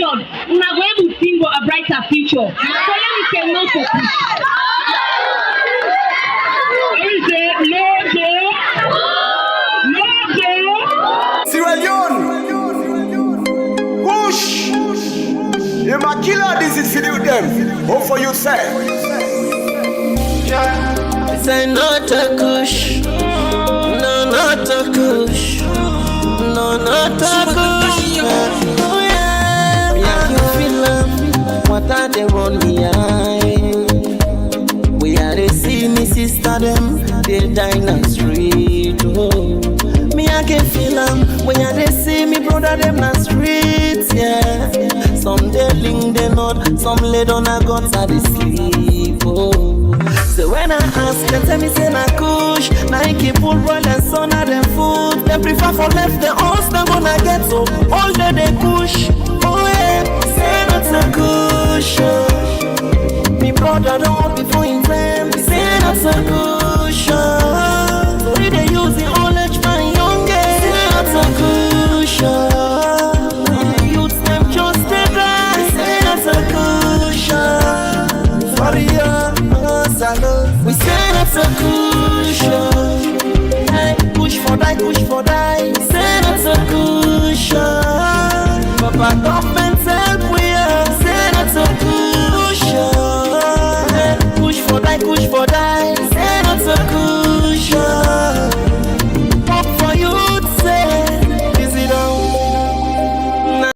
Union, we are going to think for a brighter future. So let me say no to Kush. Let me say no to Sierra Leone, Kush, you ma killer this is for them. What for you say? Say not a Kush, no not a Kush, no not a Kush. Oh yeah, me I can feel what are they run me eye. We are the see me sister them, they die in the street. Oh, me I can feel when you they see me brother them na streets. Yeah, some they link they not, some lay down a guts at the sleep. Oh. So when I ask, they tell me say na Kush, Nike pull roll and son of them food. They prefer for left the house, they gonna get so all day they Kush. Oh yeah, say not a Kush. Me brother don't want before him friend. Say not a Kush. So we they use the old age man young. Say not a Kush. The youths them just they die. Say not a Kush. Sorry Salone, we say that's a Kush. Hey, push for die, say that's a Kush. Papa government help we say that's a Kush. Hey, push for die, say that's a Kush. Pop for you, say, is it on?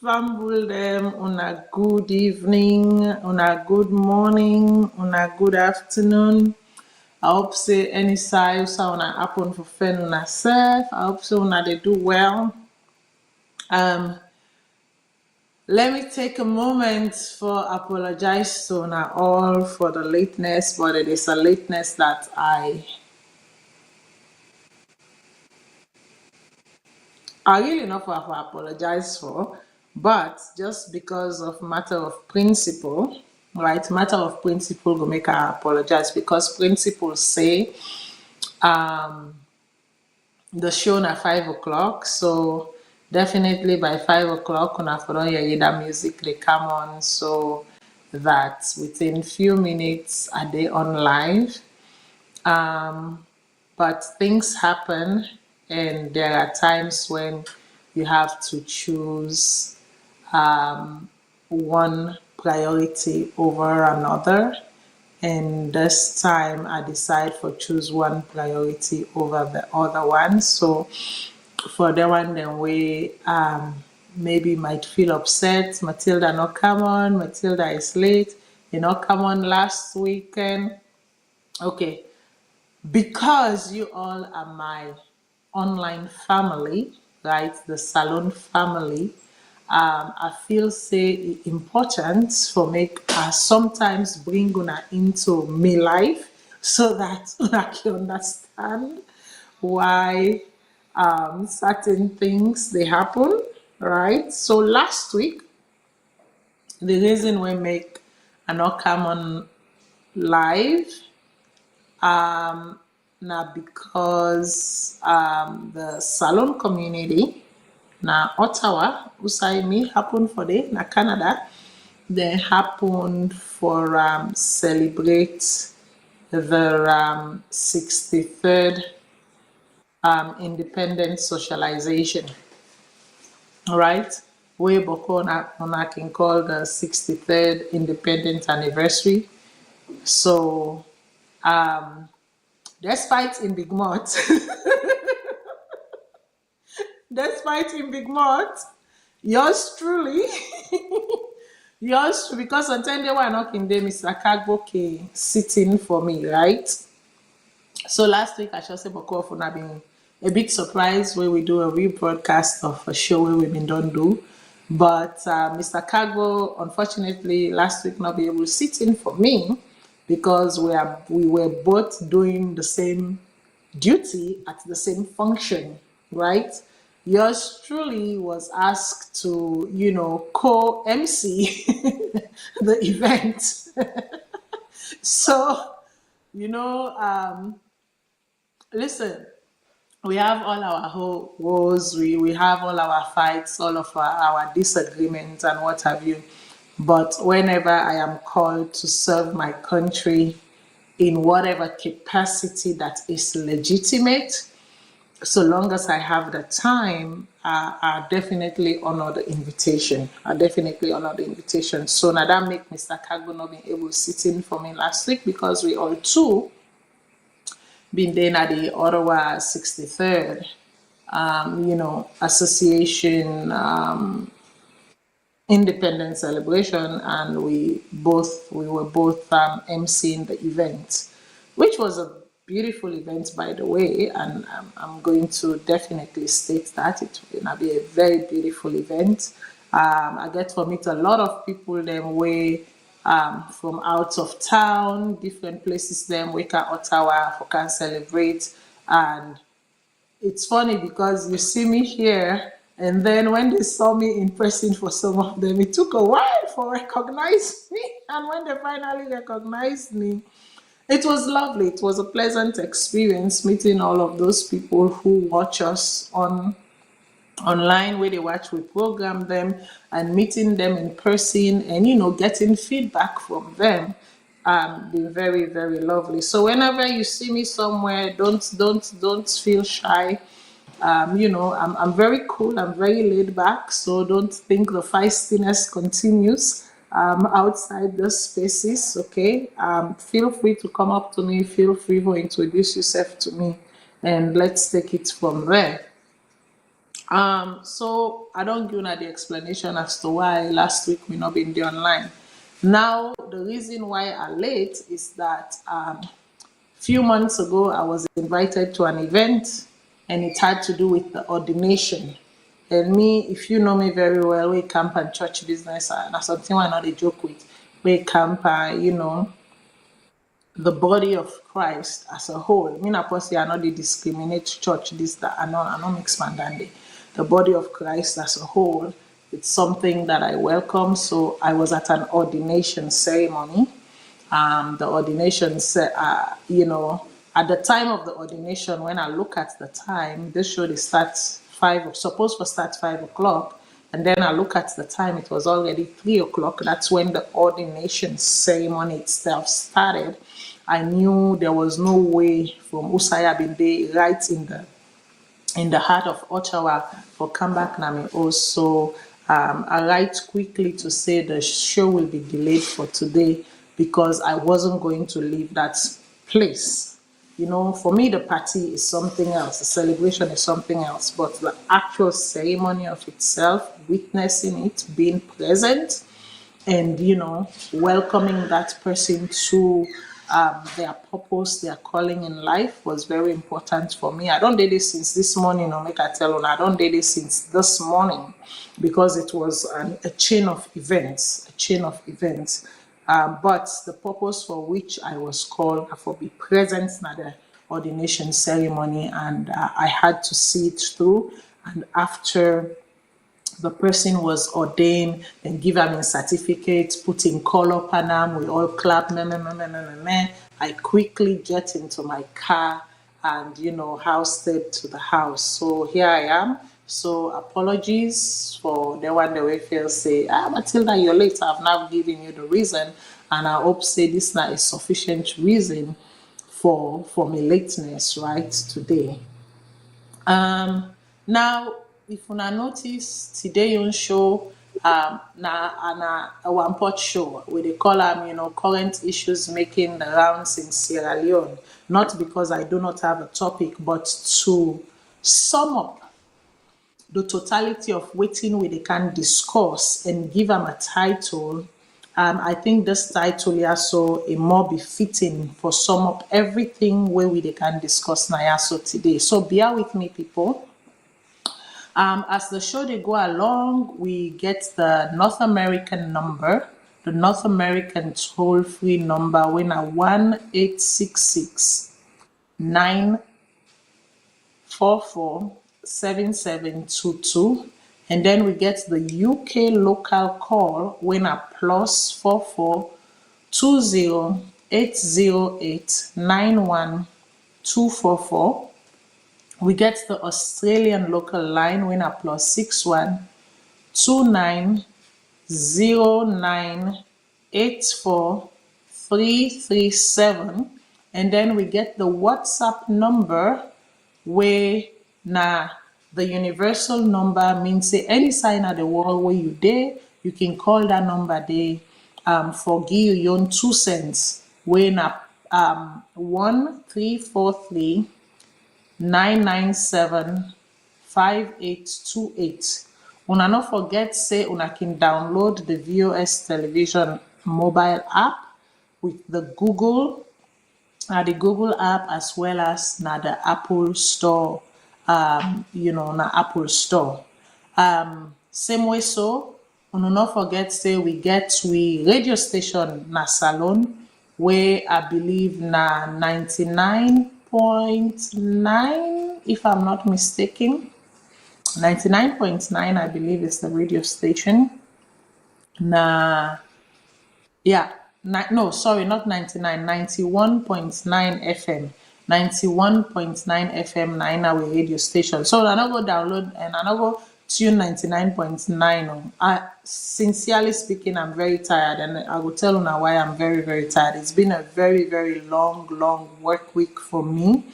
Fambul them on a good evening, on a good morning, on a good afternoon. I hope say any size on a happen for friend on herself. I hope so na they do well. Let me take a moment for apologize to na all for the lateness, but it is a lateness that I really not for apologize for, but just because of matter of principle, right? Matter of principle will make her apologize because principles say the show na 5 o'clock, so definitely by 5 o'clock when I follow the music they come on so that within few minutes a day on live. But things happen and there are times when you have to choose one priority over another, and this time I decide for choose one priority over the other one. So for the one then we maybe might feel upset, Matilda not come on, Matilda is late, you know, come on last weekend. Okay, because you all are my online family, right? The Salone family. I feel say important for make sometimes bring una into me life so that una can understand why certain things they happen, right? So last week, the reason we make an not come on live now because the Salone community na Ottawa usaimi happened for the na Canada, they happened for celebrate the 63rd independent socialization, all right? We boko na can call the 63rd independent anniversary. So despite in Big Mouth, yours truly, because on time they were knocking them, Mr. Kagboke sitting for me, right? So last week I should say Boko for not being a big surprise where we do a rebroadcast of a show where we've been done do. But Mr. Kagbo, unfortunately, last week not be able to sit in for me because we were both doing the same duty at the same function, right? Yours truly was asked to, co-MC the event. So, listen, we have all our woes, we have all our fights, all of our disagreements and what have you. But whenever I am called to serve my country in whatever capacity that is legitimate, so long as I have the time, I definitely honor the invitation. I definitely honor the invitation. So now that make Mr. Kago not being able to sit in for me last week because we all too been there at the Ottawa 63rd, association independence celebration, and we were both emceeing the event, which was a beautiful event, by the way. And I'm going to definitely state that it's gonna be a very beautiful event. I get to meet a lot of people them way from out of town, different places them we can Ottawa for can celebrate. And it's funny because you see me here, and then when they saw me in person, for some of them, it took a while for recognize me. And when they finally recognized me, it was lovely. It was a pleasant experience meeting all of those people who watch us online, where they watch, we program them, and meeting them in person, and getting feedback from them. Been very, very lovely. So whenever you see me somewhere, don't feel shy. I'm very cool. I'm very laid back. So don't think the feistiness continues outside those spaces. Okay. Feel free to come up to me. Feel free to introduce yourself to me, and let's take it from there. So I don't give you the explanation as to why last week we not been there online. Now the reason why I late is that few months ago I was invited to an event, and it had to do with the ordination. And me, if you know me very well, we camp and church business, and that's something I not a joke with. We camp, the body of Christ as a whole. Me na person I not dey discriminate church this that I not mix mandande. The body of Christ as a whole, it's something that I welcome. So I was at an ordination ceremony. The ordination at the time of the ordination, when I look at the time, this show they start supposed to start 5 o'clock. And then I look at the time, it was already 3 o'clock. That's when the ordination ceremony itself started. I knew there was no way from Usaya Binde right in the heart of Ottawa for comeback Nami. Also, I write quickly to say the show will be delayed for today because I wasn't going to leave that place. For me, the party is something else, the celebration is something else, but the actual ceremony of itself, witnessing it, being present, and welcoming that person to their purpose, their calling in life was very important for me. I don't do this since this morning, or make I tell you, I don't do this since this morning, because it was a chain of events, but the purpose for which I was called for be present at the ordination ceremony, and I had to see it through. And after the person was ordained, then give him a certificate, put in color panam, we all clap, meh, meh, meh, meh, meh, meh, meh. I quickly get into my car and, housed to the house. So here I am. So apologies for the one that we feel say, Matilda, you're late. I've now given you the reason. And I hope say this now is sufficient reason for my lateness right today. Now, if you notice today on show, na a one pot show where they call them, current issues making the rounds in Sierra Leone. Not because I do not have a topic, but to sum up the totality of waiting where they can discuss and give them a title. I think this title is also a more befitting for sum up everything where we they can discuss now so today. So bear with me, people. As the show they go along, we get the North American number, the North American toll-free number, when a 1-866 944 7722, and then we get the UK local call when a +44 20 808 91 244. We get the Australian local line when a +61 29 0984 337, and then we get the WhatsApp number where na the universal number means say any sign of the world where you there, you can call that number there for give your own 2 cents where na 1343 997 5828. Una no forget say una can download the VOS television mobile app with the Google app as well as na the Apple Store, na Apple Store. Same way so, una no forget say we radio station na Salone, where I believe na 99.9, if I'm not mistaken. 99.9, I believe, is the radio station. Na, yeah, no, sorry, not 99, 91.9 FM. 91.9 FM, na in our radio station. So I go download and I go tune 99.9 on. Sincerely speaking, I'm very tired, and I will tell you now why I'm very, very tired. It's been a very, very long work week for me.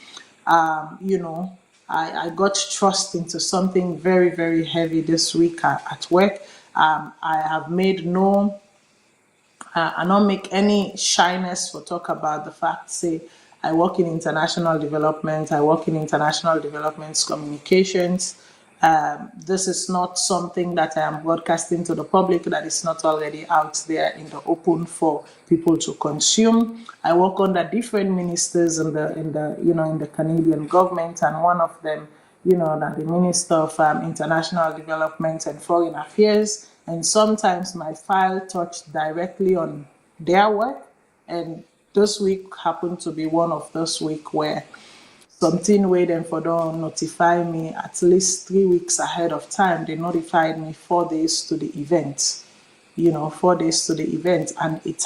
I got thrust into something very, very heavy this week at work. I have made I don't make any shyness for talk about the fact, say, I work in international development, I work in international development communications. This is not something that I am broadcasting to the public that is not already out there in the open for people to consume. I work under different ministers in the Canadian government, and one of them, that the Minister of International Development and Foreign Affairs, and sometimes my file touched directly on their work, and this week happened to be one of those week where something waiting for them notify me at least 3 weeks ahead of time. They notified me 4 days to the event, 4 days to the event, and it's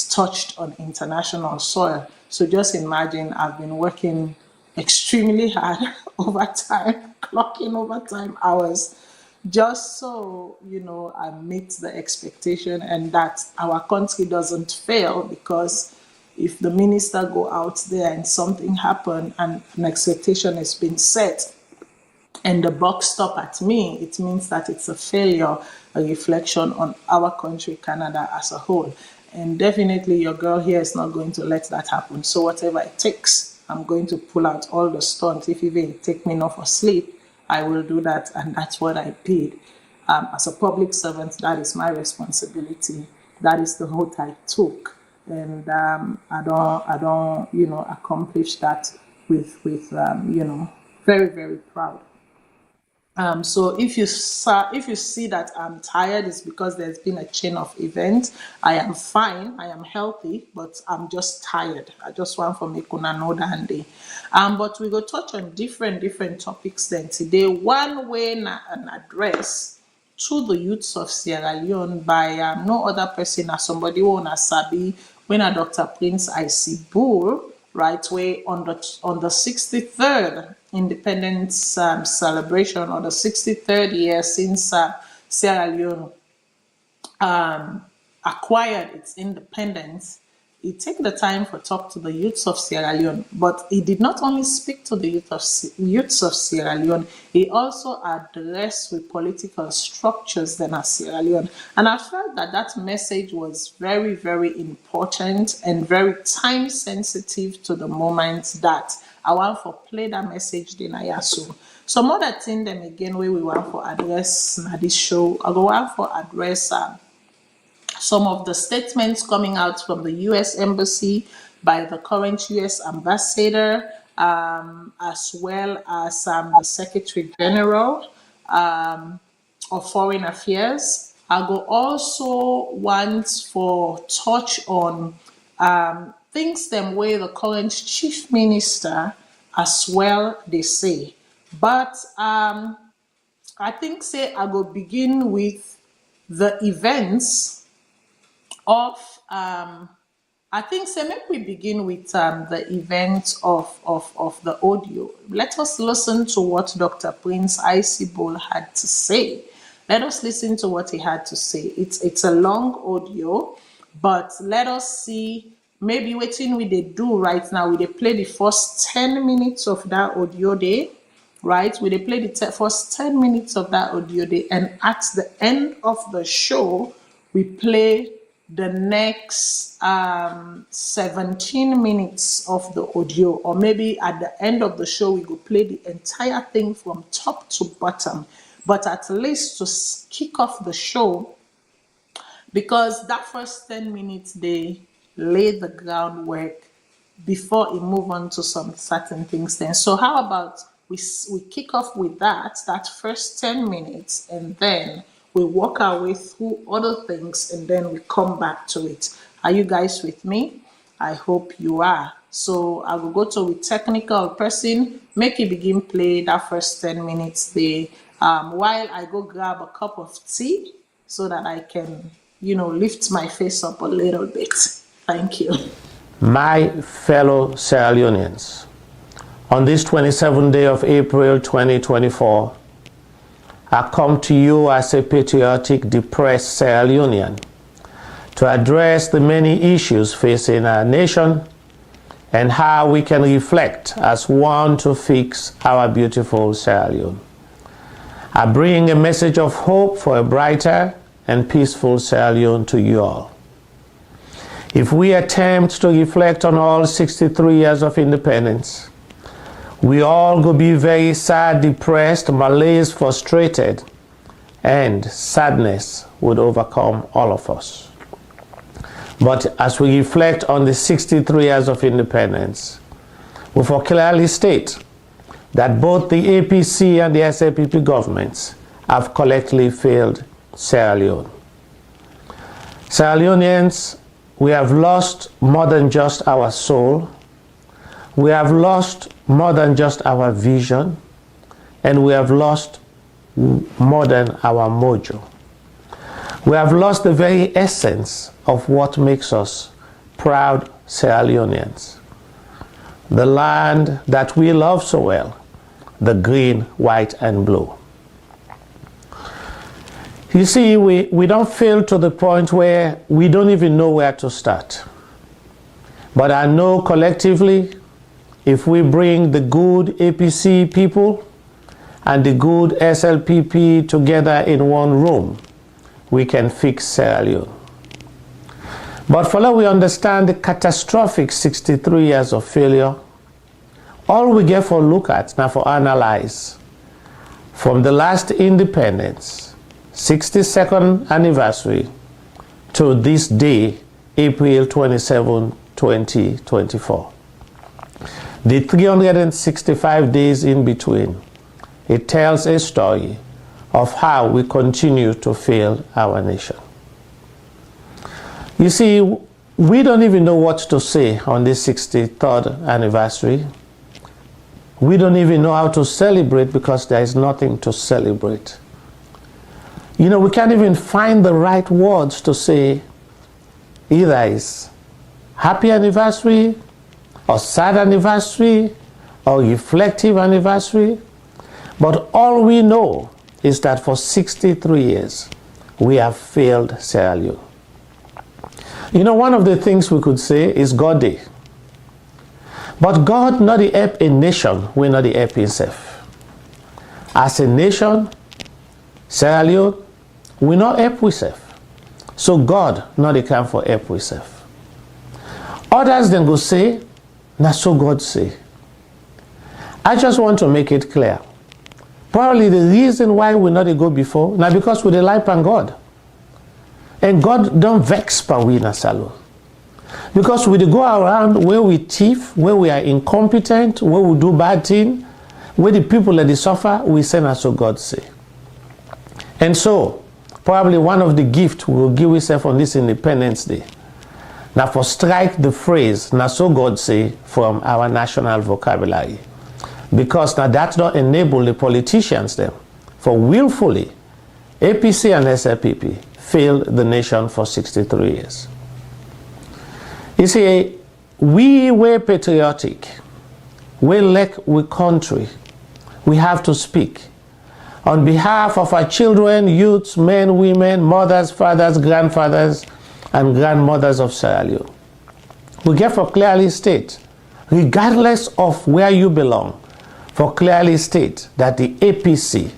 touched on international soil. So just imagine, I've been working extremely hard overtime, clocking overtime hours, just so, I meet the expectation and that our country doesn't fail, because if the minister go out there and something happen and an expectation has been set and the buck stop at me, it means that it's a failure, a reflection on our country, Canada as a whole. And definitely your girl here is not going to let that happen. So whatever it takes, I'm going to pull out all the stunts. If even take me not for sleep, I will do that, and that's what I paid. As a public servant, that is my responsibility. That is the oath I took. And I don't, accomplish that with very, very proud. So if you see that I'm tired, it's because there's been a chain of events. I am fine, I am healthy, but I'm just tired. I just want for me to know that day. But we go touch on different topics then today. One way an address to the youths of Sierra Leone by no other person as somebody who na sabi when a Dr. Prince I.C. Bull, right, way on the 63rd independence celebration, or the 63rd year since Sierra Leone acquired its independence. He took the time for talk to the youths of Sierra Leone, but he did not only speak to the youths of Sierra Leone, he also addressed with political structures then at Sierra Leone. And I felt that message was very, very important and very time sensitive to the moment that I want to play that message then I also. Some other thing them again where we want to address this show, I go want to address some of the statements coming out from the U.S. Embassy by the current U.S. ambassador, as well as the Secretary General of Foreign Affairs. I go also want for touch on things them where the current Chief Minister as well they say. But I think say I go begin with the events of I think so. Maybe we begin with the event of the audio. Let us listen to what Dr. Prince Icebol had to say. Let us listen to what he had to say. It's a long audio, but let us see maybe what we they do right now. We they play the first 10 minutes of that audio day, right? We they play the first 10 minutes of that audio day, and at the end of the show, we play the next 17 minutes of the audio, or maybe at the end of the show we go play the entire thing from top to bottom, but at least to kick off the show, because that first 10 minutes they lay the groundwork before we move on to some certain things then. So how about we kick off with that first 10 minutes, and then we walk our way through other things, and then we come back to it. Are you guys with me? I hope you are. So I will go to a technical person, make it begin play that first 10 minutes there, while I go grab a cup of tea so that I can, lift my face up a little bit. Thank you. My fellow Sierra Leoneans, on this 27th day of April 2024, I come to you as a patriotic, depressed Sierra Leonean to address the many issues facing our nation and how we can reflect as one to fix our beautiful Sierra Leone. I bring a message of hope for a brighter and peaceful Sierra Leone to you all. If we attempt to reflect on all 63 years of independence, we all go be very sad, depressed, malaise, frustrated, and sadness would overcome all of us. But as we reflect on the 63 years of independence, we will clearly state that both the APC and the SLPP governments have collectively failed Sierra Leone. Sierra Leoneans, we have lost more than just our soul. We have lost more than just our vision. And we have lost more than our mojo. We have lost the very essence of what makes us proud Sierra Leoneans. The land that we love so well, the green, white, and blue. You see, we don't fail to the point where we don't even know where to start. But I know collectively, if we bring the good APC people and the good SLPP together in one room, we can fix Sierra Leone. But for now we understand the catastrophic 63 years of failure, all we get for look at, now for analyze, from the last independence, 62nd anniversary, to this day, April 27, 2024. The 365 days in between, it tells a story of how we continue to fail our nation. You see, we don't even know what to say on this 63rd anniversary. We don't even know how to celebrate because there is nothing to celebrate. We can't even find the right words to say. Either is happy anniversary, or sad anniversary, or reflective anniversary. But all we know is that for 63 years, we have failed Sierra Leone. One of the things we could say is God Day. But God not the help a nation, we not the help himself. As a nation, Sierra Leone, we not help ourselves. So God not the come for help ourselves. Others then go say, na so God say. I just want to make it clear. Probably the reason why we not go before, now because we rely on God. And God don't vex per we na Salone. Because we go around where we thief, where we are incompetent, where we do bad things, where the people that they suffer, we say na so God say. And so, probably one of the gifts we will give ourselves on this Independence Day. Now for strike the phrase, na so God say, from our national vocabulary. Because now that don't enable the politicians them for willfully, APC and SLPP failed the nation for 63 years. You see, we were patriotic. We like we country. We have to speak on behalf of our children, youths, men, women, mothers, fathers, grandfathers, and grandmothers of Sierra Leone. We therefore clearly state, regardless of where you belong, for clearly state that the APC,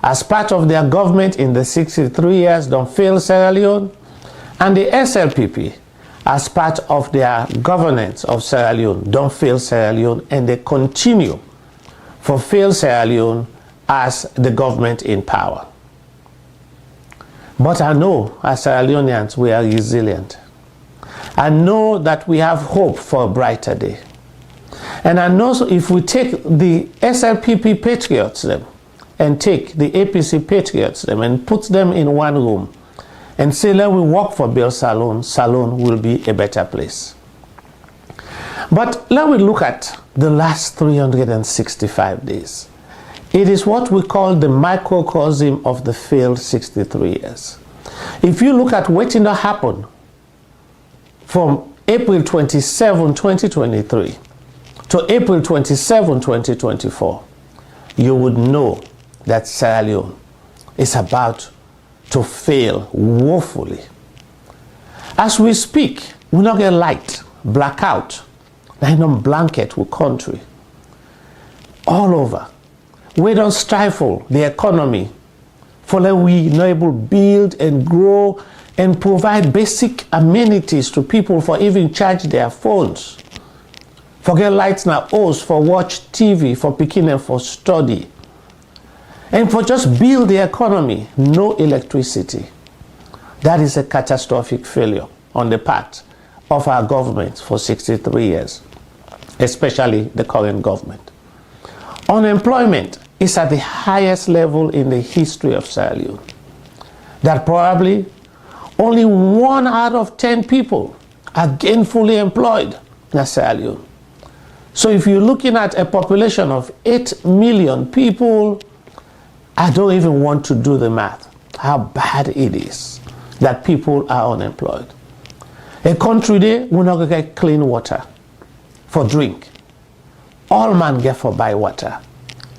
as part of their government in the 63 years, don't fail Sierra Leone, and the SLPP, as part of their governance of Sierra Leone, don't fail Sierra Leone, and they continue for fail Sierra Leone as the government in power. But I know as Sierra Leoneans we are resilient. I know that we have hope for a brighter day. And I know if we take the SLPP patriots them and take the APC patriots them and put them in one room and say, let me work for Bill Salone, Salone will be a better place. But let me look at the last 365 days. It is what we call the microcosm of the failed 63 years. If you look at what happened from April 27, 2023 to April 27, 2024, you would know that Sierra Leone is about to fail woefully. As we speak, we not get light, blackout, like no blanket with country all over. We don't stifle the economy for that we not able to build and grow and provide basic amenities to people for even charge their phones. Forget lights now, O's for watch TV, for picking and for study. And for just build the economy, no electricity. That is a catastrophic failure on the part of our government for 63 years, especially the current government. Unemployment is at the highest level in the history of Sierra Leone. That probably only 1 out of 10 people are gainfully employed in Sierra Leone. So if you're looking at a population of 8 million people, I don't even want to do the math, how bad it is that people are unemployed. A country there will not get clean water for drink. All man get for buy water.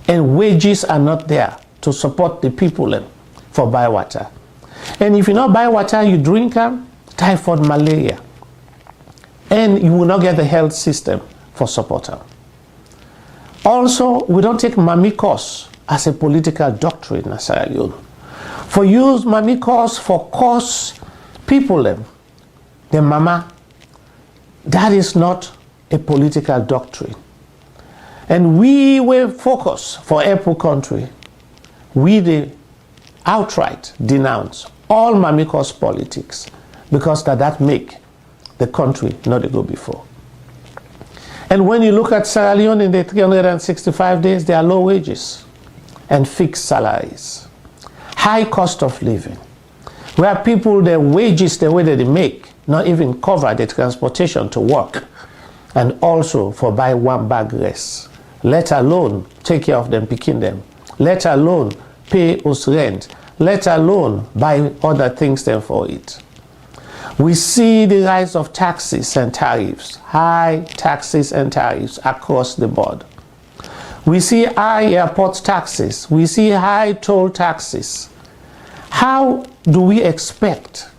And wages are not there to support the people for buy water. And if you not buy water, you drink typhoid, malaria. And you will not get the health system for support. Also, we don't take mamikos as a political doctrine in Sierra Leone. For use mamikos for cause people the mama, that is not a political doctrine. And we will focus for Apple country. We outright denounce all mamikos politics because that make the country not to go before. And when you look at Sierra Leone in the 365 days, there are low wages and fixed salaries, high cost of living, where people, their wages, the way that they make, not even cover the transportation to work, and also for buy one bag rice, let alone take care of them, picking them, let alone pay us rent, let alone buy other things then for it. We see the rise of taxes and tariffs, high taxes and tariffs across the board. We see high airport taxes. We see high toll taxes. How do we expect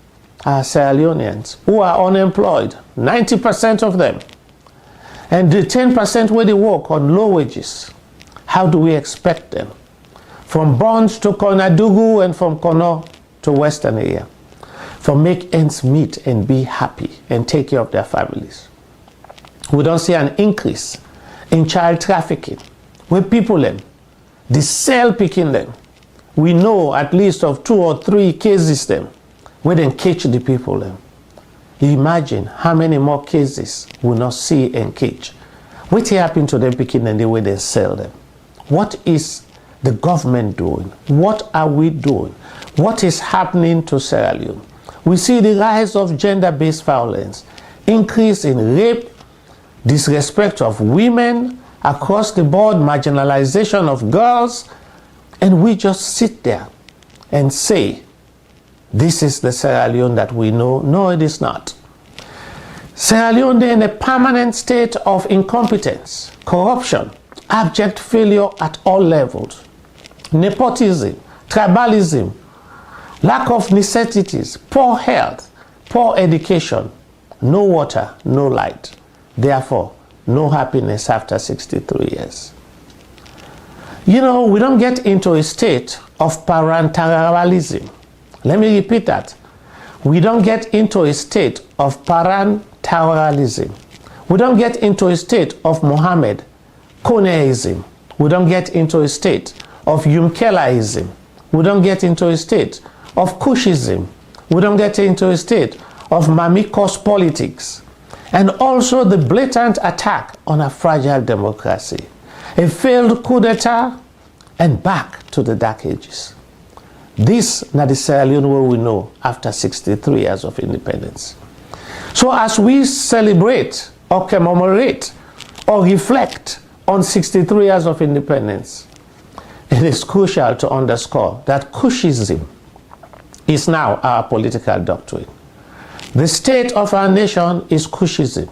our Sierra Leoneans who are unemployed, 90% of them, and the 10% where they work on low wages, how do we expect them from Bonds to Konadugu and from Kono to Western area for make ends meet and be happy and take care of their families? We don't see an increase in child trafficking where people they sell picking them. We know at least of 2 or 3 cases where they catch the people Imagine how many more cases we not see and catch. What happened to them picking and the way they sell them? What is the government doing? What are we doing? What is happening to Sierra Leone? We see the rise of gender-based violence, increase in rape, disrespect of women across the board, marginalization of girls, and we just sit there and say, this is the Sierra Leone that we know. No, it is not. Sierra Leone in a permanent state of incompetence, corruption, abject failure at all levels, nepotism, tribalism, lack of necessities, poor health, poor education, no water, no light. Therefore, no happiness after 63 years. You know, we don't get into a state of parentalism. Let me repeat that. We don't get into a state of parentalism. We don't get into a state of Mohammed Koneism. We don't get into a state of Yumkelaism. We don't get into a state of Kushism. We don't get into a state of Mamikos politics. And also the blatant attack on a fragile democracy. A failed coup d'etat and back to the dark ages. This is the Sierra Leone where we know after 63 years of independence. So as we celebrate or commemorate or reflect on 63 years of independence, it is crucial to underscore that Kushism is now our political doctrine. The state of our nation is Kushism.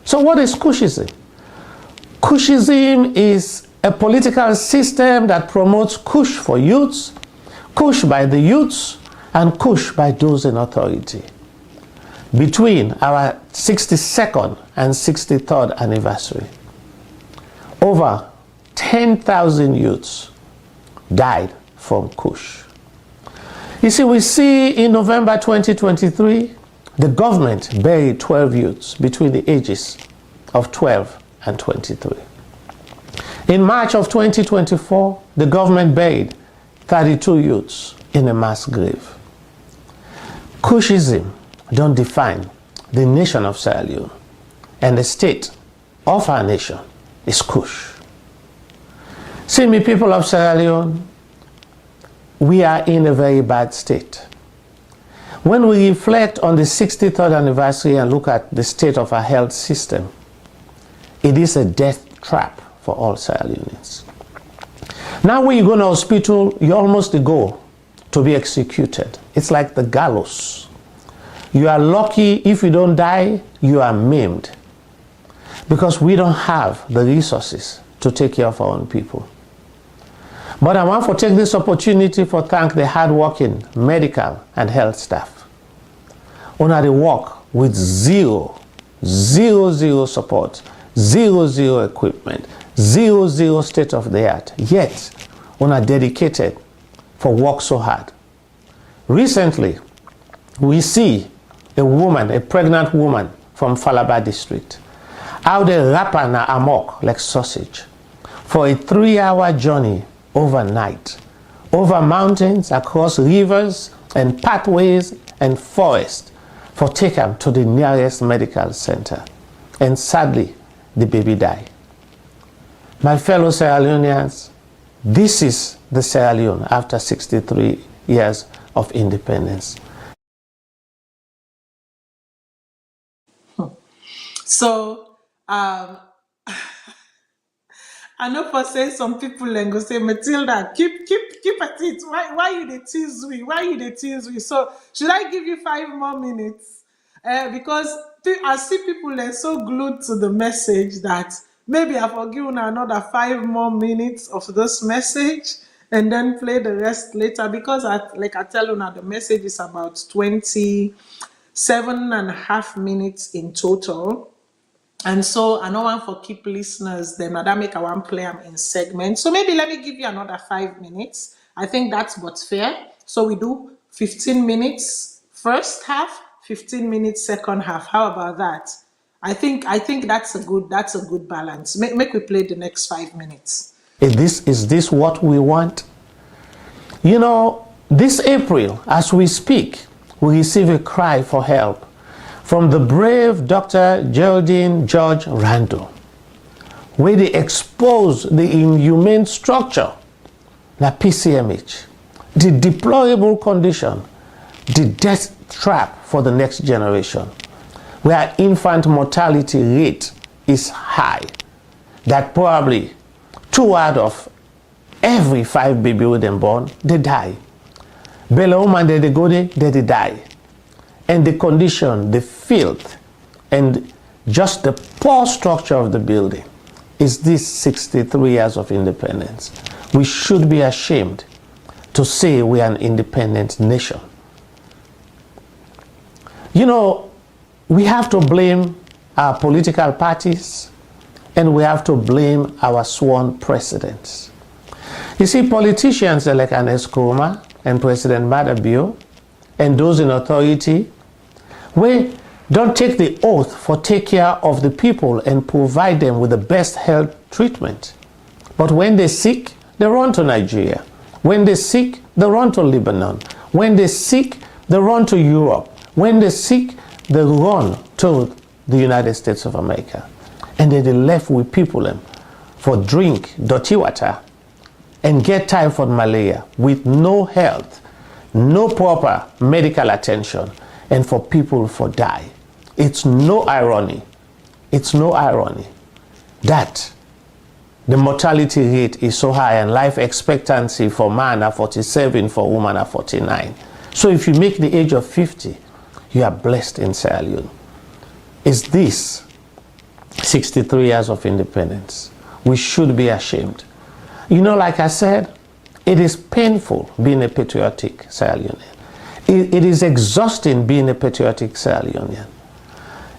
So what is Kushism? Kushism is a political system that promotes Kush for youths, Kush by the youths, and Kush by those in authority. Between our 62nd and 63rd anniversary, over 10,000 youths died from Kush. You see, we see in November 2023, the government buried 12 youths between the ages of 12 and 23. In March of 2024, the government buried 32 youths in a mass grave. Kushism don't define the nation of Sierra Leone, and the state of our nation is Kush. See me, people of Sierra Leone, we are in a very bad state. When we reflect on the 63rd anniversary and look at the state of our health system, it is a death trap for all Sierra Leoneans. Now when you go to hospital, you almost go to be executed. It's like the gallows. You are lucky if you don't die, you are maimed. Because we don't have the resources to take care of our own people. But I want to take this opportunity to thank the hardworking medical and health staff. On they work with zero support, zero equipment, zero state of the art. Yet, on dedicated for work so hard. Recently, we see a woman, a pregnant woman from Falaba district, how they wrap her amok like sausage for a 3-hour journey overnight, over mountains, across rivers and pathways and forests for take her to the nearest medical center. And sadly, the baby died. My fellow Sierra Leoneans, this is the Sierra Leone after 63 years of independence. So, I know for say some people and go say, Matilda, keep at it. Why you dey tease me? Why you dey tease me? So should I give you 5 more minutes? Because I see people are so glued to the message that maybe I forgive you another 5 more minutes of this message and then play the rest later. Because I tell you now, the message is about 27.5 minutes in total. And so I don't want for keep listeners, then that make I want play them in segments. So maybe let me give you another 5 minutes. I think that's what's fair. So we do 15 minutes first half, 15 minutes second half. How about that? I think that's a good balance. Make we play the next 5 minutes. Is this what we want? You know, this April, as we speak, we receive a cry for help from the brave Dr. Geraldine George Randall, where they expose the inhumane structure, the PCMH, the deplorable condition, the death trap for the next generation, where infant mortality rate is high, that probably 2 out of every 5 baby with them born, they die. Bella woman, they go there, they die. And the condition, the filth, and just the poor structure of the building is this 63 years of independence. We should be ashamed to say we are an independent nation. You know, we have to blame our political parties, and we have to blame our sworn presidents. You see, politicians like Ernest Koroma and President Madabio and those in authority, we don't take the oath for take care of the people and provide them with the best health treatment. But when they're sick, they run to Nigeria. When they're sick, they run to Lebanon. When they're sick, they run to Europe. When they're sick, they run to the United States of America. And then they left with people for drink dirty water and get typhoid malaria with no health, no proper medical attention, and for people for die. It's no irony that the mortality rate is so high and life expectancy for man are 47, for woman are 49. So if you make the age of 50, you are blessed in Sierra Leone. Is this 63 years of independence? We should be ashamed. You know, like I said, it is painful being a patriotic Sierra Leonean. It is exhausting being a patriotic Sierra Leonean.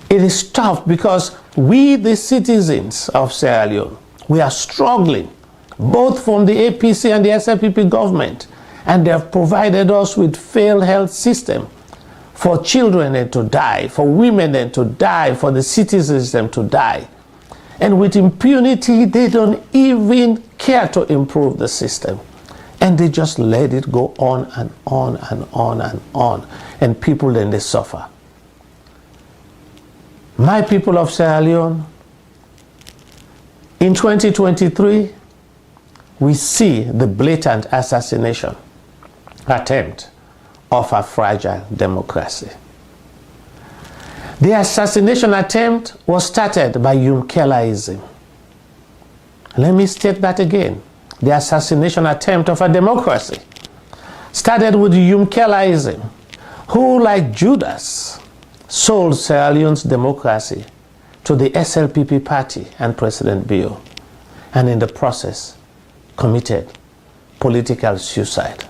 It is tough because we, the citizens of Sierra Leone, we are struggling, both from the APC and the SLPP government, and they have provided us with failed health system for children to die, for women to die, for the citizens to die. And with impunity, they don't even care to improve the system. And they just let it go on and on and on and on. And people then they suffer. My people of Sierra Leone, in 2023, we see the blatant assassination attempt of a fragile democracy. The assassination attempt was started by Yumkelaism. Let me state that again. The assassination attempt of a democracy started with Yumkelaism, who, like Judas, sold Sierra Leone's democracy to the SLPP party and President Bio, and in the process committed political suicide.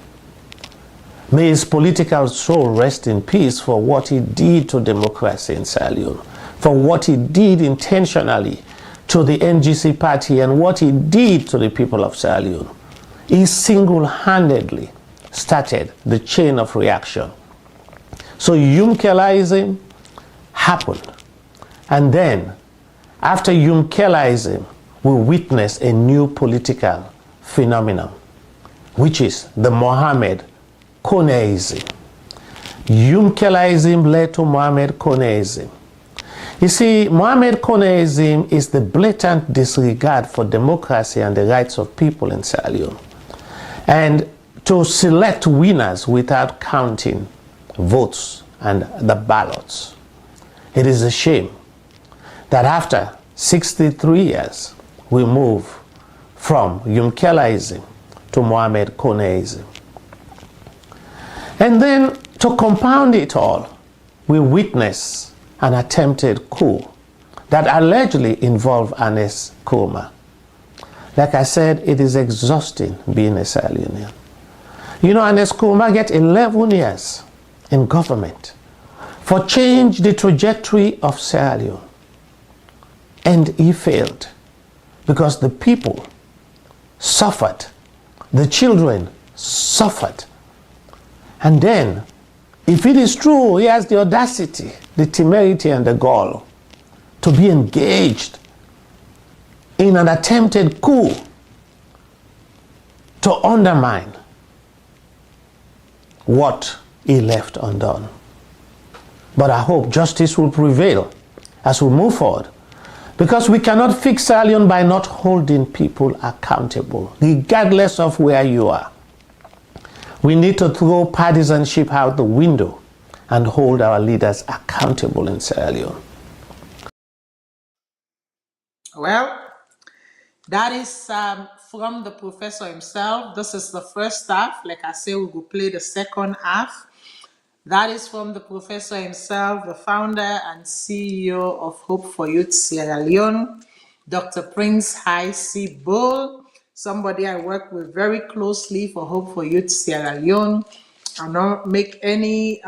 May his political soul rest in peace for what he did to democracy in Sierra Leone, for what he did intentionally to the NGC party and what he did to the people of Sierra Leone. He single-handedly started the chain of reaction. So Yumkelaism happened. And then, after Yumkelaism, we witness a new political phenomenon, which is the Mohammed Koneism. Yumkelaism led to Mohammed Koneism. You see, Mohammed Koneism is the blatant disregard for democracy and the rights of people in Sierra Leone, and to select winners without counting votes and the ballots. It is a shame that after 63 years, we move from Yumkelaism to Mohammed Koneism. And then, to compound it all, we witness an attempted coup that allegedly involved Ernest Koroma. Like I said, it is exhausting being a Sierra Leonean. You know, Ernest Koroma get 11 years in government for change the trajectory of Sierra Leone. And he failed because the people suffered, the children suffered. And then, if it is true, he has the audacity, the temerity, and the gall to be engaged in an attempted coup to undermine what he left undone. But I hope justice will prevail as we move forward, because we cannot fix Sierra Leone by not holding people accountable, regardless of where you are. We need to throw partisanship out the window and hold our leaders accountable in Sierra Leone. Well, that is from the professor himself. This is the first half. Like I say, we will play the second half. That is from the professor himself, the founder and CEO of Hope for Youth Sierra Leone, Dr. Prince High C. Bull, somebody I work with very closely for Hope for Youth Sierra Leone. I don't make any,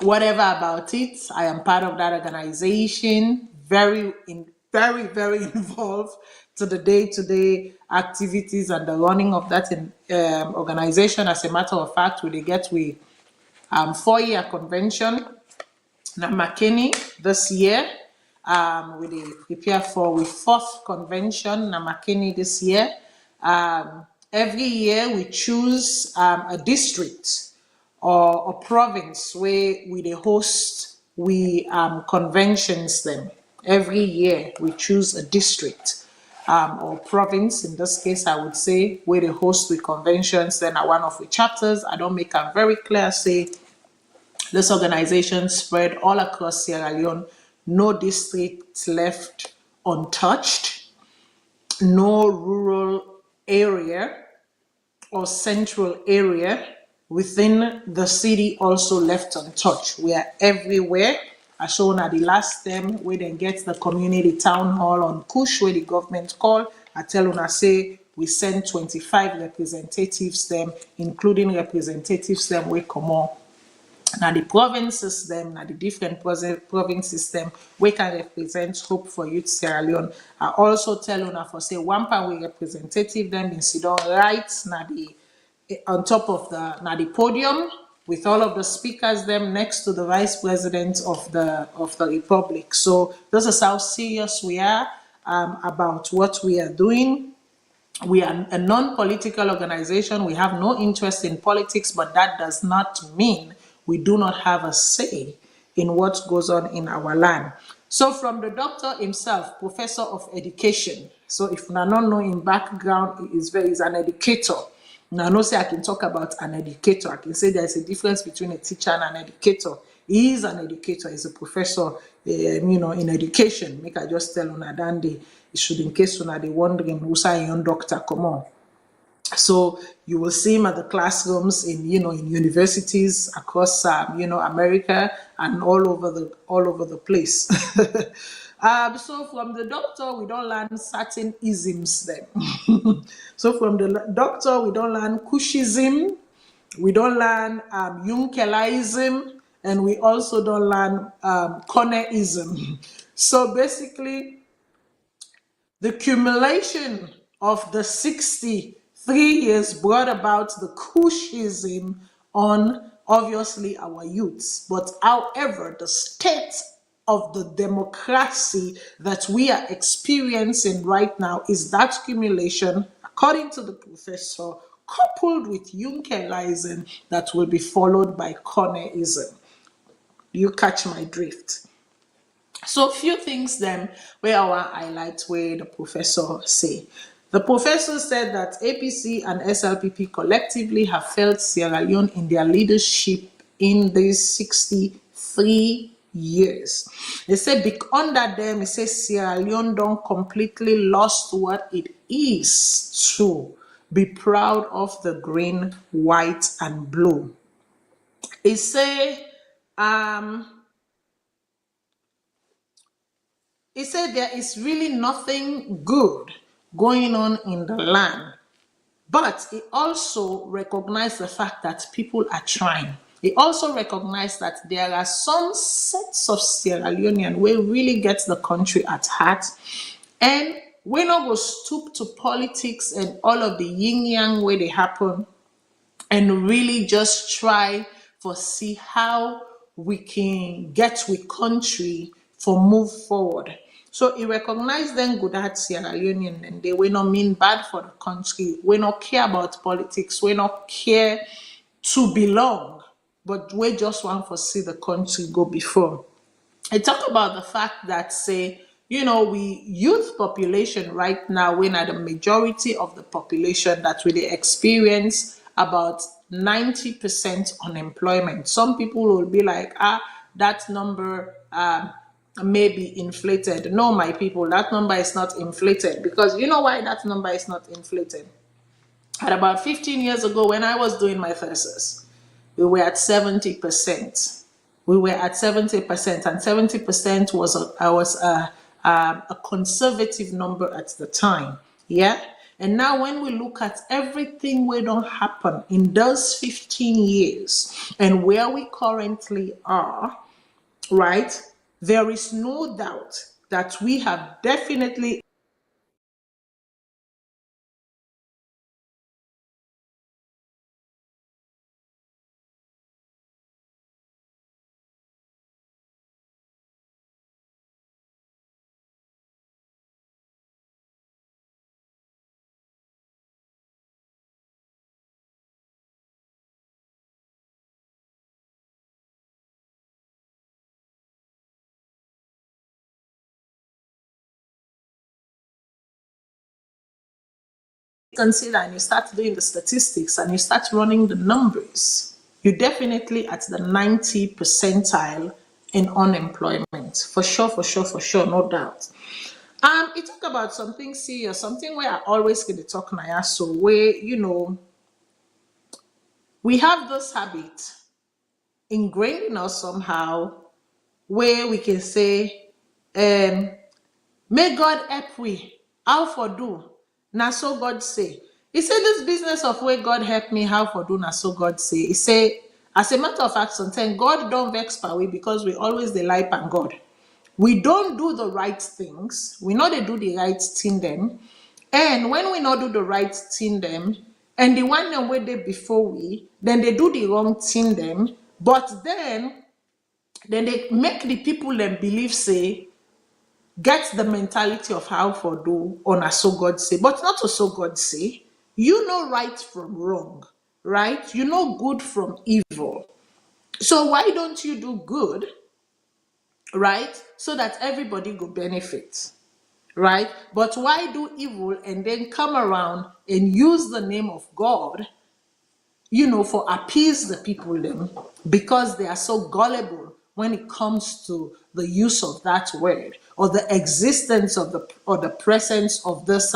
whatever about it. I am part of that organization, very involved to the day-to-day activities and the running of that organization. As a matter of fact, we get 4-year convention na McKinney this year. We dey prepare for we 4th convention na McKinney this year. Every year we choose a district or a province where we dey host we conventions them. Every year we choose a district or province. In this case, I would say where they host we conventions. Then one of the chapters, I don't make a very clear say this organization spread all across Sierra Leone. No district left untouched. No rural area or central area within the city also left untouched. We are everywhere. I shown at the last term where they get the community town hall on Kush where the government call. I tell una say we send 25 representatives them, including representatives them we come on. Now the provinces them, now the different provinces them, we can represent Hope for Youth Sierra Leone. I also tell una for say one part we representative them in sit down right now the on top of the podium with all of the speakers them next to the vice president of the republic. So this is how serious we are about what we are doing. We are a non-political organization. We have no interest in politics, but that does not mean we do not have a say in what goes on in our land. So from the doctor himself, professor of education. So if you don't know in background, he's an educator. Now, I know say I can talk about an educator. I can say there's a difference between a teacher and an educator. He is an educator. He's a professor, in education. Make I just tell una dandy. It should in case una they wondering who's a young doctor come on. So you will see him at the classrooms in universities across America and all over the place. So from the doctor we don't learn certain isms then. So from the doctor we don't learn Kushism, we don't learn Junkelism, and we also don't learn Cornerism. So basically, the accumulation of the 63 years brought about the Kushism on obviously our youths. But however, the state of the democracy that we are experiencing right now is that accumulation, according to the professor, coupled with Junkelism that will be followed by Cornerism. You catch my drift? So few things then where our highlights where the professor say. The professor said that APC and SLPP collectively have failed Sierra Leone in their leadership in these 63 years. They said under them, he says Sierra Leone don't completely lost what it is to be proud of the green, white, and blue. He say He said there is really nothing good going on in the land, but he also recognized the fact that people are trying. He also recognized that there are some sets of Sierra Leonean who really get the country at heart, and we not go stoop to politics and all of the yin-yang where they happen, and really just try for see how we can get with country for move forward. So he recognized them good at Sierra Leone and they will not mean bad for the country. We not care about politics. We not care to belong, but we just want to see the country go before. I talk about the fact that say, we youth population right now, we're not the majority of the population that really experience about 90% unemployment. Some people will be like, that number may be inflated. No, my people, that number is not inflated, because you know why that number is not inflated? At about 15 years ago when I was doing my thesis, we were at 70%. We were at 70%, and 70% was a conservative number at the time. Yeah. And now when we look at everything we don't happen in those 15 years and where we currently are, right, there is no doubt that we have definitely consider and you start doing the statistics and you start running the numbers, you're definitely at the 90 percentile in unemployment. For sure, for sure, for sure, no doubt. It talk about something serious, something where I always get to talk now. So where, we have this habit ingrained in us somehow where we can say, may God help we. How for do? Now so God say. He said this business of where God help me, how for do now so God say. He say, as a matter of fact, sometimes God don't vex per we because we always the lie on God. We don't do the right things. We know they do the right thing them. And when we not do the right thing them, and the one them where they before we, then they do the wrong thing them. But then they make the people them believe say, get the mentality of how for do on a so God say, but not to so God say. You know right from wrong, right? You know good from evil. So why don't you do good, right? So that everybody will benefit, right? But why do evil and then come around and use the name of God, for appease the people them because they are so gullible when it comes to the use of that word or the existence of the presence of this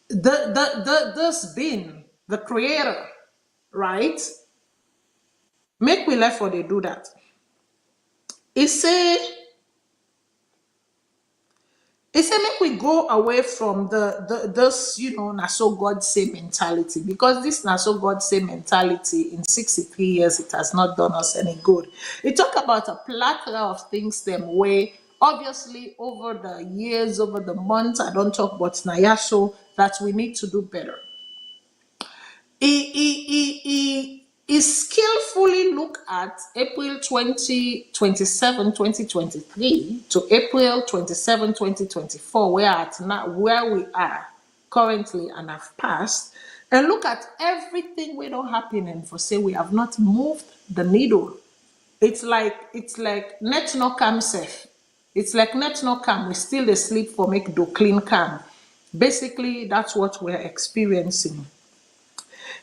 this being, the creator, right? Make we left for they do that. It say make we go away from this, na so God say mentality, because this na so God say mentality in 63 years it has not done us any good. It talk about a plethora of things them way. Obviously, over the years, over the months, I don't talk about na so that we need to do better. He skillfully look at April 2027, 2023 to April 27, 2024, where we are currently and have passed, and look at everything we don't happen and for say we have not moved the needle. It's like net no cam safe. It's like net no cam. We still asleep for make do clean cam. Basically, that's what we're experiencing.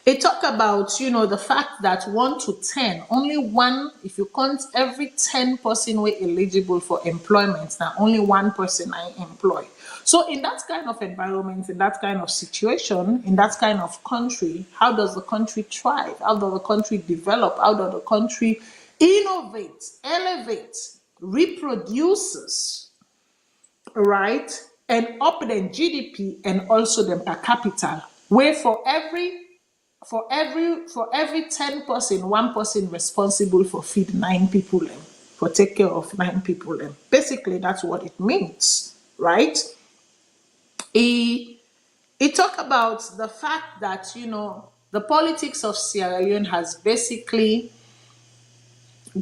It talk about, the fact that 1 to 10, only one, if you count every 10 person were eligible for employment, now only one person I employ. So in that kind of environment, in that kind of situation, in that kind of country, how does the country thrive? How does the country develop? How does the country innovate, elevate, reproduces, right? And up then GDP and also the per capita, where for every 10 person, one person responsible for feed 9 people for take care of 9 people basically that's what it means, right? He talked about the fact that the politics of Sierra Leone has basically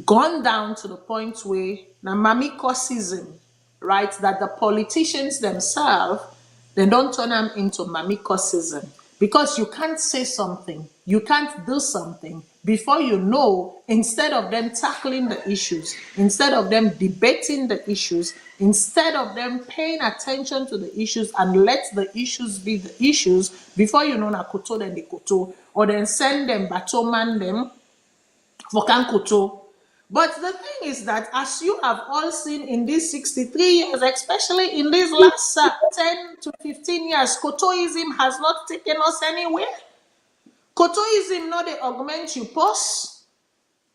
gone down to the point where na mamikosism, right? That the politicians themselves, they don't turn them into mamikosism, because you can't say something, you can't do something before instead of them tackling the issues, instead of them debating the issues, instead of them paying attention to the issues and let the issues be the issues, before na koto then the koto, or then send them batoman them for kankoto. But the thing is that, as you have all seen in these 63 years, especially in these last 10 to 15 years, Kotoism has not taken us anywhere. Kotoism not they augment you pause.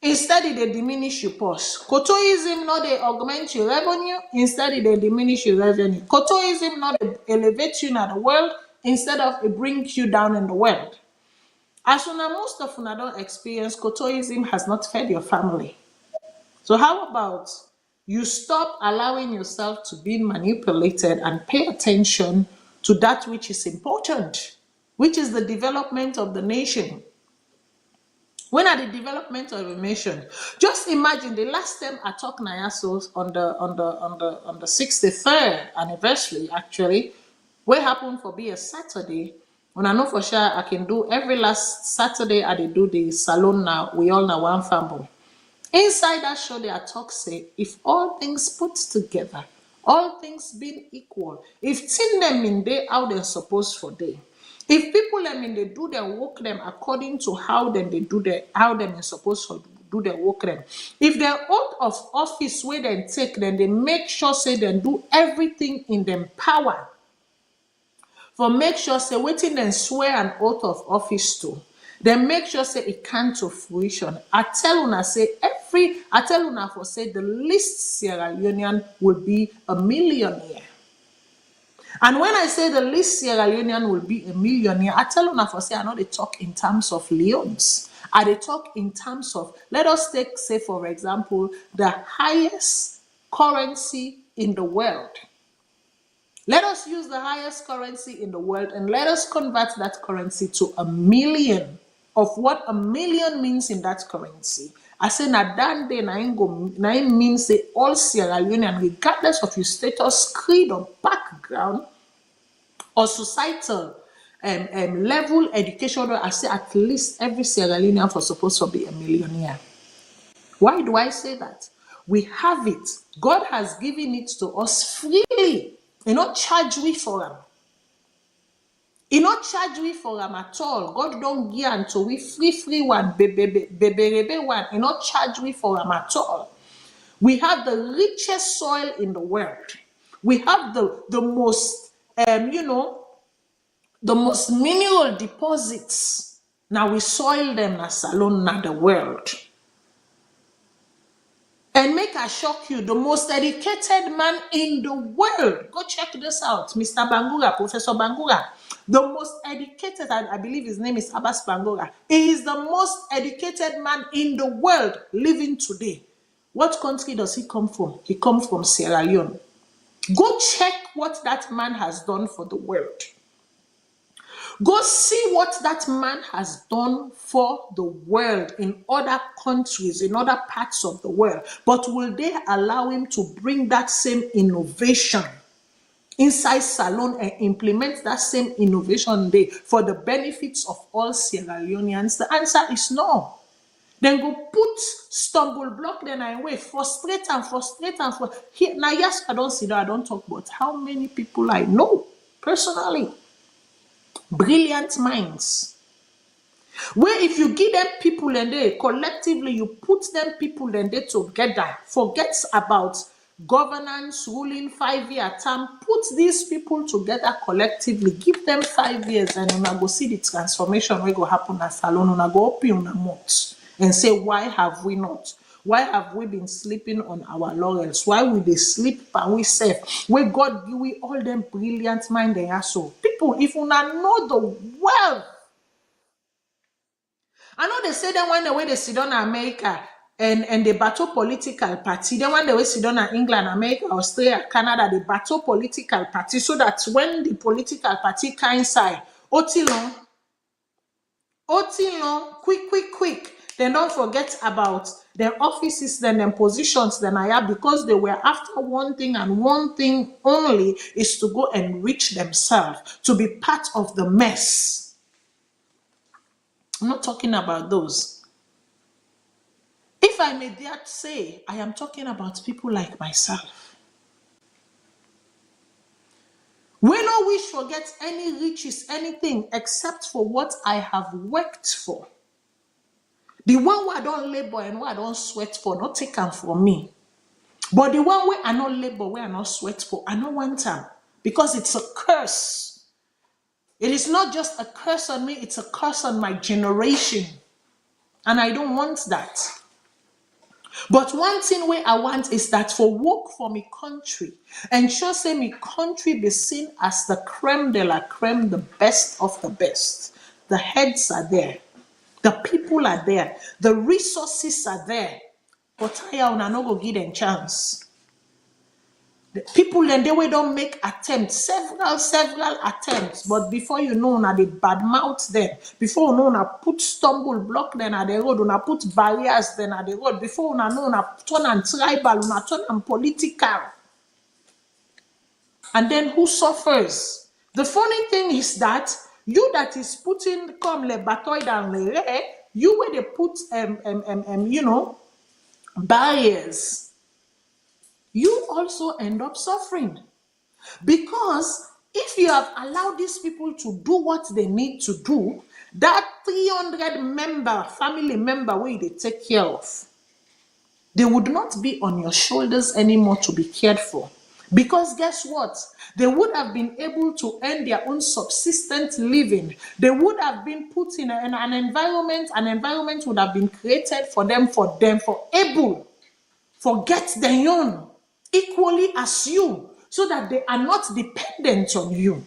Instead, they diminish your pause. Kotoism not they augment your revenue. Instead, they diminish your revenue. Kotoism not they elevate you in the world. Instead of it brings you down in the world. As soon as most of you don't experience, Kotoism has not fed your family. So how about you stop allowing yourself to be manipulated and pay attention to that which is important, which is the development of the nation. When at the development of a nation, just imagine the last time I talked Nayasos on the 63rd anniversary, actually, what happened for be a Saturday. When I know for sure I can do every last Saturday I do the Salone now, we all know one family. Inside that show, they are talk say, if all things put together, all things being equal, if tin them in day how they're supposed for day, if people them in they do their work them according to how them they do their how them is supposed to do their work them, if they're out of office where they take, then they make sure say they do everything in them power for make sure say waiting and swear an oath of office to. Then make sure say it come to fruition. I tell una for say the least Sierra Leonean will be a millionaire. And when I say the least Sierra Leonean will be a millionaire, I tell una for say I know they talk in terms of leons. I they talk in terms of, let us take, say for example, the highest currency in the world. Let us use the highest currency in the world and let us convert that currency to a million of what a million means in that currency. I say na that day na im means say all Sierra Leonean, regardless of your status, creed, or background, or societal level, education, I say at least every Sierra Leonean for supposed to be a millionaire. Why do I say that? We have it. God has given it to us freely. You not charge we for them. You not charge we for them at all. God don't give unto we free one, baby one. You not charge we for them at all. We have the richest soil in the world. We have the most, the most mineral deposits. Now we soil them na Salone na the world. And make I shock you, the most educated man in the world. Go check this out, Mr. Bangura, Professor Bangura. The most educated, I believe his name is Abbas Bangura. He is the most educated man in the world living today. What country does he come from? He comes from Sierra Leone. Go check what that man has done for the world. Go see what that man has done for the world in other countries, in other parts of the world. But will they allow him to bring that same innovation inside Salone and implement that same innovation there for the benefits of all Sierra Leoneans? The answer is no. Then go put stumble block, then I wait, frustrate. Here, now, yes, I don't see that, I don't talk about how many people I know personally. Brilliant minds. Where if you give them people and they collectively, you put them people and they together, forget about governance, ruling 5-year term, put these people together collectively, give them 5 years, and you go see the transformation will go happen at Salone. You go open your mouth and say, why have we not? Why have we been sleeping on our laurels? Why will they sleep and we safe? Where God give we all them brilliant mind they are so. People, if you not know the wealth. I know they say that when the way they sit down in America and they battle political party, then when they way sit down in England, America, Australia, Canada, they battle political party so that when the political party coincide, Otilon, quick. Then don't forget about their offices, then their positions, then I have, because they were after one thing and one thing only is to go and reach themselves, to be part of the mess. I'm not talking about those. If I may dare say, I am talking about people like myself. We no wish forget any riches, anything except for what I have worked for. The one where I don't labor and where I don't sweat for, not taken from me. But the one where I not labor, where I not sweat for, I don't want them. Because it's a curse. It is not just a curse on me, it's a curse on my generation. And I don't want that. But one thing where I want is that for work for me country, and sure say me country be seen as the creme de la creme, the best of the best. The heads are there. The people are there. The resources are there. But I no go give them chance. The people and they don't make attempts, several attempts, but before you know, na they bad mouth them. Before you know, na put stumble block them at the road, na put barriers then at the road. Before you know, na turn and tribal, na turn and political. And then who suffers? The funny thing is that you that is putting come le batoid and le re, you where they put barriers, you also end up suffering. Because if you have allowed these people to do what they need to do, that 300 family member where they take care of, they would not be on your shoulders anymore to be cared for. Because guess what? They would have been able to earn their own subsistent living. They would have been put in an environment would have been created for them, for able, forget their own, equally as you, so that they are not dependent on you.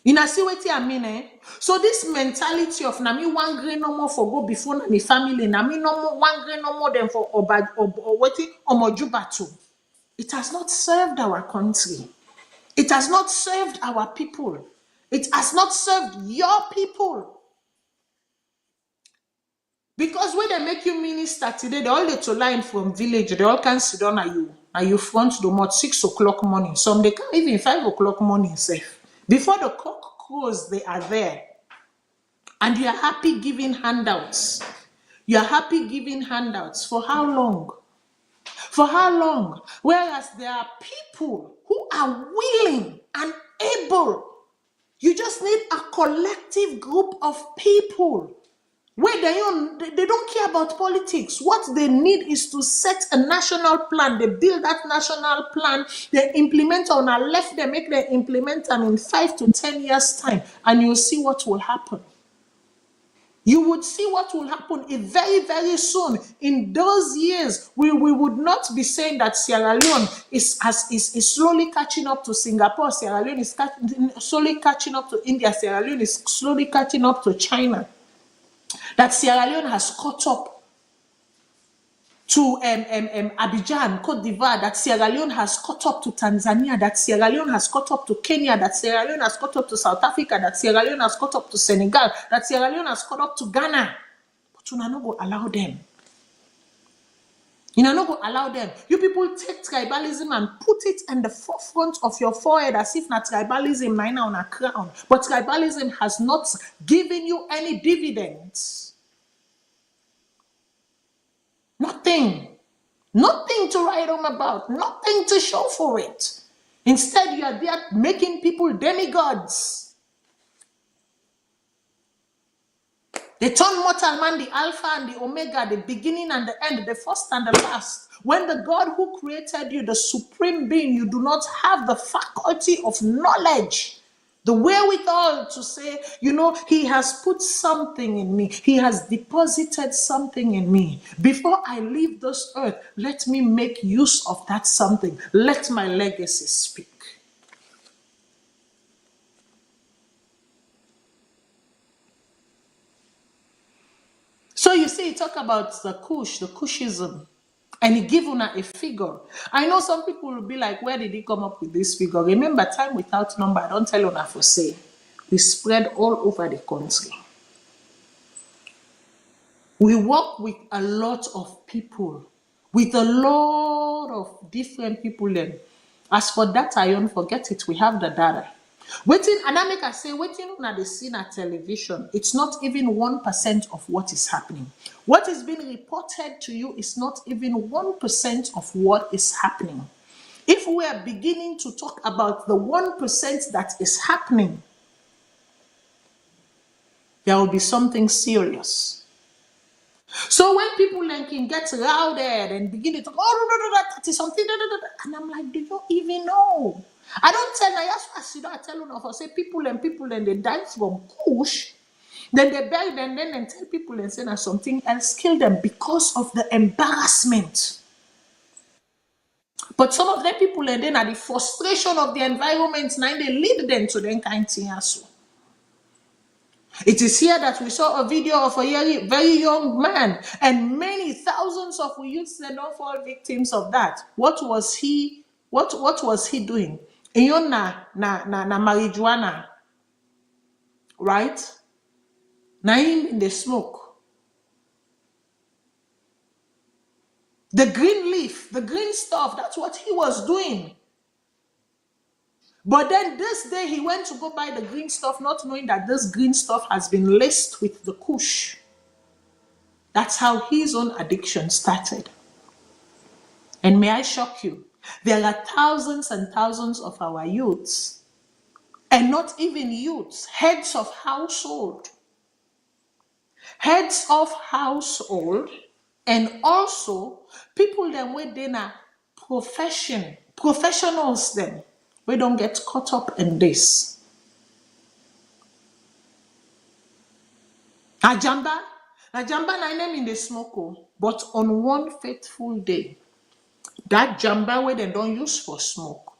You know, see what I mean, eh? So this mentality of na me one grain no more for go before na me family, na me no more one grain no more than for Omojubatu. It has not served our country. It has not served our people. It has not served your people. Because when they make you minister today, they all get to line from village, they all can sit down at you front the mouth 6 o'clock morning. Some they can't even 5 o'clock morning safe. Before the cock crows, they are there. And you are happy giving handouts. You are happy giving handouts. For how long? For how long? Whereas there are people who are willing and able. You just need a collective group of people where they don't care about politics. What they need is to set a national plan. They build that national plan. They implement on our left. They make them implement them in 5 to 10 years' time. And you'll see what will happen. You would see what will happen very, very soon. In those years, we would not be saying that Sierra Leone is slowly catching up to Singapore. Sierra Leone is slowly catching up to India. Sierra Leone is slowly catching up to China. That Sierra Leone has caught up to Abidjan, Cote d'Ivoire, that Sierra Leone has caught up to Tanzania, that Sierra Leone has caught up to Kenya, that Sierra Leone has caught up to South Africa, that Sierra Leone has caught up to Senegal, that Sierra Leone has caught up to Ghana. But you not go allow them. You not go allow them. You people take tribalism and put it in the forefront of your forehead as if not tribalism now on a crown. But tribalism has not given you any dividends. Nothing. Nothing to write home about. Nothing to show for it. Instead, you are there making people demigods. They turn mortal man, the Alpha and the Omega, the beginning and the end, the first and the last. When the God who created you, the supreme being, you do not have the faculty of knowledge, the wherewithal to say, he has put something in me. He has deposited something in me. Before I leave this earth, let me make use of that something. Let my legacy speak. So you see, talk about the Kush, the Kushism, and he give una a figure. I know some people will be like, where did he come up with this figure? Remember, time without number, I don't tell una for say. We spread all over the country. We work with a lot of people, with a lot of different people. Then, as for that, I don't forget it. We have the data. Waiting, and I make I say, waiting on the scene at television, it's not even 1% of what is happening. What is being reported to you is not even 1% of what is happening. If we are beginning to talk about the 1% that is happening, there will be something serious. So when people then can get louder and begin to talk, oh, no, that is something, and I'm like, do you even know I don't tell now, yes, I tell you of say people and they die from Kush. Then they bury them, then and tell people and say that something else kill them because of the embarrassment. But some of the people and then are the frustration of the environment, now they lead them to them kind of thing as well. It is here that we saw a video of a very young man, and many thousands of youths that don't fall victims of that. What was he doing? Na marijuana, right? Now him in the smoke. The green leaf, the green stuff, that's what he was doing. But then this day he went to go buy the green stuff, not knowing that this green stuff has been laced with the Kush. That's how his own addiction started. And may I shock you, there are thousands and thousands of our youths, and not even youths, heads of household, and also people that within a professionals then, we don't get caught up in this. Ajamba na name in the smoke, but on one fateful day, that jamba where they don't use for smoke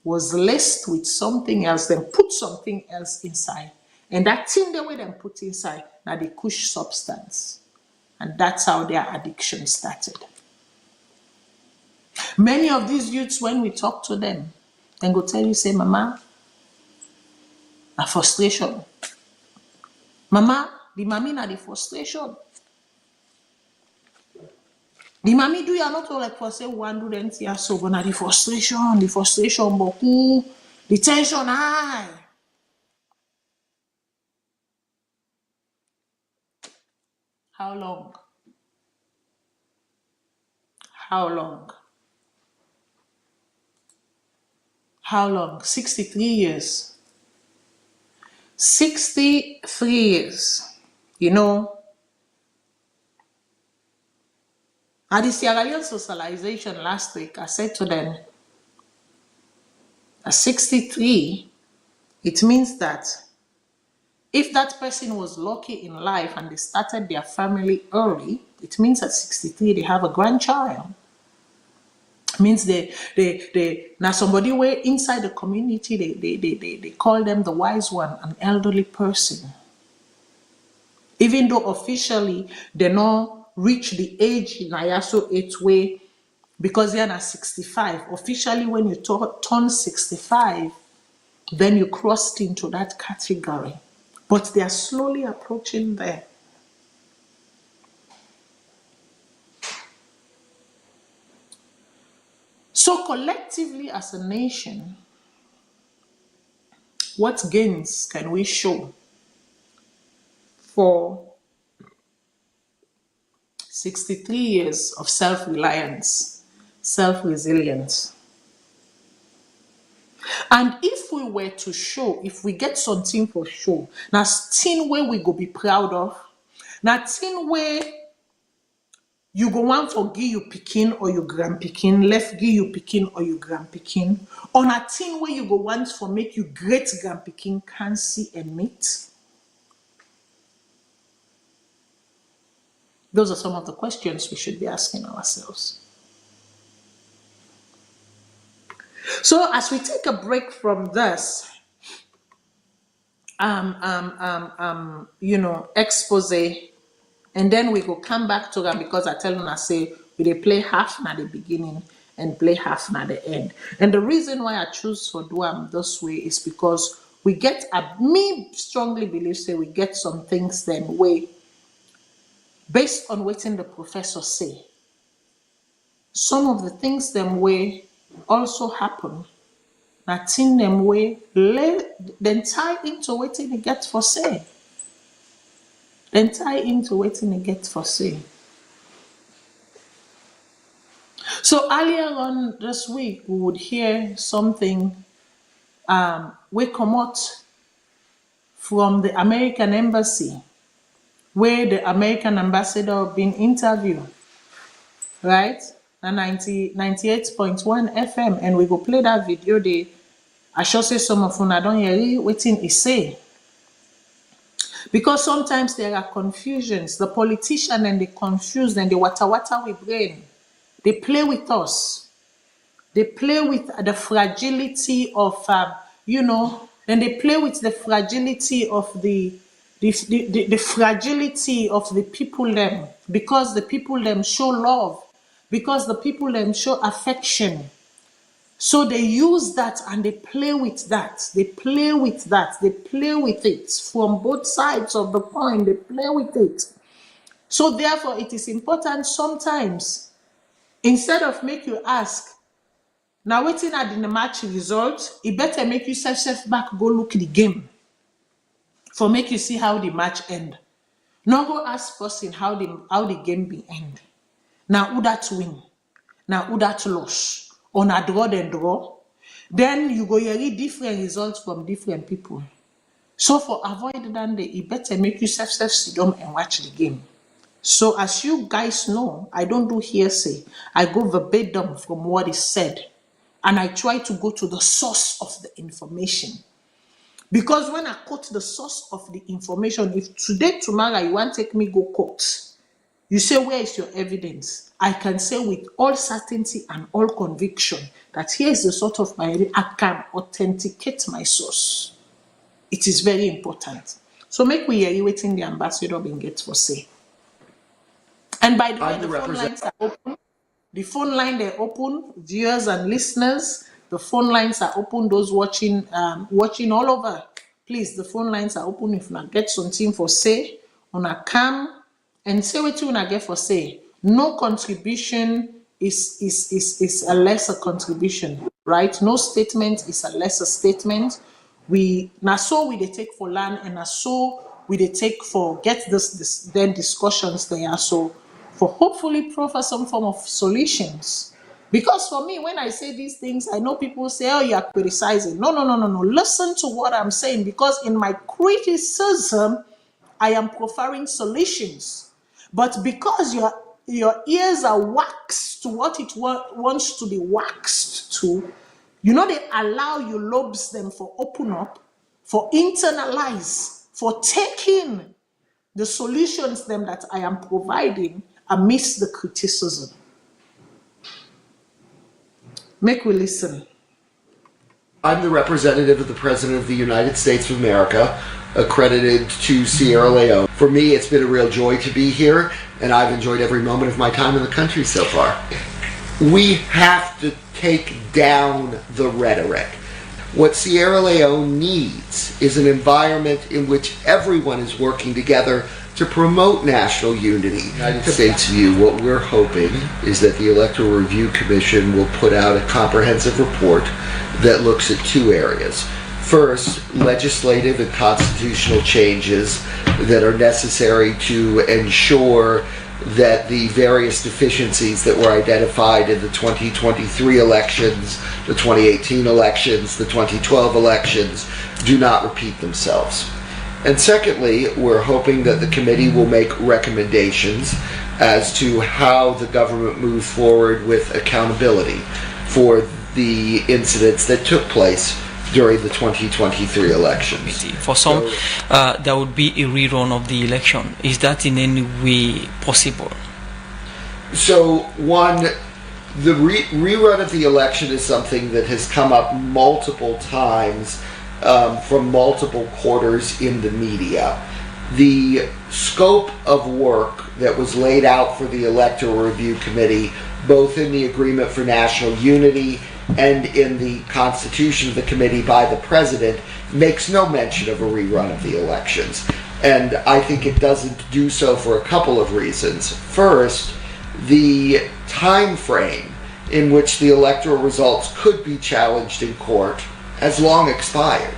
was laced with something else, then put something else inside. And that thing the way they put inside, now the Kush substance. And that's how their addiction started. Many of these youths, when we talk to them, then go tell you, say, Mama, a frustration. Mama, the mommy na the frustration. The mommy do you not all like for say one do then see so but na the frustration, boku, the tension high. How long? How long? How long? 63 years. 63 years. You know, at the Sierra Leone socialization last week, I said to them, at 63, it means that if that person was lucky in life and they started their family early, it means at 63 they have a grandchild. It means they now somebody where inside the community they call them the wise one, an elderly person. Even though officially they not reach the age in IASO 8 way because they are not 65. Officially, when you turn 65, then you crossed into that category. But they are slowly approaching there. So collectively as a nation, what gains can we show for 63 years of self-reliance, self-resilience? And if we were to show, if we get something for show, now thing where we go be proud of, now thing where you go want for give you picking or your grand picking, left give you picking or your grand picking, on a thing where you go want for make you great grand picking can see and meet. Those are some of the questions we should be asking ourselves. So as we take a break from this, expose, and then we go come back to them because I tell them I say we play half at the beginning and play half at the end. And the reason why I choose for do this way is because we get me strongly believe say we get some things then way based on what the professor say. Some of the things them way also happen. That in them way then tie into what they get for say. Then tie into what they get for say. So earlier on this week, we would hear something we come out from the American embassy, where the American ambassador been interviewed, right? 98.1 FM, and we go play that video. I sure say some of una don't hear wetin he say. Because sometimes there are confusions. The politician and they confuse and they wata with brain. They play with us. They play with the fragility of, and they play with the fragility of the fragility of the people them, because the people them show love, because the people them show affection. So they use that and they play with that. They play with that. They play with it from both sides of the coin. They play with it. So therefore, it is important sometimes, instead of make you ask, now waiting at the match result, it better make you self back, go look the game. For make you see how the match end. Now go ask person how the game be end. Now who that win? Now who that loss? On a draw then draw, then you go hear different results from different people. So for avoid that, it better make you self sit down and watch the game. So as you guys know, I don't do hearsay. I go verbatim from what is said, and I try to go to the source of the information. Because when I quote the source of the information, if today, tomorrow, you want to take me go court, you say, where is your evidence? I can say with all certainty and all conviction that here is the sort of my, I can authenticate my source. It is very important. So make we hear you waiting the ambassador being get for say. And by the way, the phone lines are open. The phone line they're open, viewers and listeners. The phone lines are open. Those watching all over, please. The phone lines are open. If not get something for say, on a cam and say what you wanna get for say. No contribution is a lesser contribution, right? No statement is a lesser statement. We they take for land, and we they take for get this then discussions there. So for hopefully proffer some form of solutions. Because for me, when I say these things, I know people say, oh, you are criticizing. No. Listen to what I'm saying, because in my criticism, I am proffering solutions. But because your ears are waxed to what it wants to be waxed to, they allow your lobes them for open up, for internalize, for taking the solutions them that I am providing amidst the criticism. Make we listen. I'm the representative of the President of the United States of America, accredited to Sierra Leone. For me, it's been a real joy to be here, and I've enjoyed every moment of my time in the country so far. We have to take down the rhetoric. What Sierra Leone needs is an environment in which everyone is working together to promote national unity. United States view, what we're hoping is that the Electoral Review Commission will put out a comprehensive report that looks at two areas. First, legislative and constitutional changes that are necessary to ensure that the various deficiencies that were identified in the 2023 elections, the 2018 elections, the 2012 elections do not repeat themselves. And secondly, we're hoping that the committee will make recommendations as to how the government moves forward with accountability for the incidents that took place during the 2023 elections. For some, there would be a rerun of the election. Is that in any way possible? So, one, the rerun of the election is something that has come up multiple times from multiple quarters in the media. The scope of work that was laid out for the Electoral Review Committee, both in the Agreement for National Unity and in the Constitution of the Committee by the President, makes no mention of a rerun of the elections. And I think it doesn't do so for a couple of reasons. First, the time frame in which the electoral results could be challenged in court has long expired.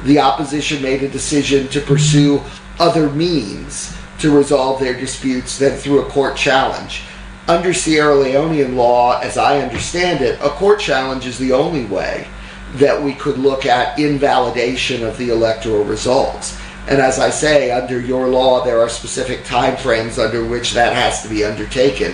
The opposition made a decision to pursue other means to resolve their disputes than through a court challenge. Under Sierra Leonean law, as I understand it, a court challenge is the only way that we could look at invalidation of the electoral results. And as I say, under your law, there are specific time frames under which that has to be undertaken,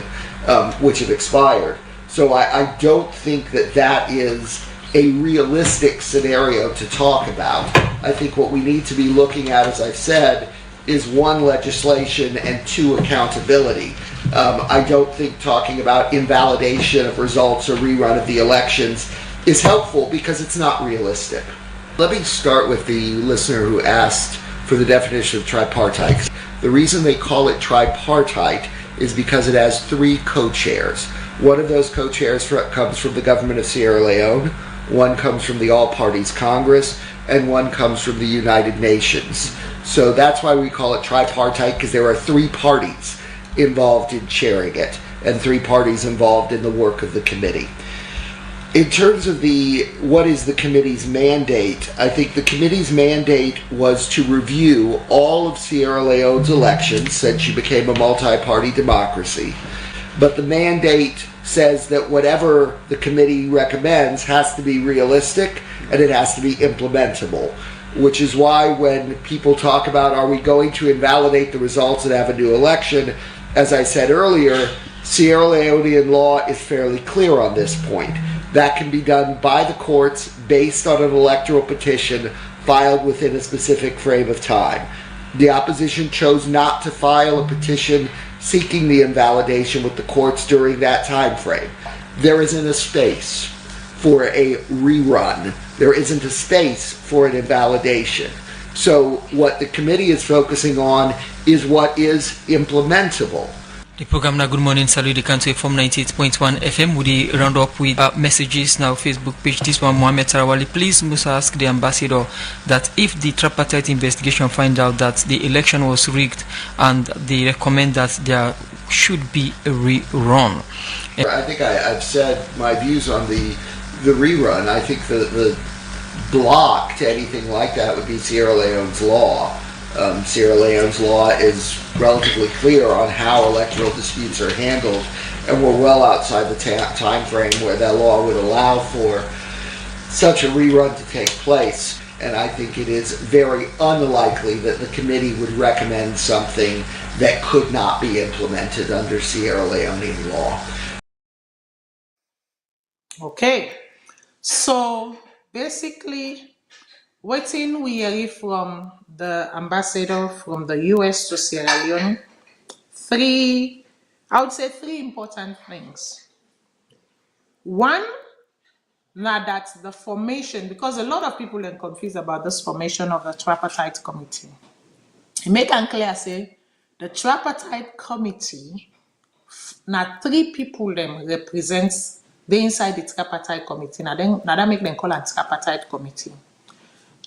which have expired. So I don't think that that is a realistic scenario to talk about. I think what we need to be looking at, as I've said, is one, legislation, and two, accountability. I don't think talking about invalidation of results or rerun of the elections is helpful because it's not realistic. Let me start with the listener who asked for the definition of tripartite. The reason they call it tripartite is because it has three co-chairs. One of those co-chairs comes from the government of Sierra Leone, one comes from the All Parties Congress, and one comes from the United Nations. So that's why we call it tripartite, because there are three parties involved in chairing it, and three parties involved in the work of the committee. In terms of what is the committee's mandate, I think the committee's mandate was to review all of Sierra Leone's elections since she became a multi-party democracy. But the mandate says that whatever the committee recommends has to be realistic and it has to be implementable, which is why when people talk about are we going to invalidate the results and have a new election, as I said earlier, Sierra Leonean law is fairly clear on this point. That can be done by the courts based on an electoral petition filed within a specific frame of time. The opposition chose not to file a petition seeking the invalidation with the courts during that time frame. There isn't a space for a rerun. There isn't a space for an invalidation. So what the committee is focusing on is what is implementable. The program now Good Morning Salute the country from 98.1 FM with the round up with messages now Facebook page. This one Mohammed Tarawali, please must ask the ambassador that if the tripartite investigation find out that the election was rigged and they recommend that there should be a rerun. I think I've said my views on the rerun. I think the block to anything like that would be Sierra Leone's law. Sierra Leone's law is relatively clear on how electoral disputes are handled, and we're well outside the time frame where that law would allow for such a rerun to take place. And I think it is very unlikely that the committee would recommend something that could not be implemented under Sierra Leonean law. Okay, so basically, waiting we hear from the ambassador from the US to Sierra Leone, I would say three important things. One, now that the formation, because a lot of people are confused about this formation of the Tripartite Committee. Make it clear, say, the Tripartite Committee, now three people them represents the inside the Tripartite Committee. Now that make them call it Tripartite Committee.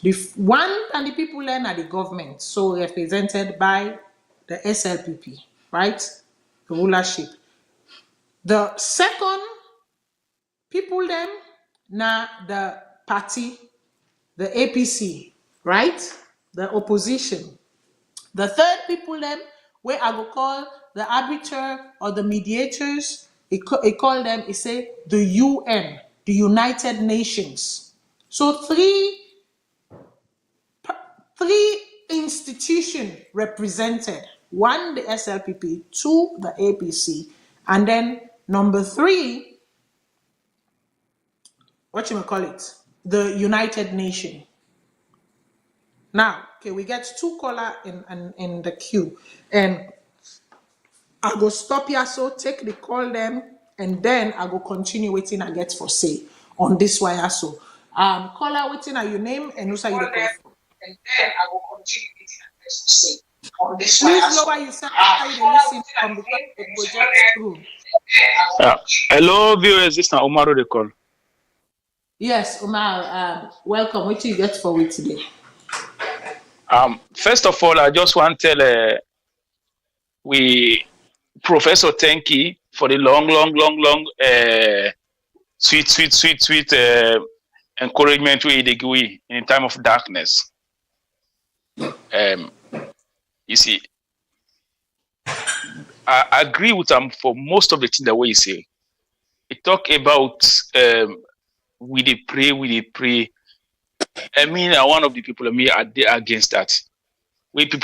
The one and the people then are the government, so represented by the SLPP, right? The rulership. The second people then now the party, the APC, right? The opposition. The third people then where I will call the arbiter or the mediators, he call them, he say the UN, the United Nations. So three institutions represented. One, the SLPP, two, the APC, and then number three, the United Nations. Now, okay, we get two callers in the queue, and I go stop here, so take the call them, and then I go continue waiting I get for say on this wire. So, caller, waiting are your name and also you the call. And then I will continue with the say on this one. Please lower yourself after you listen from the project through. Hello, viewers. This is Omar the call. Yes, Omar. Welcome. What do you get for me today? First of all, I just want to tell Professor Tenki for the long, sweet encouragement we give in time of darkness. You see, I agree with him for most of the things that we say. He talk about we dey pray. I mean, one of the people are against that.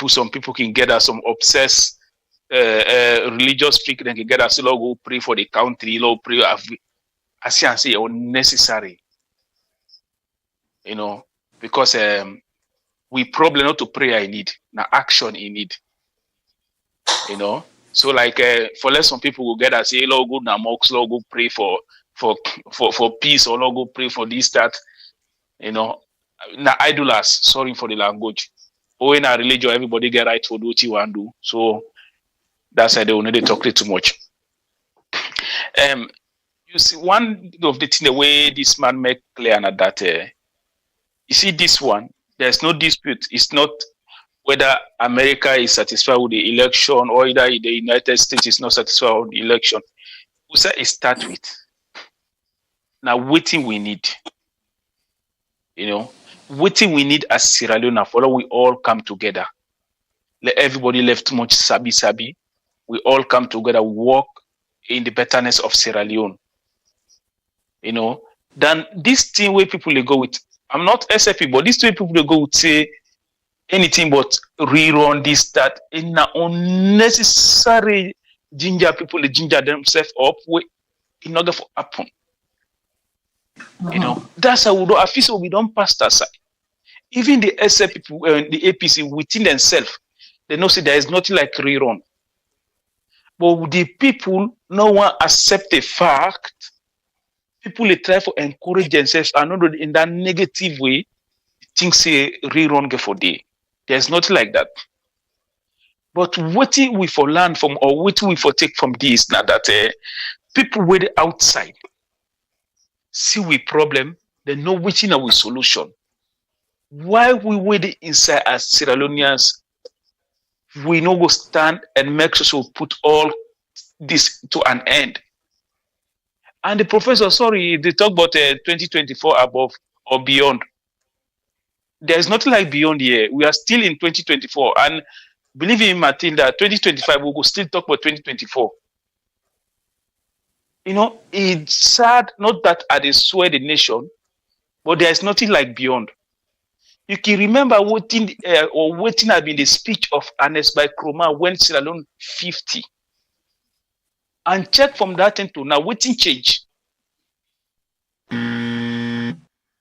Some people can get us some obsessed religious freak, they can get us go pray for the country, pray. I say unnecessary. you know, because we probably not to prayer in need, now action in need, you know. So like for less some people will get us say, Lord, go now mosque, Lord, go pray for peace, or Lord, go pray for this, that, you know. Now idlers, sorry for the language. Or in our religion, everybody get right for do what you want to do. So that's why they will not talk too much. You see, one of the things the way this man make clear that you see this one, there's no dispute. It's not whether America is satisfied with the election or either the United States is not satisfied with the election. We say it start with now waiting we need. You know, waiting we need as Sierra Leone for we all come together. Let everybody left much sabi. We all come together, work in the betterness of Sierra Leone. You know, then this thing where people they go with, I'm not SFP, but this way people they go with say anything but rerun this, that, in an unnecessary ginger people, they ginger themselves up in order for happen. You know, that's how we do. I feel so we don't pass that side. Even the SF people, the APC within themselves, they know say there is nothing like rerun. But the people, no one accept the fact. People they try to encourage themselves and not in that negative way. Think say rerun get for day. There's nothing like that. But what we for learn from, or what we for take from this now that people wait outside see we problem, they know which in our solution. Why we wait inside as Sierra Leoneans, we no go stand and make sure we put all this to an end. And the professor, sorry, they talk about 2024 above or beyond. There's nothing like beyond here. We are still in 2024. And believe in Matilda, 2025, we will still talk about 2024. You know, it's sad, not that I swear the nation, but there's nothing like beyond. You can remember waiting had been the speech of Ernest by Kroma when Sierra Leone 50. And check from that into now, waiting change.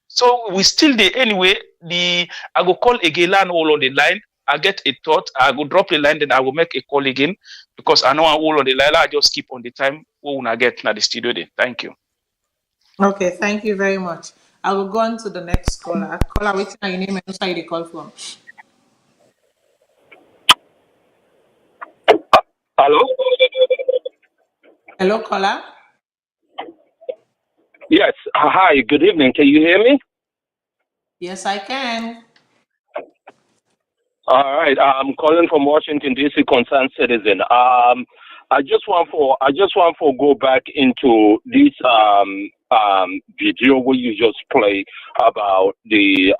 So we still there anyway. I go call again all on the line. I get a thought. I go drop the line, then I will make a call again because I know I'm all on the line. I just keep on the time when I get to the studio. Then thank you. Okay, thank you very much. I will go on to the next caller. Caller, what's your name and where you call from? Hello? Hello, caller. Yes. Hi, good evening. Can you hear me? Yes, I can. All right. I'm calling from Washington, D.C., concerned citizen. I just want to go back into this video where you just played about the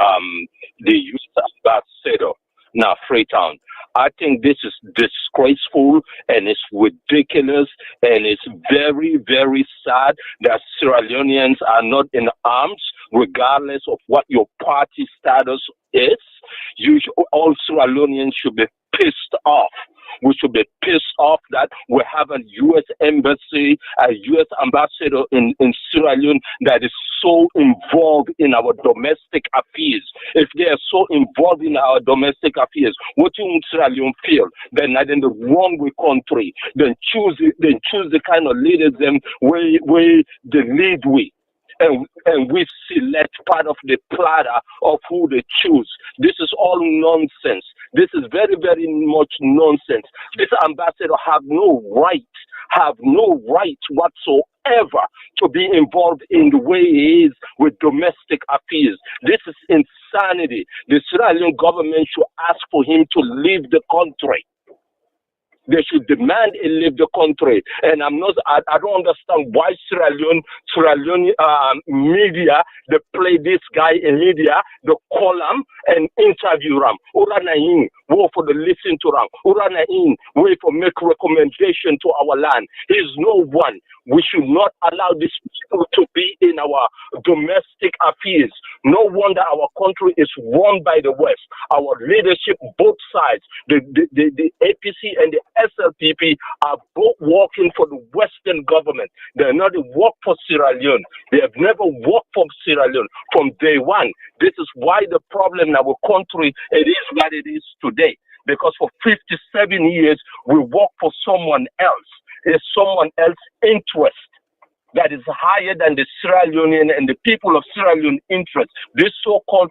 youth ambassador, now Freetown. I think this is disgraceful and it's ridiculous and it's very, very sad that Sierra Leoneans are not in arms, regardless of what your party status is. All Sierra Leoneans should be pissed off. We should be pissed off that we have a U.S. embassy, a U.S. ambassador in Sierra Leone that is so involved in our domestic affairs. If they are so involved in our domestic affairs, what do Sierra Leone feel? They're not in the wrong country. Then choose the kind of leaders them where they lead with. And we select part of the platter of who they choose. This is all nonsense. This is very, very much nonsense. This ambassador have no right whatsoever to be involved in the way he is with domestic affairs. This is insanity. The Sierra Leone government should ask for him to leave the country. They should demand he leave the country. And I don't understand why Sierra Leone media, they play this guy in media, they call him and interview him. Uranain, wait for the listen to him. Uranain, wait for make recommendation to our land. He's no one. We should not allow these people to be in our domestic affairs. No wonder our country is run by the West. Our leadership, both sides, the APC and the SLPP are both working for the Western government. They're not work for Sierra Leone. They have never worked for Sierra Leone from day one. This is why the problem in our country, it is what it is today. Because for 57 years, we work for someone else. It's someone else's interest that is higher than the Sierra Leonean and the people of Sierra Leone interest. This so-called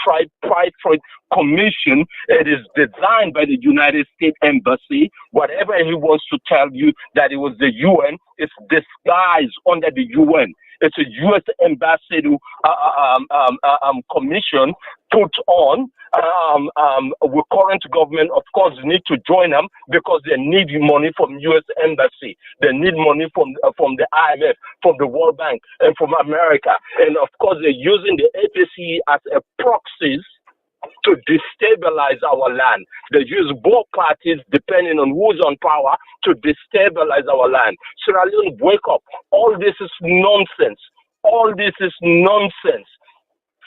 Tripartite Commission, it is designed by the United States Embassy. Whatever he wants to tell you that it was the UN, it's disguised under the UN. It's a U.S. ambassador commission put on. With current government, of course, need to join them because they need money from U.S. embassy. They need money from the IMF, from the World Bank, and from America. And of course, they're using the APC as a proxies to destabilize our land. They use both parties, depending on who's on power, to destabilize our land. Sierra Leone, wake up. All this is nonsense. All this is nonsense.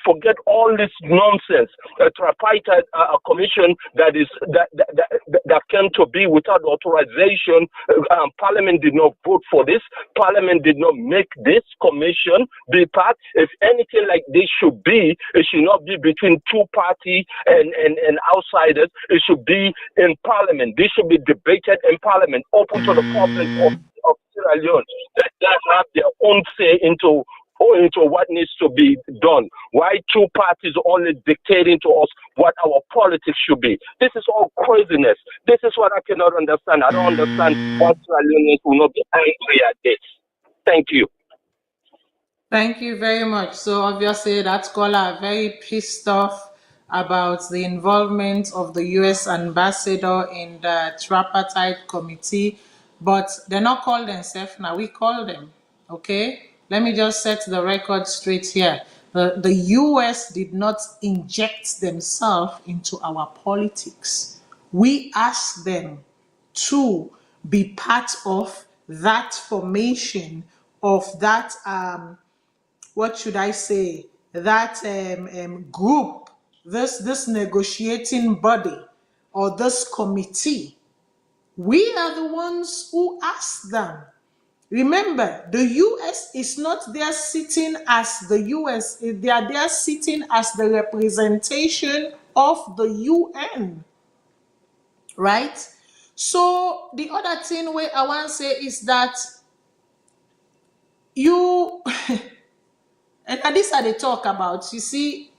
Forget all this nonsense. A tripartite commission that came to be without authorization. Parliament did not vote for this. Parliament did not make this commission be part. If anything like this should be, it should not be between two parties and outsiders. It should be in Parliament. This should be debated in Parliament, open to the public of Sierra Leone that have their own say into what needs to be done. Why two parties only dictating to us what our politics should be? This is all craziness. This is what I cannot understand. I don't understand why Australians will not be angry at this. Thank you. Thank you very much. So obviously that scholar are very pissed off about the involvement of the U.S. ambassador in the Tripartite committee, but they're not called themselves now. We call them, okay? Let me just set the record straight here. The U.S. did not inject themselves into our politics. We asked them to be part of that formation of that, what should I say, that group, this negotiating body or this committee. We are the ones who asked them. Remember, the US is not there sitting as the US, they are there sitting as the representation of the UN, right? So the other thing where I want to say is that you, and this are the talk about, you see,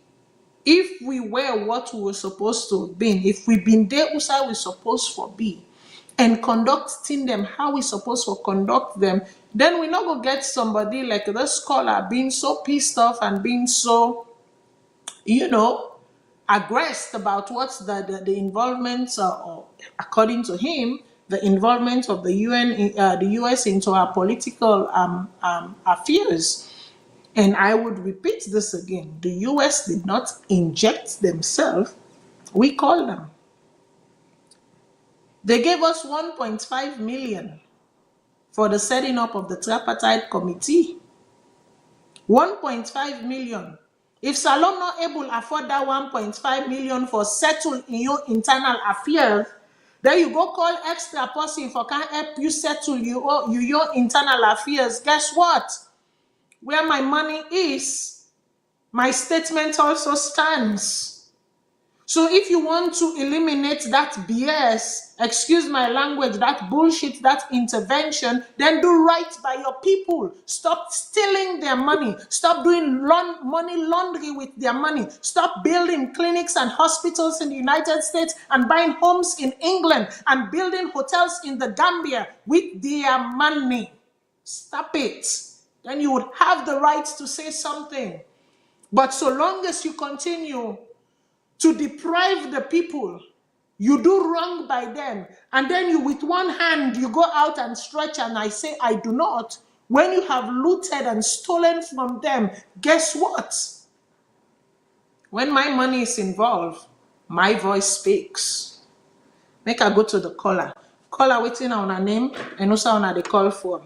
if we were what we were supposed to have been, if we been there, who we supposed to be, and conducting them how we supposed to conduct them, then we're not going to get somebody like the scholar being so pissed off and being so, aggressed about what's the involvement, or according to him, the involvement of the UN, the US into our political affairs. And I would repeat this again. The US did not inject themselves. We call them. They gave us 1.5 million for the setting up of the Tripartite Committee. 1.5 million. If Salone not able to afford that 1.5 million for settle in your internal affairs, then you go call extra person for can help you settle your internal affairs. Guess what? Where my money is, my statement also stands. So if you want to eliminate that BS, excuse my language, that bullshit, that intervention, then do right by your people. Stop stealing their money. Stop doing money laundry with their money. Stop building clinics and hospitals in the United States and buying homes in England and building hotels in the Gambia with their money. Stop it. Then you would have the right to say something. But so long as you continue to deprive the people, you do wrong by them, and then you with one hand you go out and stretch, and I say I do not. When you have looted and stolen from them, guess what? When my money is involved, my voice speaks. Make I go to the caller. Caller waiting on her name and also on the call form.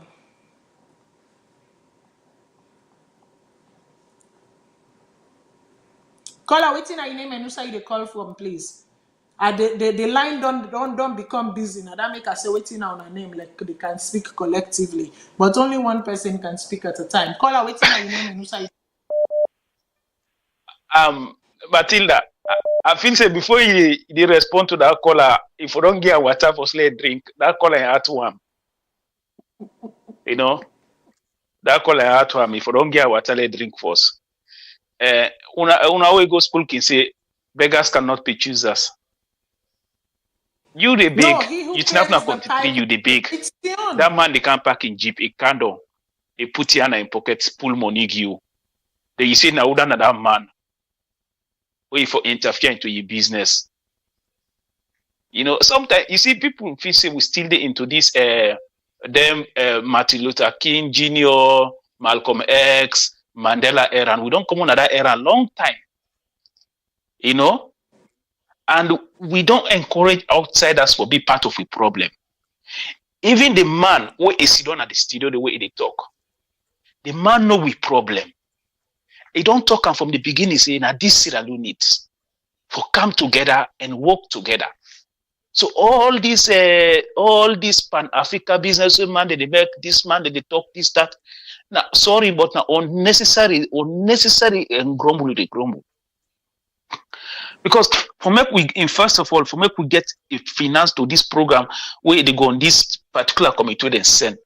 Caller, waiting at your name and who say the call from, please. The line don't become busy. Now that make us say waiting on a name like they can speak collectively, but only one person can speak at a time. Caller, waiting at your name and who say. Matilda, I feel say before you respond to that caller, if you don't get water for slave drink, that caller had to one. You know, that caller had to one. If you don't get water, let drink first. Una way go school can say beggars cannot be choosers. You the big, No, you snap na continue, you the big. That man they can pack in jeep, a candle, he put your in pockets, pull money give you. Then you say now that man. Wait for interfere into your business. You know, sometimes you see people feel say we still into this Martin Luther King Jr., Malcolm X, Mandela era, and we don't come on that era long time. You know? And we don't encourage outsiders to be part of a problem. Even the man who is sitting at the studio, the way they talk, the man know we problem. He don't talk and from the beginning saying that this Sierra Leone needs for come together and work together. So all this Pan-Africa business man they make, this man they talk this that. Now sorry, but now unnecessary and grumble they grumble. Because first of all, for make we get a finance to this program where they go on this particular committee then send.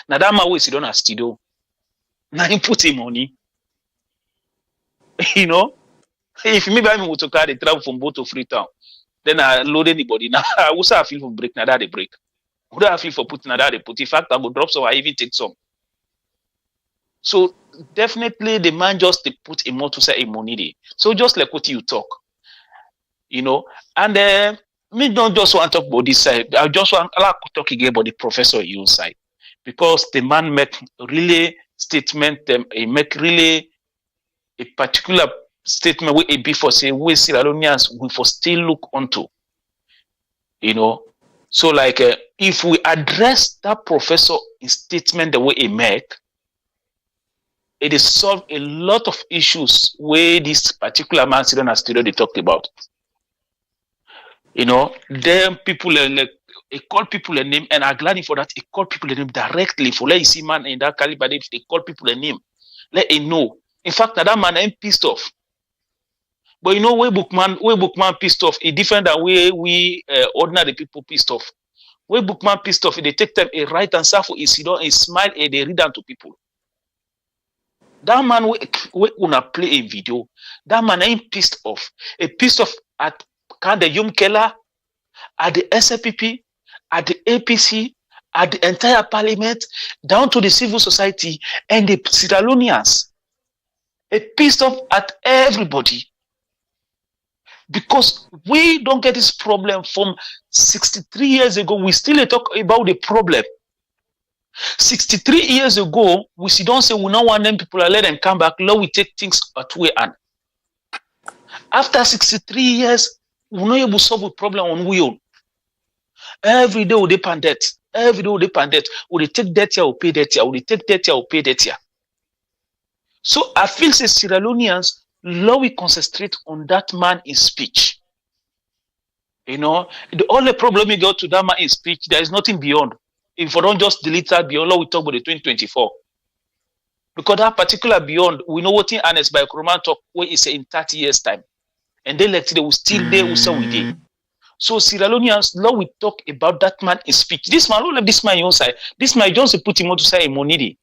Now that man way sit on a studio. Now he put him money. You know, if maybe I'm to car, they travel from boat to Freetown, then I load anybody. Now, I also have feel for break, now that they break. Would I feel for putting that they put? In fact, I go drop some, I even take some. So, definitely, the man just they put a more to say a money. So, just like what you talk, you know, and me don't just want to talk about this side. I just want to talk again about the professor you side because the man make really statement, he make really a particular statement where it be for say we Sierra Leoneans we for still look onto, you know. So like if we address that professor in statement the way he make, it is solve a lot of issues where this particular man sitting at studio they talked about. You know, then people like he call people a name and I'm glad for that he call people a name directly for let you see man in that caliber they call people a name. Let him know. In fact, that man ain't pissed off. But you know, way bookman pissed off is different than way we ordinary people pissed off. Way bookman pissed off, they take them a right answer for his sit and smile and they read them to people. That man we una play a video. That man ain't pissed off. He pissed off at the Yum Keller, at the SFPP, at the APC, at the entire parliament, down to the civil society and the Sierra Leoneans. It pissed off at everybody because we don't get this problem from 63 years ago. We still talk about the problem. 63 years ago, we don't say we don't want them people to let them come back. Now we take things at way and after 63 years, we not able to solve the problem on we own. Every day we depend debt. Every day we depend debt. We take debt here, we pay debt here. We take debt here, we pay debt here. So I feel say Sierra Leoneans, now we concentrate on that man in speech. You know, the only problem you got to that man in speech, there is nothing beyond. If we don't just delete that beyond, now we talk about the 2024. Because that particular beyond, we know what in honest by Roman talk where it's in 30 years time. And they like they will still there, we say we did. So Sierra Leoneans, now we talk about that man in speech. This man, don't let this man on side. This man just put him on to say a money.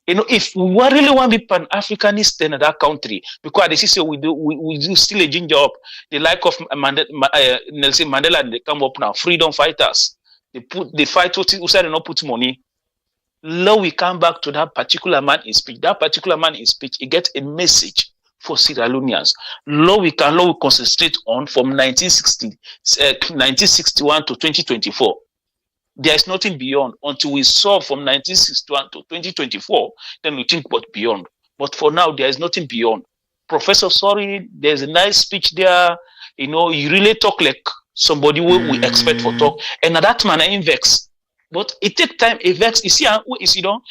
You know, if we really want to be Pan-Africanist in that country, because they say we do still a ginger up, the like of Nelson Mandela, they come up now, freedom fighters. They fight who said they not put money. Now we come back to that particular man in speech. That particular man in speech, he gets a message for Sierra Leoneans. Now we concentrate on from 1961 to 2024. There is nothing beyond until we solve from 1961 to 2024. Then we think about beyond. But for now, there is nothing beyond. Professor, sorry, there's a nice speech there. You know, you really talk like somebody we expect for talk. And that man I vex. But it take time, it vex. You see, you don't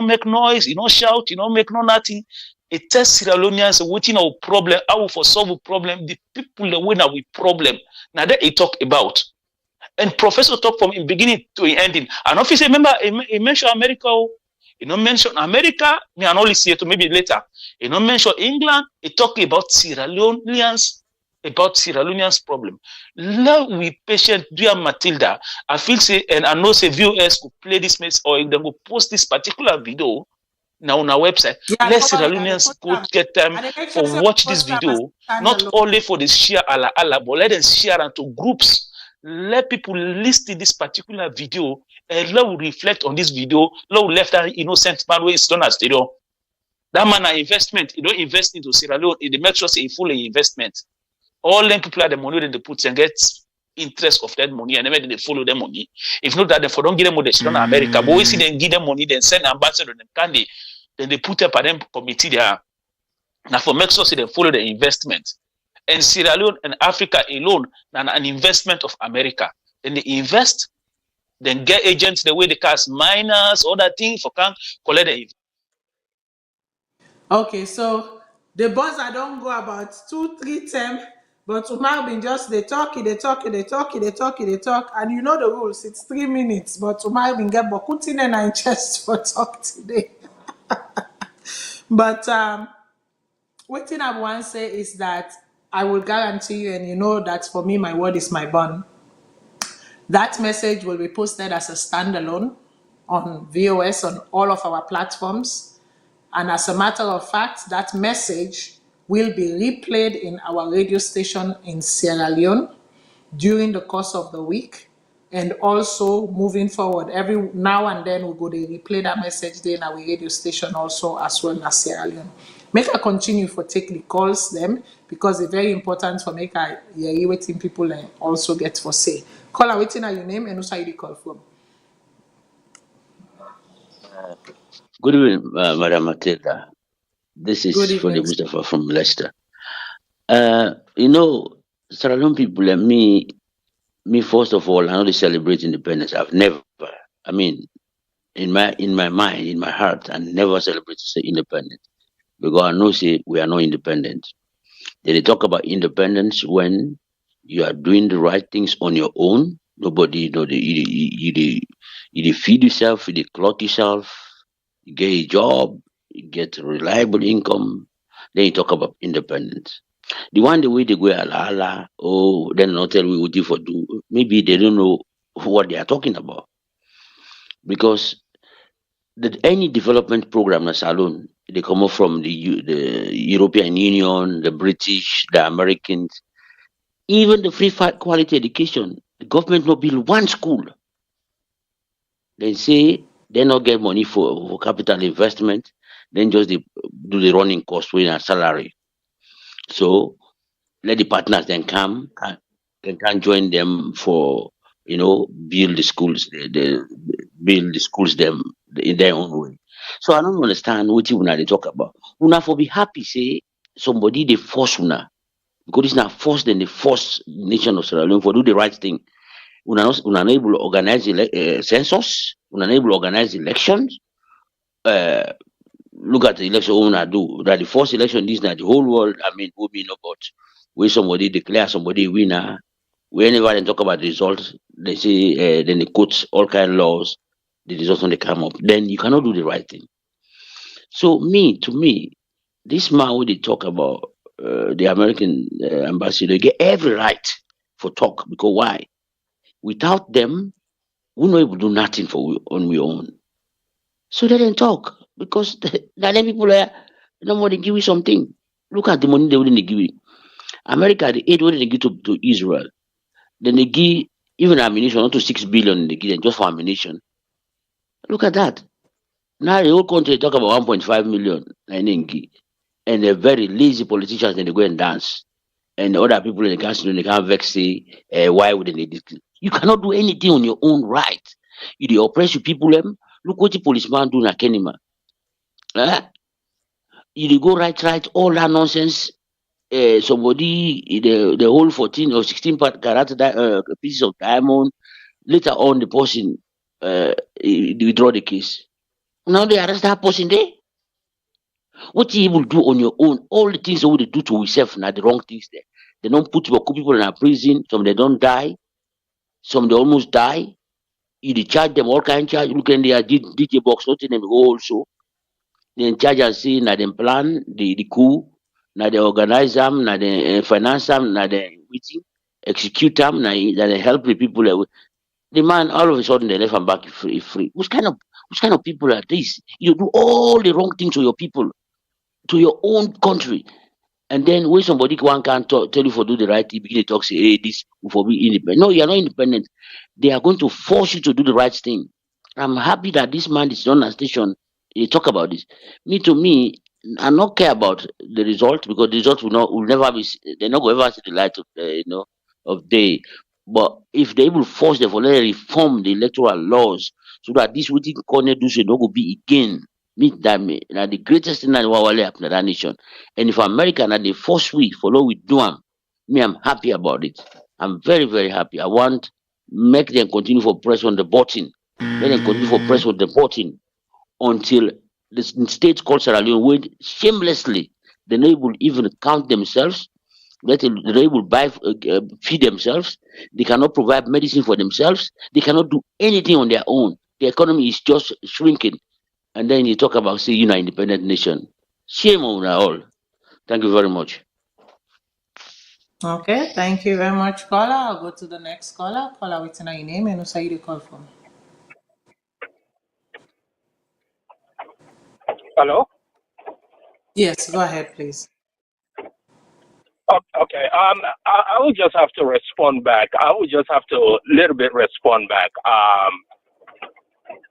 make noise, you don't shout, you don't make no nothing. It tells Sierra Leoneans waiting our problem, how for solve a problem, the people the way now we problem. Now that he talk about. And Professor talk from in beginning to ending. And officer, remember, he mentioned America. He don't mention America, me and only see it maybe later. He don't mention England. He talk about Sierra Leoneans problem. Let we patient, dear Matilda. I feel say, and I know say viewers could play this mess or they will post this particular video now on our website. Yeah, Let no Sierra worry, Leoneans go get time and make for sure watch this post them as video, not standalone. only for the share ala ala, but let them share into groups. Let people listen to this particular video and let we reflect on this video. Let we left that innocent man where it's done as stadium. That man an investment. You don't invest into Sierra Leone. The metro say full investment. All them people are the money that they put and get interest of that money and then they follow them money. If not that, they don't give them money, they don't America. But we see them give them money, then send ambassador, them candy, then they put up a them committee there. Now for make sure they follow the investment. And Sierra Leone and Africa alone, an investment of America. Then they invest, then get agents the way they cast miners, all that thing for can collect the. Okay, so the buzz I don't go about 2-3 term, but Umar been just they talk, and you know the rules. It's 3 minutes, but Umar been get bokutin and I chest for talk today. But what thing I want to say is that I will guarantee you, and you know that for me, my word is my bond. That message will be posted as a standalone on VOS on all of our platforms. And as a matter of fact, that message will be replayed in our radio station in Sierra Leone during the course of the week. And also moving forward, every now and then we'll go to replay that message there in our radio station also as well as Sierra Leone. Make I continue for take the calls them because it's very important for make I hear waiting people and also get for say. Call her waiting at your name and also you call from. Good evening, Madam Matilda. This is Good evening, Fode Mustafa from Leicester. You know, Sierra Leone people and me first of all, I know they celebrate independence. I've never, I mean, in my mind, in my heart, I never celebrate to say independence because I know say we are not independent. They talk about independence when you are doing the right things on your own. Nobody, you know, you feed yourself, you clothe yourself, you get a job, you get reliable income. Then you talk about independence. The one the way they go ala, oh, then not tell me what you for do. Maybe they don't know what they are talking about. Because any development program in Salone, they come up from the European Union, the British, the Americans, even the free quality education. The government not build one school. They say they not get money for capital investment, then just do the running cost with a salary. So let the partners then can join them for build the schools, build the schools them in their own way. So I don't understand what you they talk about. Una for be happy say somebody they force una because it's not forced then the force nation of Sierra Leone for do the right thing. Una not able to organize census, una able to organize elections. Look at the election una do that the first election this now the whole world will be no but where somebody declare somebody winner. Whenever they talk about the results, they say then they quote all kind of laws, the results when they come up. Then you cannot do the right thing. So to me, this man when they talk about the American ambassador, get every right for talk because why? Without them, we not able to do nothing on we own. So they didn't talk because the people are no more they give you something. Look at the money they wouldn't give you. America, the aid what they give to Israel. Then they give even ammunition, not to 6 billion they give them just for ammunition. Look at that. Now the whole country talk about 1.5 million and they're very lazy politicians and they go and dance. And the other people in the council they can't vex say why wouldn't they do this? You cannot do anything on your own right. You oppress your people them. Look what the policeman do na Kenima. You go right, all that nonsense. Somebody the whole 14 or 16 karat pieces of diamond. Later on, the person withdraw the case. Now they arrest that person there. What you will do on your own, all the things they would do to yourself now the wrong things there. They don't put people in a prison, some they don't die, some they almost die. You dey charge them all kind of charge. Look in their DJ box, nothing them go also. Then charge and say na them plan the coup, na they organize them, na they finance them, na they meeting, execute them, na they help the people. The man all of a sudden they left him back free. Which kind of people are these? You do all the wrong things to your people, to your own country. And then when somebody can't tell you for do the right thing, begin to talk, say, hey, this for be independent. No, you're not independent. They are going to force you to do the right thing. I'm happy that this man is on a station. He talk about this. To me, I not care about the result because the result will never be. They're not going to ever see the light of of day. But if they will force them for let reform the electoral laws so that this waiting corner do so not go be again. Meet that me. Now the greatest thing that will happen in that nation. And if America now they force we follow we do them, me I'm happy about it. I'm very very happy. I want make them continue for press on the button. Let them continue for press on the button until the state called Sierra Leone will shamelessly they not able even count themselves. They not able buy feed themselves. They cannot provide medicine for themselves. They cannot do anything on their own. The economy is just shrinking. And then you talk about say you're an independent nation. Shame on all. Thank you very much. Okay, thank you very much, caller. I'll go to the next caller. Caller, what's your name and who say you call from? Hello? Yes, go ahead, please. Okay. I will just have to respond back. I will just have to little bit respond back.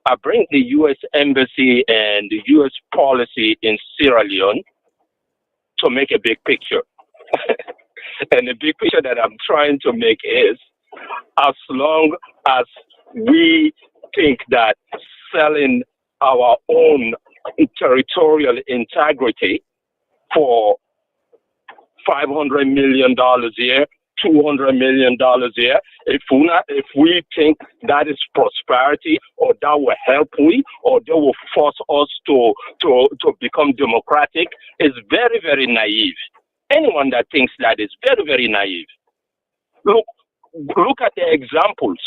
I bring the U.S. Embassy and the U.S. policy in Sierra Leone to make a big picture. And the big picture that I'm trying to make is as long as we think that selling our own territorial integrity for $500 million a year, $200 million a year. If we think that is prosperity or that will help we or that will force us to become democratic is very, very naive. Anyone that thinks that is very, very naive. Look at the examples.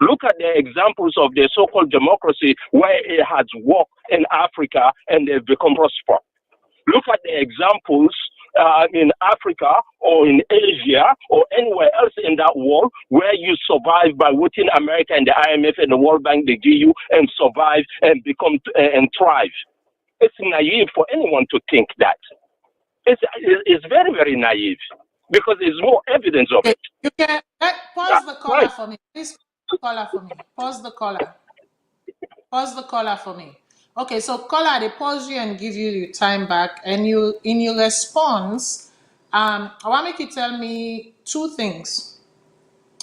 Look at the examples of the so-called democracy where it has worked in Africa and they've become prosperous. Look at the examples in Africa or in Asia or anywhere else in that world where you survive by waiting America and the IMF and the World Bank, they give you and survive and become and thrive. It's naive for anyone to think that. It's very, very naive because there's no evidence of it. You can pause the caller right. For me. Please caller for me. Pause the caller. Pause the caller for me. Okay, so caller, they pause you and give you your time back. And you, in your response, I want you to tell me two things.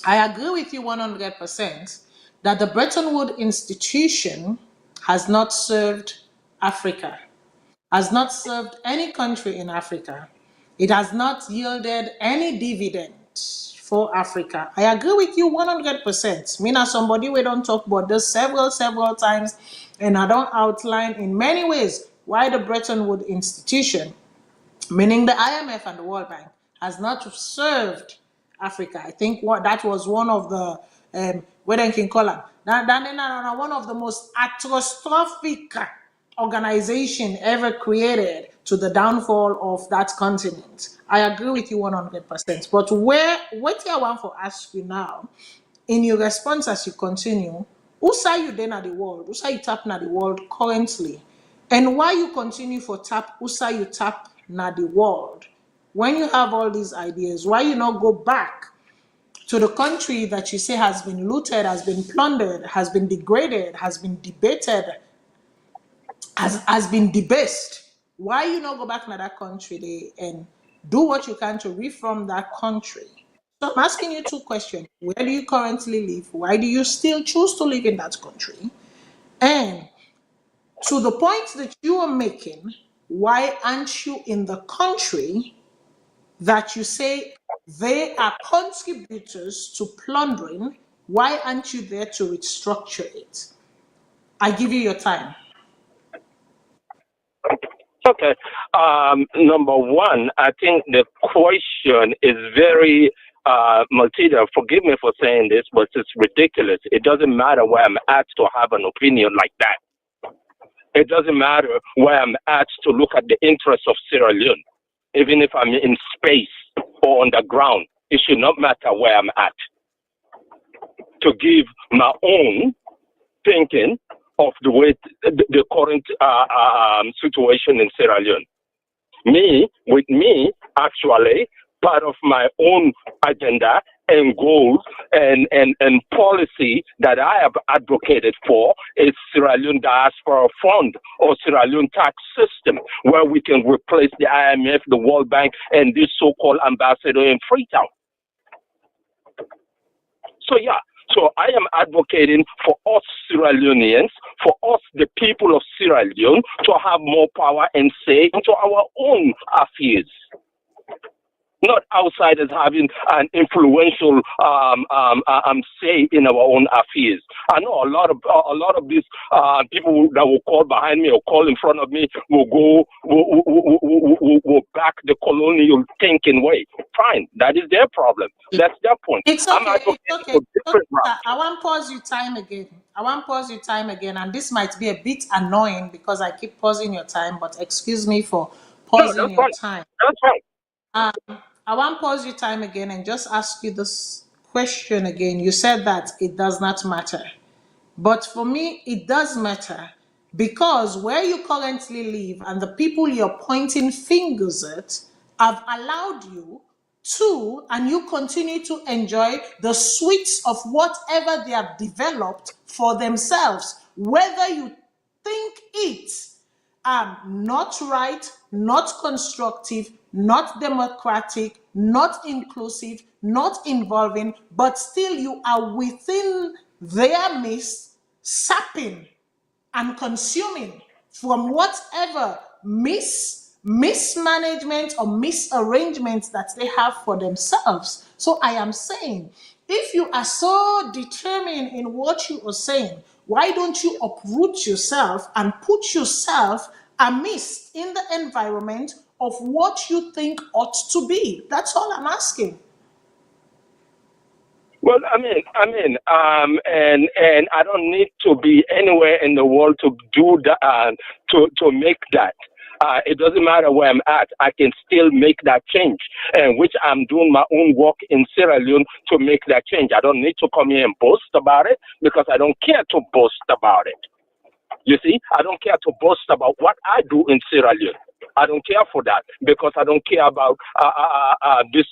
I agree with you 100% that the Bretton Woods institution has not served Africa, has not served any country in Africa. It has not yielded any dividend for Africa. I agree with you 100%. Me as somebody we don't talk about this several times, and I don't outline in many ways why the Bretton Woods institution, meaning the IMF and the World Bank, has not served Africa. I think that was one of the what I can call it. One of the most catastrophic organization ever created to the downfall of that continent. I agree with you 100%. But what I want to ask you now, in your response as you continue, who say you then at the world? Who say you tap at the world currently? And why you continue for tap? Who say you tap at the world? When you have all these ideas, why you not go back to the country that you say has been looted, has been plundered, has been degraded, has been debated, has been debased? Why you not go back to that country and do what you can to reform that country? So I'm asking you two questions. Where do you currently live? Why do you still choose to live in that country? And to the point that you are making, why aren't you in the country that you say they are contributors to plundering? Why aren't you there to restructure it? I give you your time. Okay. Number one, I think the question is very, Matilda, forgive me for saying this, but it's ridiculous. It doesn't matter where I'm at to have an opinion like that. It doesn't matter where I'm at to look at the interests of Sierra Leone. Even if I'm in space or on the ground, it should not matter where I'm at. To give my own thinking of the way the current situation in Sierra Leone. With me, actually, part of my own agenda and goals and policy that I have advocated for is Sierra Leone Diaspora Fund or Sierra Leone tax system, where we can replace the IMF, the World Bank, and this so-called ambassador in Freetown. So yeah, so I am advocating for us Sierra Leoneans, for us the people of Sierra Leone, to have more power and say into our own affairs. Not outsiders having an influential say in our own affairs. I know a lot of these people that will call behind me or call in front of me will back the colonial thinking way. Fine, that is their problem. That's their point. It's I'm okay. advocating It's okay. for different routes. I want to pause you time again. And this might be a bit annoying because I keep pausing your time, but excuse me for No, pausing that's your fine. time. That's fine. I want to pause your time again and just ask you this question again. You said that it does not matter. But for me, it does matter because where you currently live and the people you're pointing fingers at have allowed you to, and you continue to enjoy the sweets of whatever they have developed for themselves, whether you think it not right, not constructive, not democratic, not inclusive, not involving, but still you are within their midst, sapping and consuming from whatever mismanagement or misarrangements that they have for themselves. So I am saying, if you are so determined in what you are saying, why don't you uproot yourself and put yourself amidst in the environment of what you think ought to be? That's all I'm asking. Well, and I don't need to be anywhere in the world to do that, to make that. It doesn't matter where I'm at. I can still make that change, and which I'm doing my own work in Sierra Leone to make that change. I don't need to come here and boast about it because I don't care to boast about it. You see, I don't care to boast about what I do in Sierra Leone. I don't care for that because I don't care about this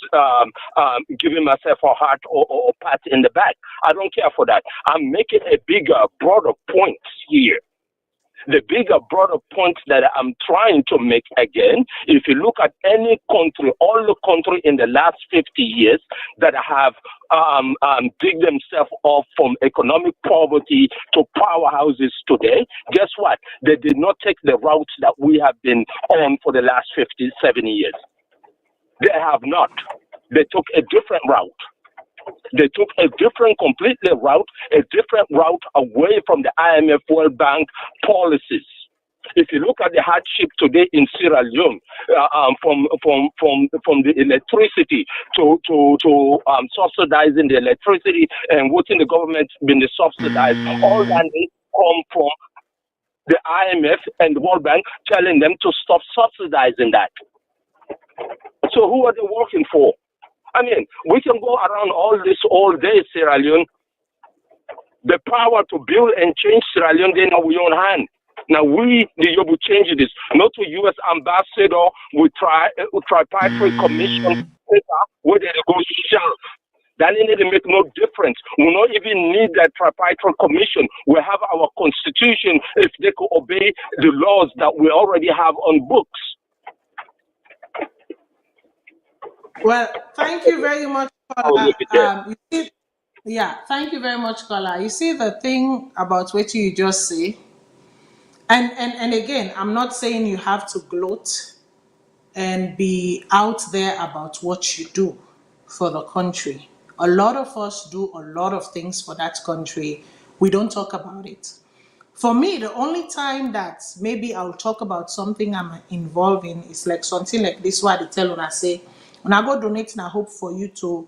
giving myself a heart or pat in the back. I don't care for that. I'm making a bigger, broader point here. The bigger, broader point that I'm trying to make again, if you look at any country, all the country in the last 50 years that have dig themselves off from economic poverty to powerhouses today, guess what? They did not take the routes that we have been on for the last 50, 70 years. They have not. They took a different route. They took a different route away from the IMF World Bank policies. If you look at the hardship today in Sierra Leone, from the electricity to subsidizing the electricity and what's in the government being subsidized, all that come from the IMF and the World Bank telling them to stop subsidizing that. So who are they working for? I mean, we can go around all this all day, Sierra Leone. The power to build and change Sierra Leone, they know we own hand. Now we, the Yobu, change this. Not to U.S. ambassador, we tripartite commission, where they go shelf. That didn't make no difference. We don't even need that tripartite commission. We have our constitution if they could obey the laws that we already have on books. Well, thank you very much, Kola. Thank you very much, Kola. You see the thing about what you just say, and again, I'm not saying you have to gloat and be out there about what you do for the country. A lot of us do a lot of things for that country. We don't talk about it. For me, the only time that maybe I'll talk about something I'm involved in is like something like this, where they tell when I say, when I go donate, and I hope for you to,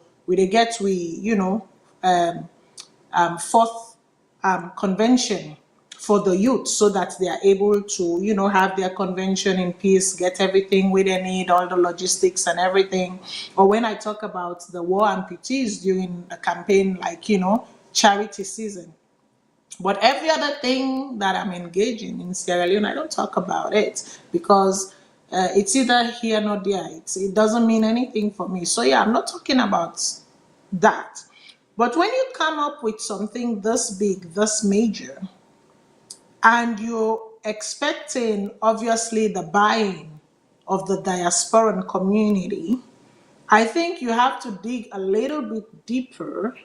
fourth convention for the youth, so that they are able to, have their convention in peace, get everything where they need, all the logistics and everything. Or when I talk about the war amputees during a campaign, like, charity season. But every other thing that I'm engaging in Sierra Leone, I don't talk about it, because it's either here nor there. It doesn't mean anything for me. So yeah, I'm not talking about that. But when you come up with something this big, this major, and you're expecting, obviously, the buy-in of the diasporan community, I think you have to dig a little bit deeper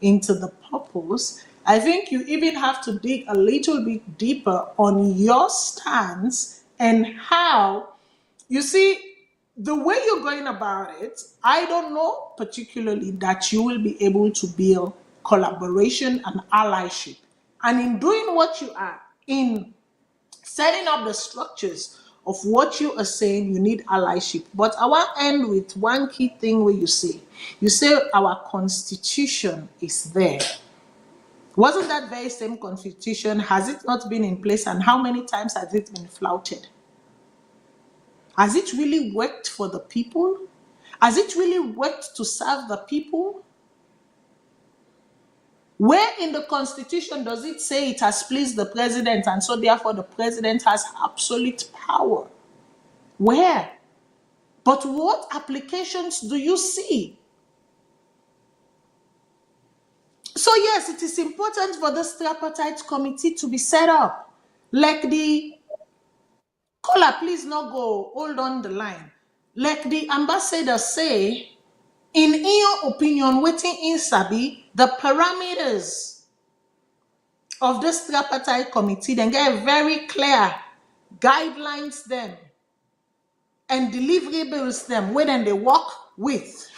into the purpose. I think you even have to dig a little bit deeper on your stance and how, you see, the way you're going about it, I don't know particularly that you will be able to build collaboration and allyship. And in doing what you are, in setting up the structures of what you are saying, you need allyship. But I want to end with one key thing where you say our constitution is there. Wasn't that very same constitution, has it not been in place, and how many times has it been flouted? Has it really worked for the people? Has it really worked to serve the people? Where in the constitution does it say it has pleased the president, and so therefore the president has absolute power? Where? But what applications do you see? So yes, it is important for this tripartite committee to be set up. Like the caller, please not go, hold on the line. Like the ambassador say, in your opinion, waiting in Sabi, the parameters of this tripartite committee, then get very clear guidelines them and deliverables them where then they work with.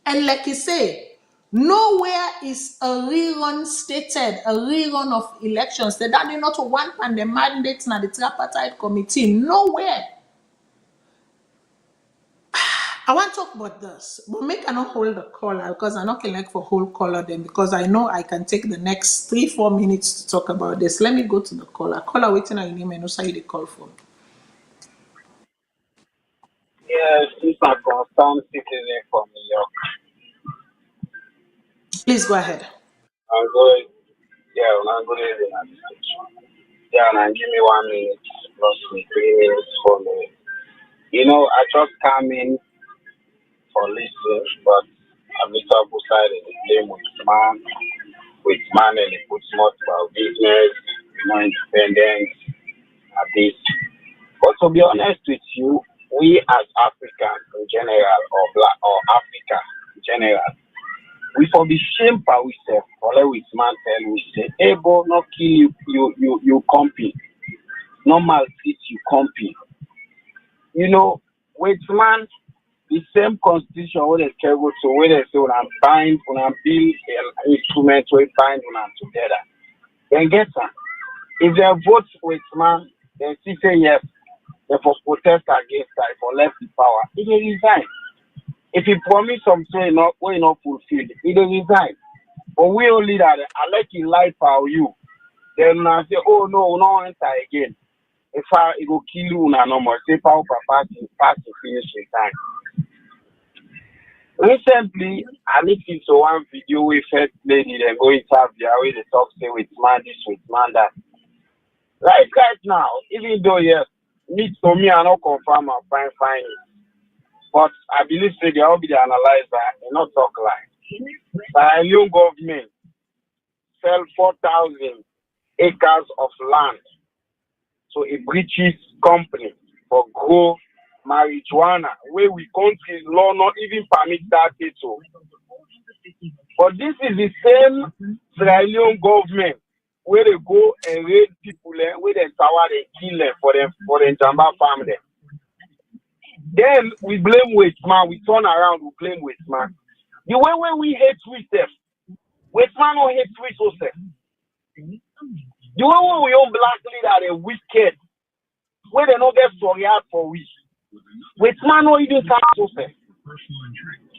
And like you say, nowhere is a rerun stated, a rerun of elections. They don't not one and the mandates na the tripartite committee. Nowhere. I want to talk about this, but make I not hold the caller, because I'm not like for whole caller then, because I know I can take the next 3-4 minutes to talk about this. Let me go to the caller. Caller waiting on your name and also you the call for. Yes, it's a concerned citizen from New York. Please go ahead. I'm going, I'm going to yeah, and give me 1 minute, plus me 3 minutes, 4 minutes. I just come in for listening, but I'm Mr. Busai in the game with man, and he puts much about business, independence, and this. But to be honest with you, we as Africans in general, or Black or Africa in general, we for be shame for ourselves. For let with man tell we say, hey, boy, no kill you compete. No maltreat you compete. With man, the same constitution where they care to where they say when I'm bind, when I'm build instruments where bind when I'm together. Then get some. If they vote with man, then she say yes. They for protest against that, for left the power. He will resign. If he promise something not fulfilled, he will resign. But we only that I let you lie for you. Then I say, oh no enter again. If it will kill you no more. Say power party finish in time. Recently, I listened to one video with first lady then go interview where they talk say with man this, with man that. Right now, even though yes, me to me I not confirm and fine. But I believe say they all be the analyzer and not talk like. The new government sell 4,000 acres of land to a British company for grow marijuana, where we country's law not even permit that to. But this is the same Sierra Leone government where they go and raid people, where they tower they kill them for them Jamba farm them. Then we blame Wasteman, we turn around, we blame Wasteman. The way when we hate we self, Wasteman don't hate we so self. The one when we own black leader are wicked. Where they don't get sorry out for we. With man no even come so fair.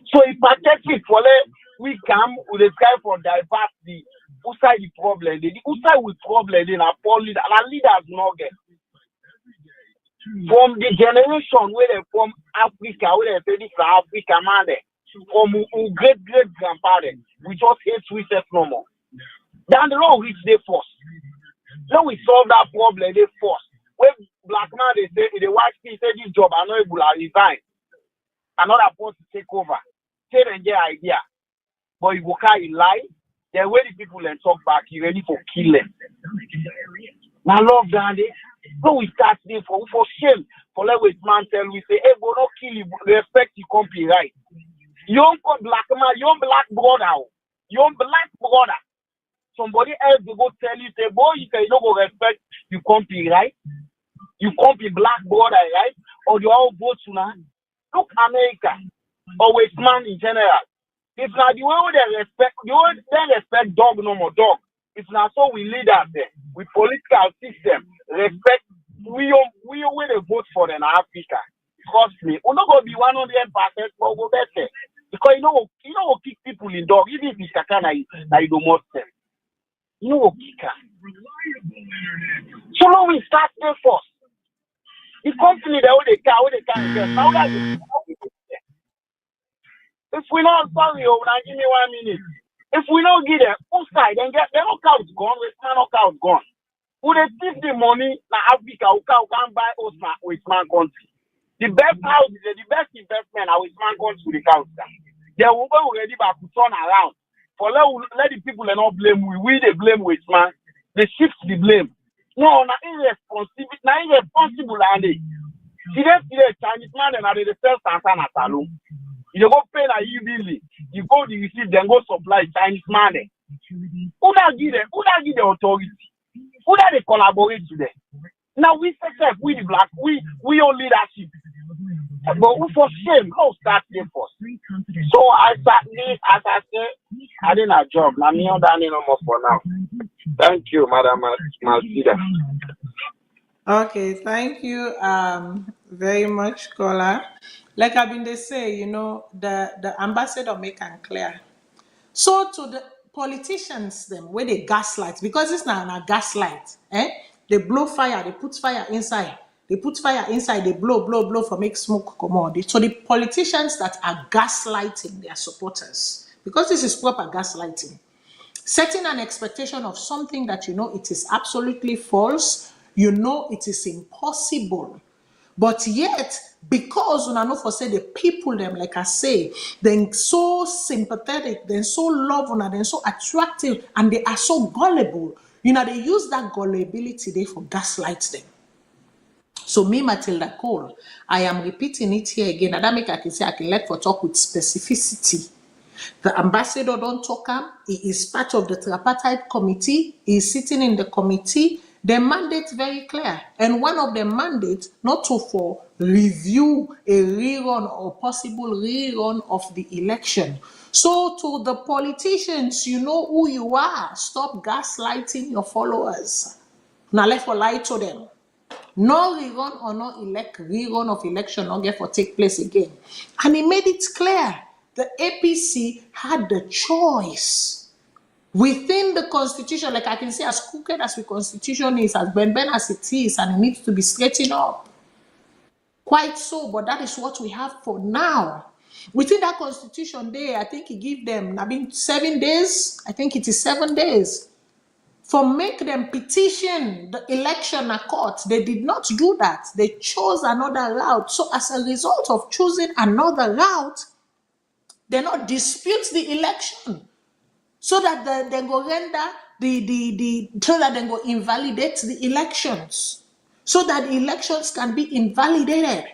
So if pathetic for we come with a sky for diversity. Who side the problem? Who side with problem? Then a poor leader and a leaders not get. From the generation where they from Africa, where they say this is Africa man, from great grandfather, we just hate Swiss no more. Then the law reach they force. Now we solve that problem, they force. When black man they say the white people say this job I know it will resign. Another person take over. Say and get idea. But you go carry lie, then when the people and talk back, you ready for kill them. Now love Dandy. So we start there for shame. For let with man tell we say, hey, go not kill you, respect the company, right? Young black man, young black brother. Somebody else will go tell you, say, boy, you say you don't go respect the company, right? You company black brother, right? Or you all vote to now. Look America, or with man in general. If not the way they respect dog no more dog. If not so we leaders there, with political system, respect we will vote for in Africa. Trust me, we're not gonna be 100%, but we'll go better. Because you know kick people in dog, even if it's Kakana that you don't want them. You know kick her. So now we start there first. The company that they can get. Now that if we not sorry, now give me 1 minute. If we don't give them outside, then get their knockout gone, with my knockout gone. Who they thief the money now Africa who can buy us with man country. The best house is the best investment now with man country to the country. They will go already back to turn around. For let the people not blame we they blame with man. They shift the blame. No, not irresponsible and they. See the Chinese man and they sell Santana Salone. You go pay na you busy. You go the receive, then go supply Chinese money. Who that give the authority? Who that they collaborate to them? Now we success, we the black, we own leadership. But we for shame, how start there first? So as I say, I didn't have a job. Now me on that no more for now. Thank you, Madam Matilda. Okay, thank you very much, Kola. Like I've been they say, the ambassador make and clear. So to the politicians them where they gaslight, because it's not a gaslight, they blow fire, they put fire inside. They put fire inside, they blow for make smoke come on. So the politicians that are gaslighting their supporters, because this is proper gaslighting, setting an expectation of something that it is absolutely false, it is impossible. But yet, because when I know for say the people them, like I say, they're so sympathetic, they're so loving, they're so attractive, and they are so gullible. They use that gullibility there for gaslight them. So me, Matilda Cole, I am repeating it here again. And that make I can say I can let for talk with specificity. The ambassador don't talk him. He is part of the Tripartite committee. He is sitting in the committee. The mandate very clear. And one of the mandates not to for review a rerun or possible rerun of the election. So to the politicians, you know who you are. Stop gaslighting your followers. Now let for lie to them. No rerun or no rerun of election not get for take place again. And he made it clear. The APC had the choice within the constitution, like I can say as crooked as the constitution is, as ben as it is, and it needs to be straightened up. Quite so, but that is what we have for now. Within that constitution there, I think he give them, 7 days, I think it is 7 days, for make them petition the election at court. They did not do that. They chose another route. So as a result of choosing another route, they not dispute the election, so that they go render so that they go invalidate the elections, so that the elections can be invalidated.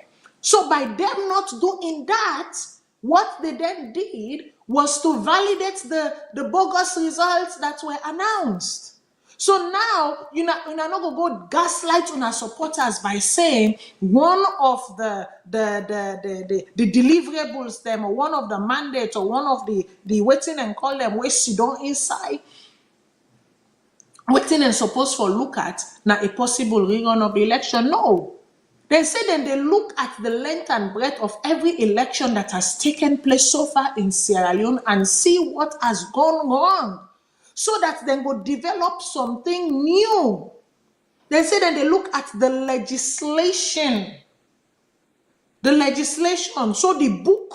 So by them not doing that, what they then did was to validate the bogus results that were announced. So now, you're not going to go gaslight on our supporters by saying one of the deliverables them, or one of the mandates, or one of the waiting and call them, where she don't inside, Waiting and supposed for look at now a possible rerun of the election. No. They say then they look at the length and breadth of every election that has taken place so far in Sierra Leone and see what has gone wrong, so that then go develop something new. They say then they look at the legislation. The legislation. So the book,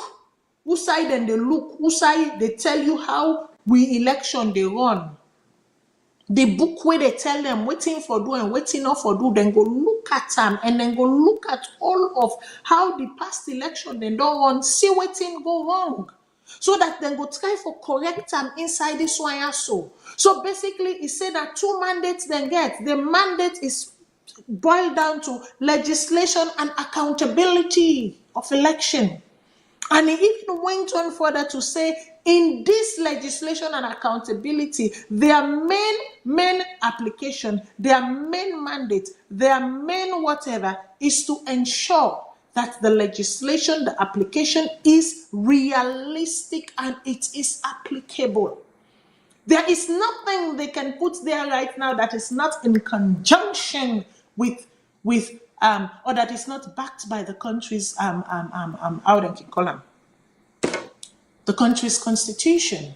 who side then they look, who side they tell you how we election they run. The book where they tell them waiting for do and waiting not for do, then go look at them and then go look at all of how the past election they don't want, see waiting go wrong. So that then go try for correct them inside this one also. So basically it said that 2 mandates then get. The mandate is boiled down to legislation and accountability of election. And he even went on further to say, in this legislation and accountability, their main application, their main mandate, their main whatever is to ensure that the legislation, the application is realistic and it is applicable. There is nothing they can put there right now that is not in conjunction with or that is not backed by the country's how do you call them? The country's constitution.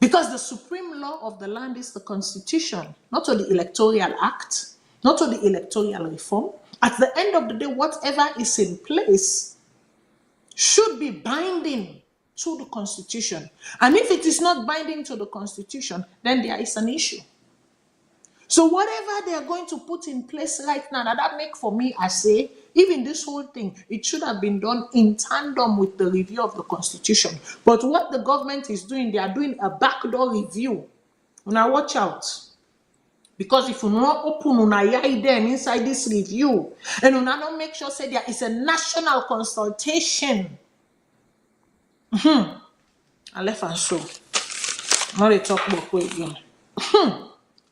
Because the supreme law of the land is the constitution, not to the Electoral Act, not to the electoral reform. At the end of the day, whatever is in place should be binding to the constitution. And if it is not binding to the constitution, then there is an issue. So whatever they are going to put in place right now, that make for me, I say, even this whole thing, it should have been done in tandem with the review of the constitution. But what the government is doing, they are doing a backdoor review. Now watch out. Because if you not open una them inside this review, and you not make sure say there is a national consultation. I left and so. Now they talk about again.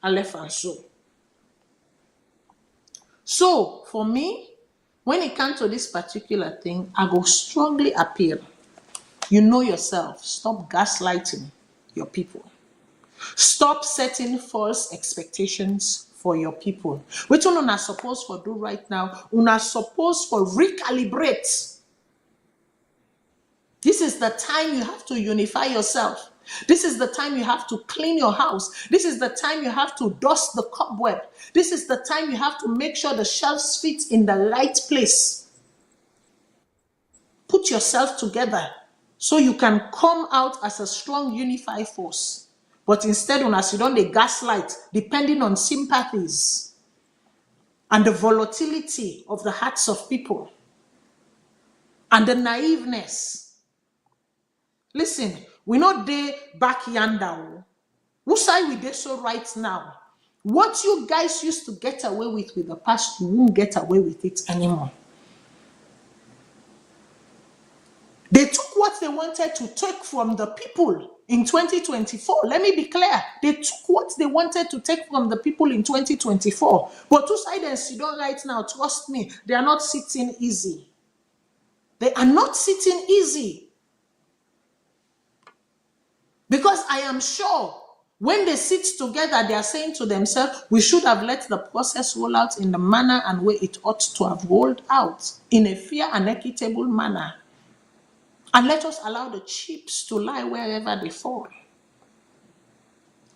I left and so. So for me, when it comes to this particular thing, I go strongly appeal. You know yourself. Stop gaslighting your people. Stop setting false expectations for your people. Which one are supposed to do right now? Una supposed to recalibrate. This is the time you have to unify yourself. This is the time you have to clean your house. This is the time you have to dust the cobweb. This is the time you have to make sure the shelves fit in the right place. Put yourself together so you can come out as a strong unified force. But instead, as you don't they gaslight, depending on sympathies and the volatility of the hearts of people and the naiveness. Listen, we not there back yonder. Who side we there so right now? What you guys used to get away with the past, you won't get away with it anymore. They took what they wanted to take from the people in 2024. Let me be clear. They took what they wanted to take from the people in 2024. But two sides you don't right now, trust me, they are not sitting easy. They are not sitting easy. Because I am sure when they sit together, they are saying to themselves, we should have let the process roll out in the manner and way it ought to have rolled out, in a fair and equitable manner. And let us allow the chips to lie wherever they fall.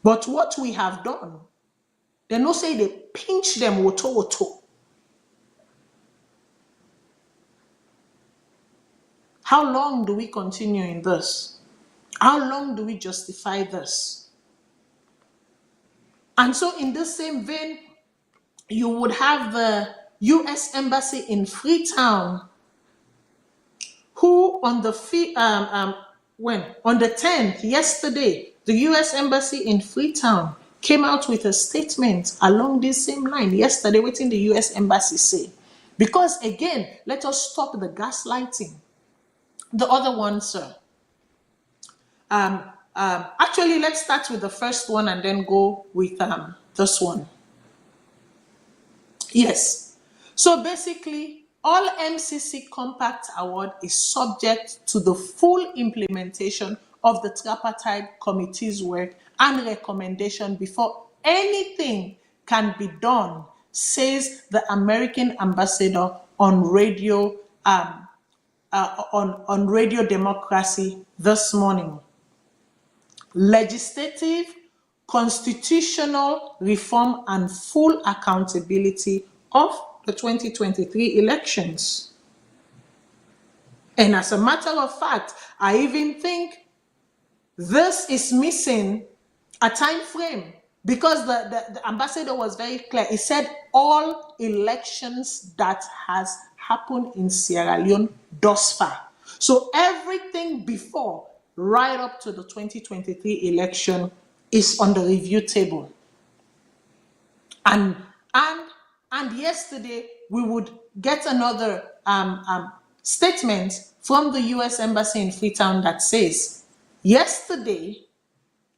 But what we have done, they no say they pinch them woto. How long do we continue in this? How long do we justify this? And so in the same vein, you would have the U.S. Embassy in Freetown, who on the on the 10th, yesterday, the U.S. Embassy in Freetown came out with a statement along this same line. Yesterday, what did the U.S. Embassy say? Because again, let us stop the gaslighting. The other one, sir. Actually, let's start with the first one and then go with this one. Yes. So basically, all MCC Compact Award is subject to the full implementation of the Tripartite Committee's work and recommendation before anything can be done, says the American ambassador on radio on Radio Democracy this morning. Legislative, constitutional reform, and full accountability of the 2023 elections. And as a matter of fact, I even think this is missing a time frame, because the ambassador was very clear. He said all elections that has happened in Sierra Leone thus far. So everything before, right up to the 2023 election, is on the review table. And yesterday we would get another statement from the U.S. Embassy in Freetown that says, yesterday,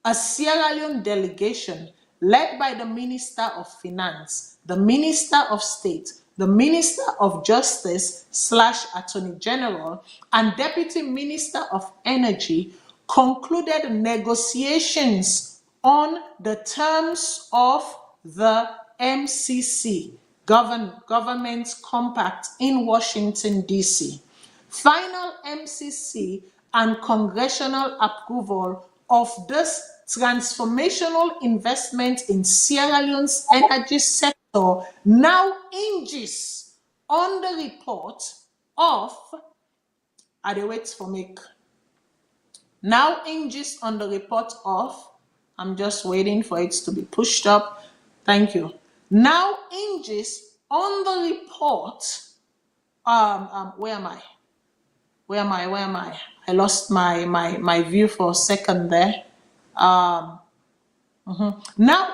a Sierra Leone delegation led by the Minister of Finance, the Minister of State, the Minister of Justice / Attorney General, and Deputy Minister of Energy concluded negotiations on the terms of the MCC, Government Compact in Washington, D.C. Final MCC and congressional approval of this transformational investment in Sierra Leone's energy sector now hinges on the report of, I'm just waiting for it to be pushed up. Thank you. Now hinges on the report. Where am I? I lost my view for a second there. Now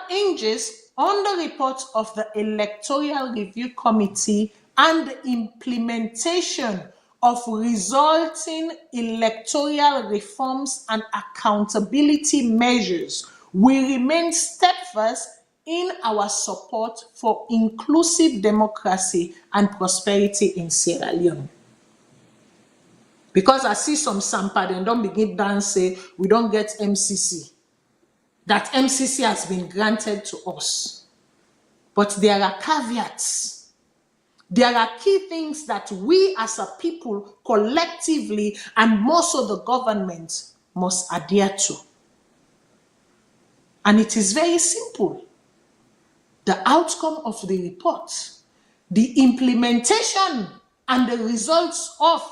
hinges on the report of the Electoral Review Committee and the implementation of resulting electoral reforms and accountability measures. We remain steadfast in our support for inclusive democracy and prosperity in Sierra Leone. Because I see some sampa, then don't begin dance say we don't get MCC. That MCC has been granted to us. But there are caveats. There are key things that we as a people collectively and more so the government must adhere to. And it is very simple. The outcome of the report, the implementation and the results of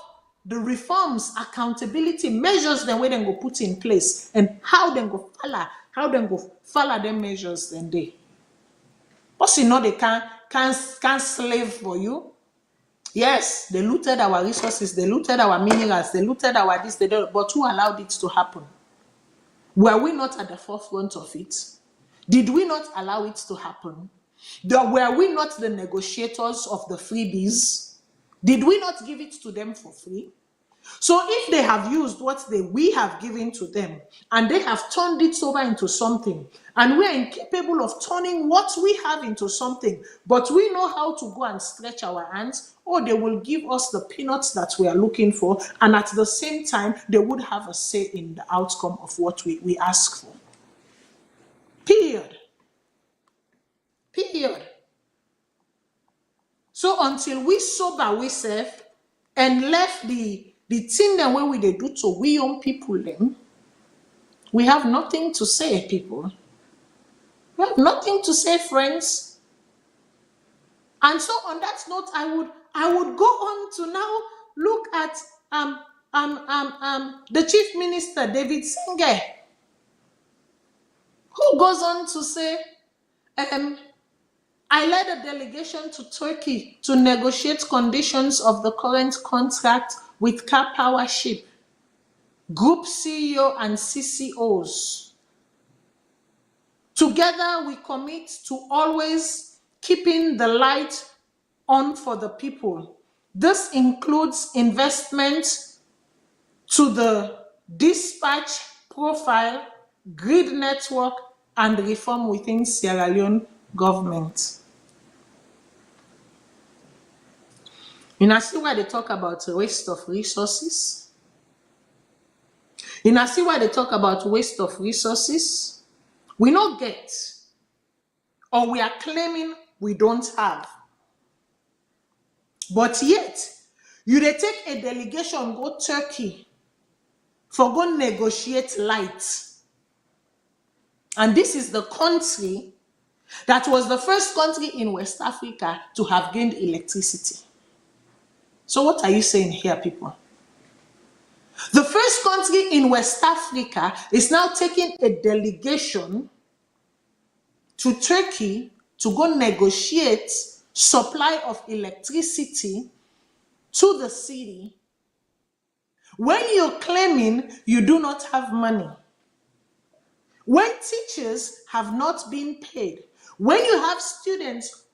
the reforms, accountability measures, the way they go put in place, and how they go follow them measures then they. But you know they can't slave for you. Yes, they looted our resources, they looted our minerals, they looted our this, they don't, but who allowed it to happen? Were we not at the forefront of it? Did we not allow it to happen? Were we not the negotiators of the freebies? Did we not give it to them for free? So if they have used what we have given to them and they have turned it over into something, and we are incapable of turning what we have into something, but we know how to go and stretch our hands, or they will give us the peanuts that we are looking for, and at the same time, they would have a say in the outcome of what we ask for. Period. So until we sober ourselves and left the thing that way we they do to we young people them, we have nothing to say, people. We have nothing to say, friends. And so on that note, I would go on to now look at the Chief Minister, David Senge, who goes on to say, I led a delegation to Turkey to negotiate conditions of the current contract with Car Power Ship, Group CEO and CCOs. Together, we commit to always keeping the light on for the people. This includes investment to the dispatch profile, grid network, and reform within Sierra Leone government. You know, see why they talk about waste of resources? You know, see why they talk about waste of resources? We not get, or we are claiming we don't have. But yet, you dey take a delegation go Turkey for go negotiate light. And this is the country that was the first country in West Africa to have gained electricity. So what are you saying here, people? The first country in West Africa is now taking a delegation to Turkey to go negotiate supply of electricity to the city when you're claiming you do not have money, when teachers have not been paid, when you have students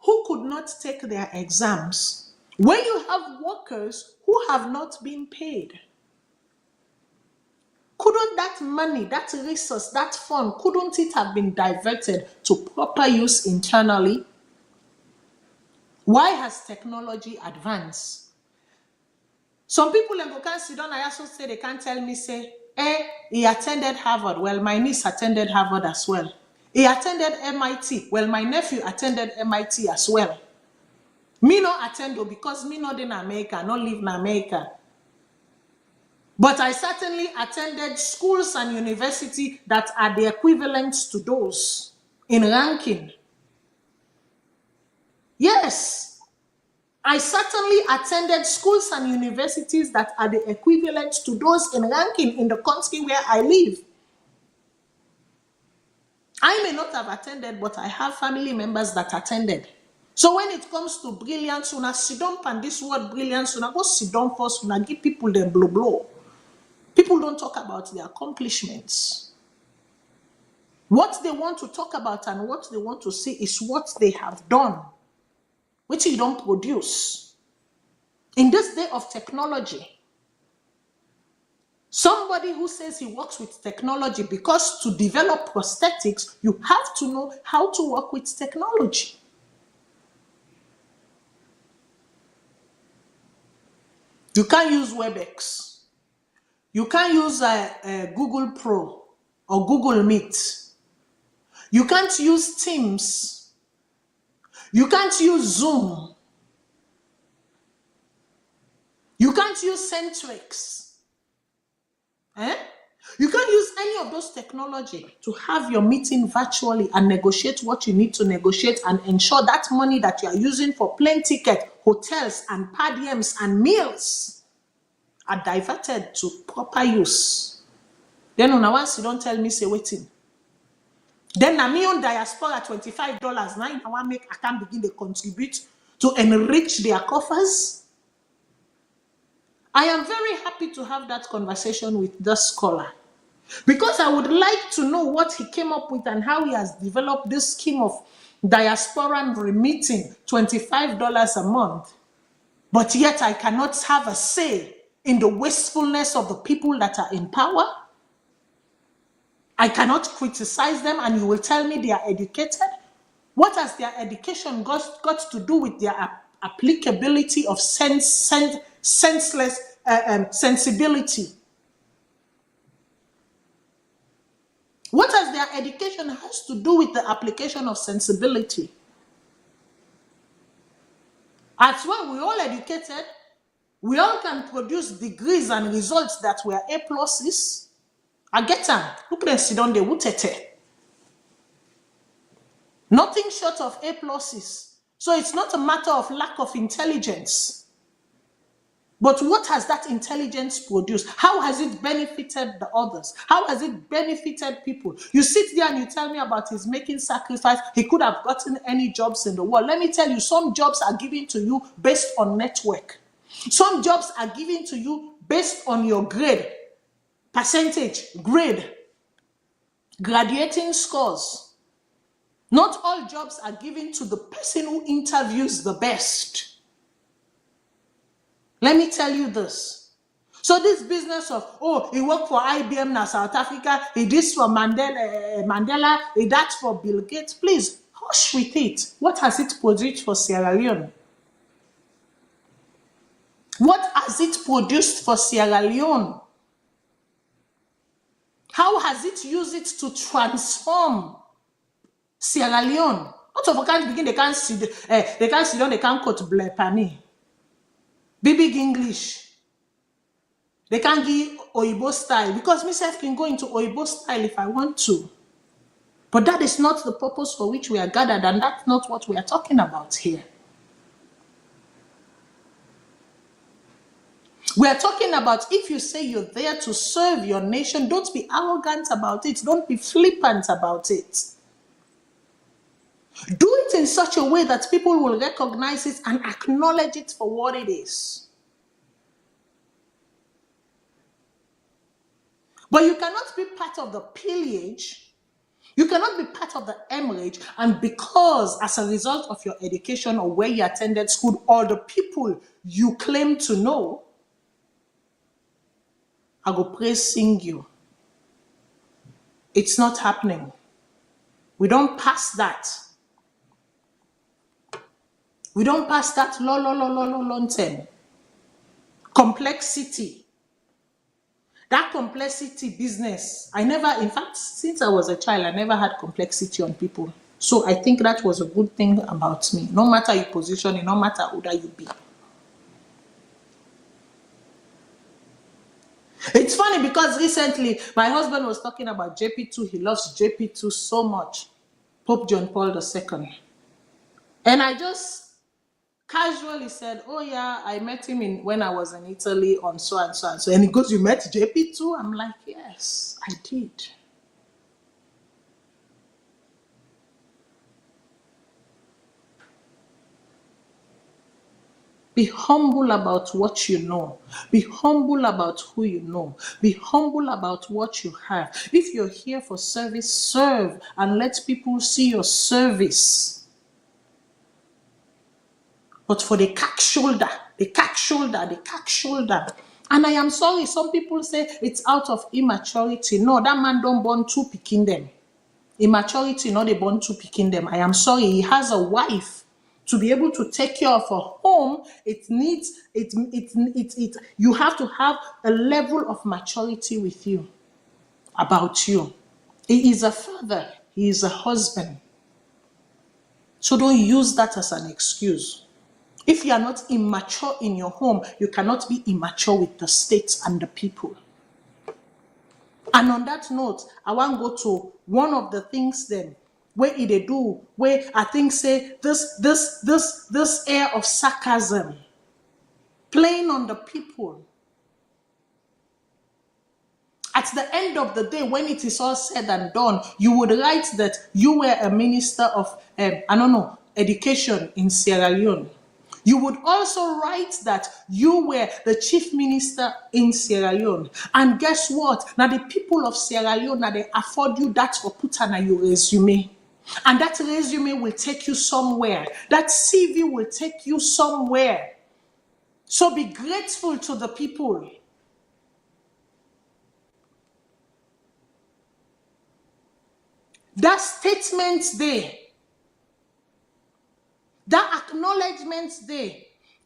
who could not take their exams, when you have workers who have not been paid. Couldn't that money, that resource, that fund, couldn't it have been diverted to proper use internally? Why has technology advanced? Some people can sit down, I also say they can't tell me, say, he attended Harvard. Well, my niece attended Harvard as well. He attended MIT. Well, my nephew attended MIT as well. Me no attend because me not in America, not live in America. But I certainly attended schools and universities that are the equivalent to those in ranking. Yes, I certainly attended schools and universities that are the equivalent to those in ranking in the country where I live. I may not have attended, but I have family members that attended. So when it comes to brilliance, una sit down and this word brilliance, una go sit down first, una give people them blow. People don't talk about their accomplishments. What they want to talk about and what they want to see is what they have done, which you don't produce. In this day of technology, somebody who says he works with technology, because to develop prosthetics, you have to know how to work with technology. You can't use WebEx. You can't use Google Pro or Google Meet. You can't use Teams. You can't use Zoom. You can't use Centrix. You can't use any of those technology to have your meeting virtually and negotiate what you need to negotiate and ensure that money that you are using for plane ticket, hotels, and per diems and meals are diverted to proper use. Then on once you don't tell me, say waiting. Then na me on Diaspora $25. Now I want make I can begin to contribute to enrich their coffers. I am very happy to have that conversation with the scholar, because I would like to know what he came up with and how he has developed this scheme of diaspora remitting $25 a month. But yet I cannot have a say in the wastefulness of the people that are in power. I cannot criticize them and you will tell me they are educated. What has their education got to do with their applicability of senseless sensibility? What has their education has to do with the application of sensibility? As well, we're all educated. We all can produce degrees and results that were A pluses. I get them. Look at them sit down there. Nothing short of A pluses. So it's not a matter of lack of intelligence. But what has that intelligence produced? How has it benefited the others? How has it benefited people? You sit there and you tell me about his making sacrifice. He could have gotten any jobs in the world. Let me tell you, some jobs are given to you based on network. Some jobs are given to you based on your grade, percentage, grade, graduating scores. Not all jobs are given to the person who interviews the best. Let me tell you this. So this business of, he worked for IBM now, South Africa, he did for Mandela, he that for Bill Gates, please, hush with it. What has it produced for Sierra Leone? What has it produced for Sierra Leone? How How has it used it to transform Sierra Leone? Out of a can't begin, they can't sit down, they can't quote Blepani. Big English. They can't give Oibo style because myself can go into Oibo style if I want to. But that is not the purpose for which we are gathered, and that's not what we are talking about here. We are talking about if you say you're there to serve your nation, don't be arrogant about it. Don't be flippant about it. Do it in such a way that people will recognize it and acknowledge it for what it is. But you cannot be part of the pillage. You cannot be part of the hemorrhage, and because as a result of your education or where you attended school or the people you claim to know, I go praising you. It's not happening. We don't pass that. We don't pass that long term. Complexity. That complexity business, in fact, since I was a child, I never had complexity on people. So I think that was a good thing about me. No matter your position, no matter who that you be. It's funny because recently my husband was talking about JP2. He loves JP2 so much. Pope John Paul II. And I just casually said, oh yeah, I met him when I was in Italy on so and so and so. And he goes, you met JP2? I'm like, yes, I did. Be humble about what you know. Be humble about who you know. Be humble about what you have. If you're here for service, serve and let people see your service. But for the cock shoulder. And I am sorry, some people say it's out of immaturity. No, that man don't born two picking them. Immaturity, not they born two picking them. I am sorry, he has a wife. To be able to take care of a home, you have to have a level of maturity with you, about you. He is a father, he is a husband. So don't use that as an excuse. If you are not immature in your home, you cannot be immature with the state and the people. And on that note, I want to go to one of the things then, where they do, where I think say this air of sarcasm, playing on the people. At the end of the day, when it is all said and done, you would write that you were a minister of, education in Sierra Leone. You would also write that you were the chief minister in Sierra Leone. And guess what? Now the people of Sierra Leone, now they afford you that for put on your resume. And that resume will take you somewhere. That CV will take you somewhere. So be grateful to the people. That statement there, that acknowledgement there,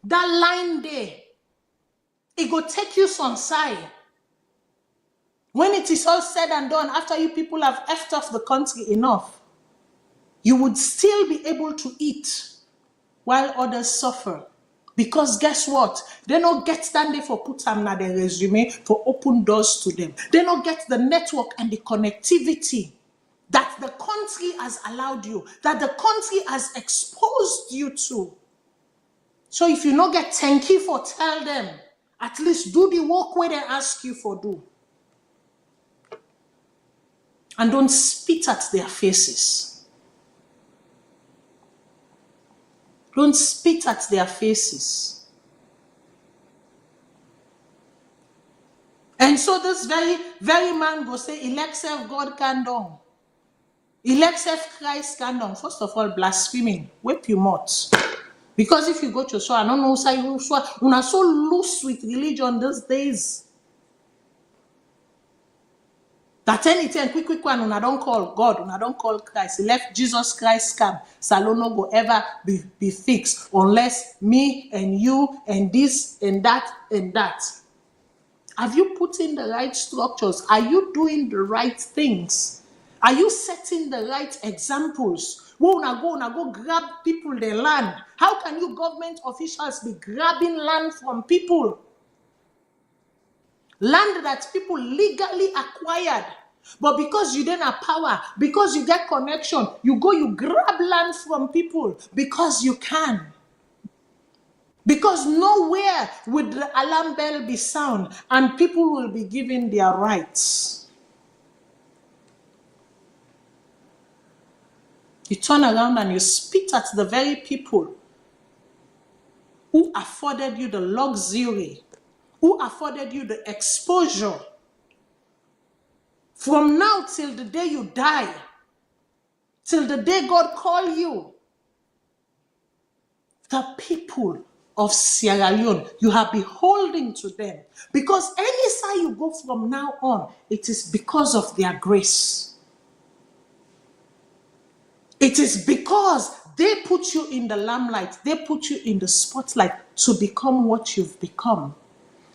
that line there, it will take you some side. When it is all said and done, after you people have effed off the country enough, you would still be able to eat while others suffer. Because guess what? They don't get that day for put them na their resume for open doors to them. They don't get the network and the connectivity that the country has allowed you, that the country has exposed you to. So if you not get thank you for tell them, at least do the work where they ask you for do. And don't spit at their faces. Don't spit at their faces. And so this very, very man go say, elect self God can down. Elect self Christ can down. First of all, blaspheming. Whip your mouth. Because if you go to so I don't know, say you are so loose with religion these days. That anything quick one, una don't call God, una don't call Christ. He left Jesus Christ come. Salone no go ever be fixed unless me and you and this and that and that. Have you put in the right structures? Are you doing the right things? Are you setting the right examples? Go grab people their land. How can you government officials be grabbing land from people? Land that people legally acquired. But because you don't have power, because you get connection, you grab land from people because you can. Because nowhere would the alarm bell be sound and people will be given their rights. You turn around and you spit at the very people who afforded you the luxury, who afforded you the exposure. From now till the day you die, till the day God call you, the people of Sierra Leone, you are beholden to them. Because any side you go from now on, it is because of their grace. It is because they put you in the limelight, they put you in the spotlight to become what you've become.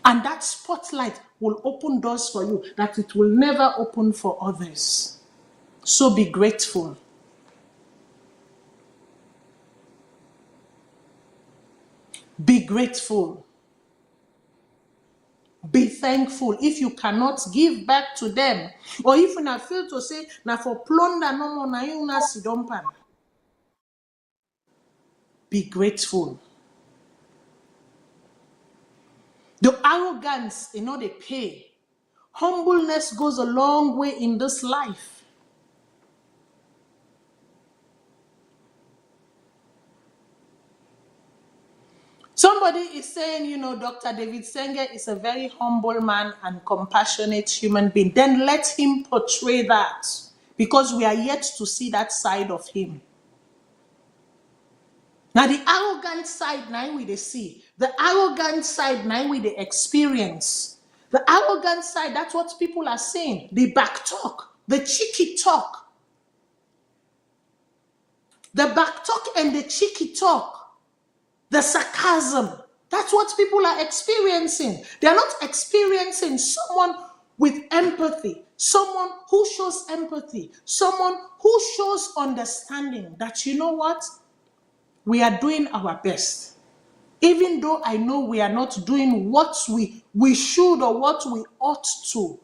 And that spotlight will open doors for you that it will never open for others. So be grateful. Be grateful. Be thankful. If you cannot give back to them, or if you not feel to say, na for plunder no more, na you na sidompan. Be grateful. The arrogance, they pay. Humbleness goes a long way in this life. Somebody is saying, Dr. David Senge is a very humble man and compassionate human being. Then let him portray that, because we are yet to see that side of him. Now, the arrogant side, now we they see. The arrogant side, now we they experience. The arrogant side, that's what people are saying. The back talk, the cheeky talk. The back talk and the cheeky talk. The sarcasm. That's what people are experiencing. They are not experiencing someone with empathy. Someone who shows empathy. Someone who shows understanding that, you know what? We are doing our best. Even though I know we are not doing what we should or what we ought to.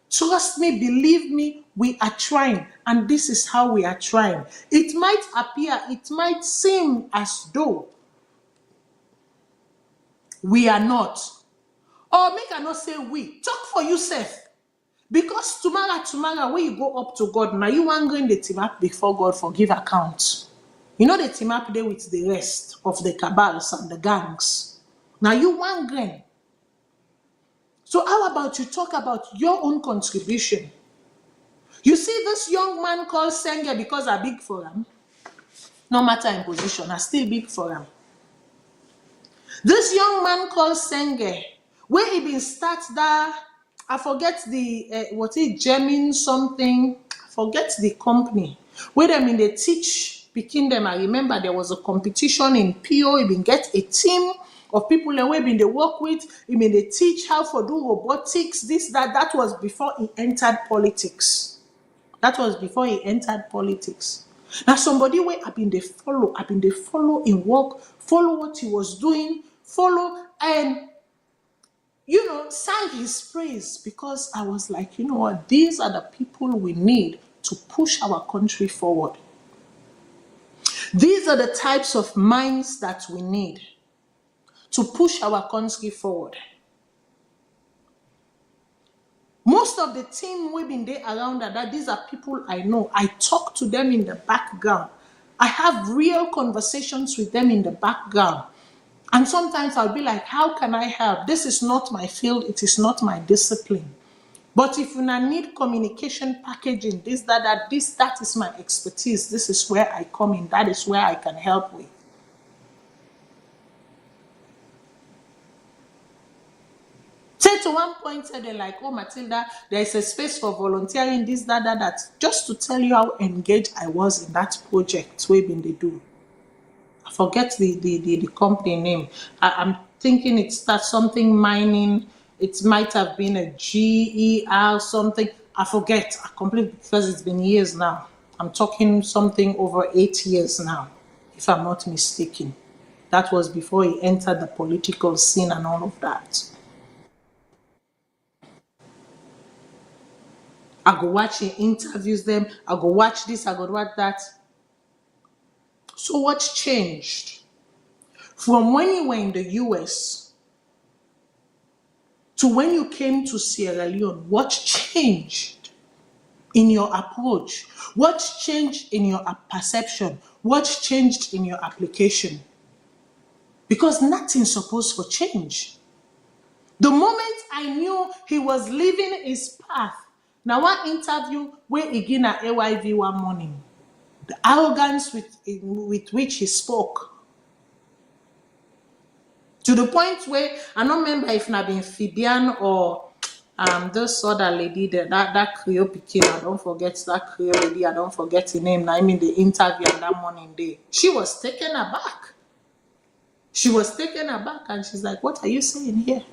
Trust me, believe me, we are trying. And this is how we are trying. It might appear, it might seem as though we are not. Or make I not say we. Talk for yourself. Because tomorrow, when you go up to God, now you want going the team up before God for give account. The team up there with the rest of the cabals and the gangs. Now you want grain. So how about you talk about your own contribution? You see this young man called Senge, because I big for him. No matter in position, I still big for him. This young man called Senge, where he been start that, I forget the German something, I forget the company. Where them in they teach picking them. I remember there was a competition in PO. He been get a team of people that we been they work with. He been they teach how to do robotics, this, that. That was before he entered politics. That was before he entered politics. Now somebody where I've been they follow in work, follow what he was doing, follow and sang his praise, because I was like, you know what, these are the people we need to push our country forward. These are the types of minds that we need to push our country forward. Most of the team we've been there around that these are people I know. I talk to them in the background. I have real conversations with them in the background. And sometimes I'll be like, how can I help? This is not my field. It is not my discipline. But if you need communication packaging, that is my expertise. This is where I come in. That is where I can help with. Say to one point, they're like, oh, Matilda, there is a space for volunteering, this, that. Just to tell you how engaged I was in that project, we've been they do. I forget the company name. I'm thinking it starts something mining, It might have been a GER something. I forget. I completely, because it's been years now. I'm talking something over 8 years now, if I'm not mistaken. That was before he entered the political scene and all of that. I go watch he interviews them. I go watch this. I go watch that. So what's changed? From when you were in the US to when you came to Sierra Leone, what changed in your approach? What's changed in your perception? What's changed in your application? Because nothing's supposed to change. The moment I knew he was leaving his path, now one interview where again at AYV one morning, the arrogance with which he spoke, to the point where I don't remember if not been Fabian or this other lady there, that Creole Pekin, I don't forget that Creole lady, I don't forget her name. I mean the interview on that morning day. She was taken aback. She was taken aback and she's like, what are you saying here?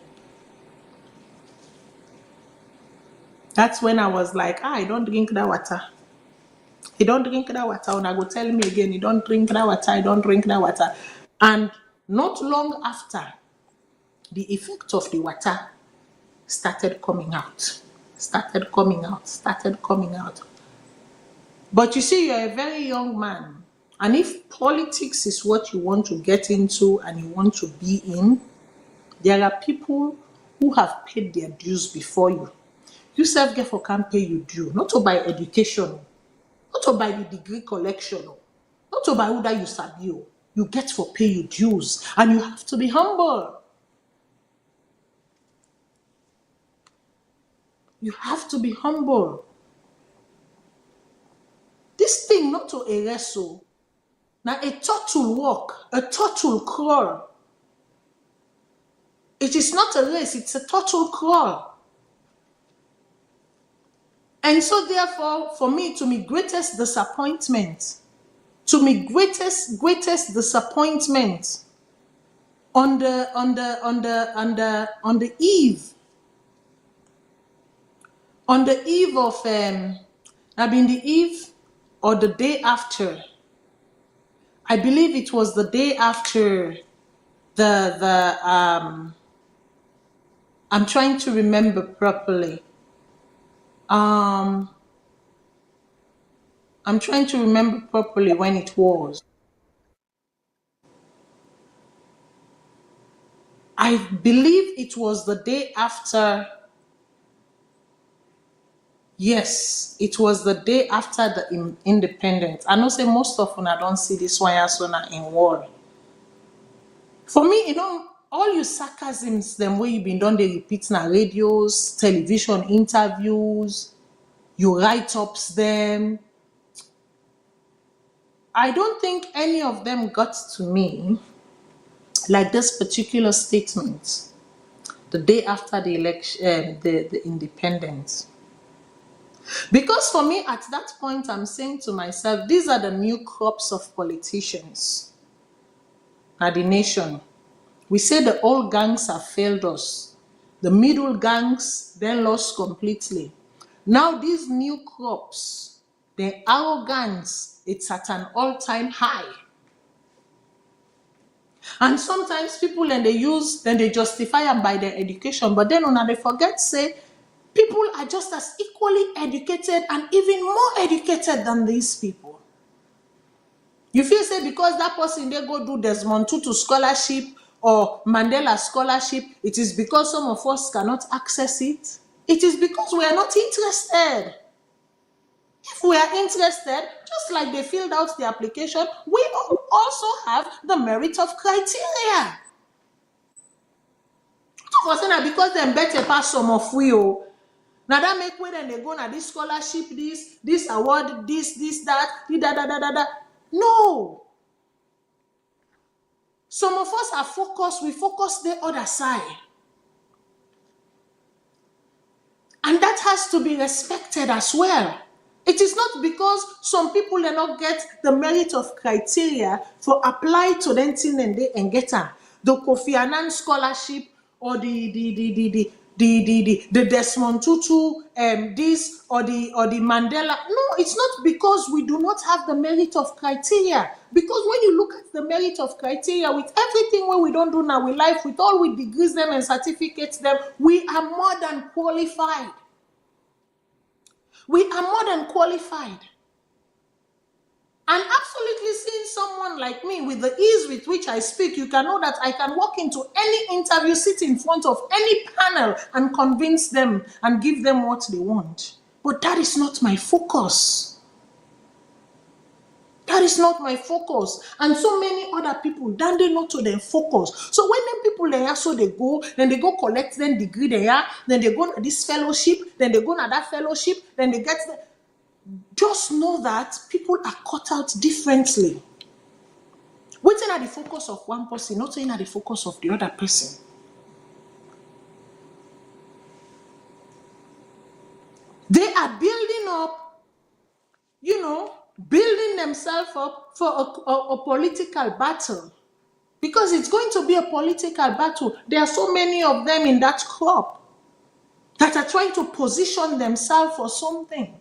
That's when I was like, I don't drink that water. He don't drink that water. And I go tell me again, he don't drink that water, I don't drink that water. And not long after, the effect of the water started coming out. But you see, you're a very young man. And if politics is what you want to get into and you want to be in, there are people who have paid their dues before you. You self get for can pay you due, not to buy education, not to buy the degree collection, not to buy who that you sabi. You get for pay you dues, and you have to be humble. You have to be humble. This thing not to a wrestle. Now a turtle walk, a turtle crawl. It is not a race, it's a turtle crawl. And so therefore, for me, to me greatest disappointment, on the eve of I mean the eve or the day after, I believe it was the day after the I'm trying to remember properly. I'm trying to remember properly when it was. I believe it was the day after. Yes, it was the day after the independence. I know say most often I don't see this one as in war. For me, all you sarcasms, them way you been done, they repeat na radios, television interviews, you write-ups them. I don't think any of them got to me like this particular statement the day after the election, the independence. Because for me, at that point, I'm saying to myself, these are the new crops of politicians at the nation. We say the old gangs have failed us. The middle gangs then lost completely. Now these new crops, the arrogance, it's at an all-time high. And sometimes people, and they justify them by their education, but then when they forget, say, people are just as equally educated and even more educated than these people. You feel say because that person they go do Desmond Tutu scholarship or Mandela scholarship, it is because some of us cannot access it. It is because we are not interested. If we are interested, just like they filled out the application, we also have the merit of criteria. Because them better pass some of we. Now that make way then they go na this scholarship, this award, this, that. No. Some of us are focused, we focus the other side. And that has to be respected as well. It is not because some people do not get the merit of criteria for apply to them thing and they and get them. The Kofi Annan scholarship or the the Desmond Tutu, this or the Mandela. No, it's not because we do not have the merit of criteria. Because when you look at the merit of criteria, with everything what we don't do now with life, with all we degrees them and certificates them, we are more than qualified. We are more than qualified. And absolutely seeing someone like me with the ease with which I speak, you can know that I can walk into any interview, sit in front of any panel and convince them and give them what they want. But that is not my focus. That is not my focus. And so many other people, then they not to their focus. So when them people there, so they go collect them degree there, then they go to this fellowship, then they go to that fellowship, then they get the, just know that people are cut out differently. Waiting at the focus of one person, not saying at the focus of the other person. They are building up, building themselves up for a political battle. Because it's going to be a political battle. There are so many of them in that crop that are trying to position themselves for something.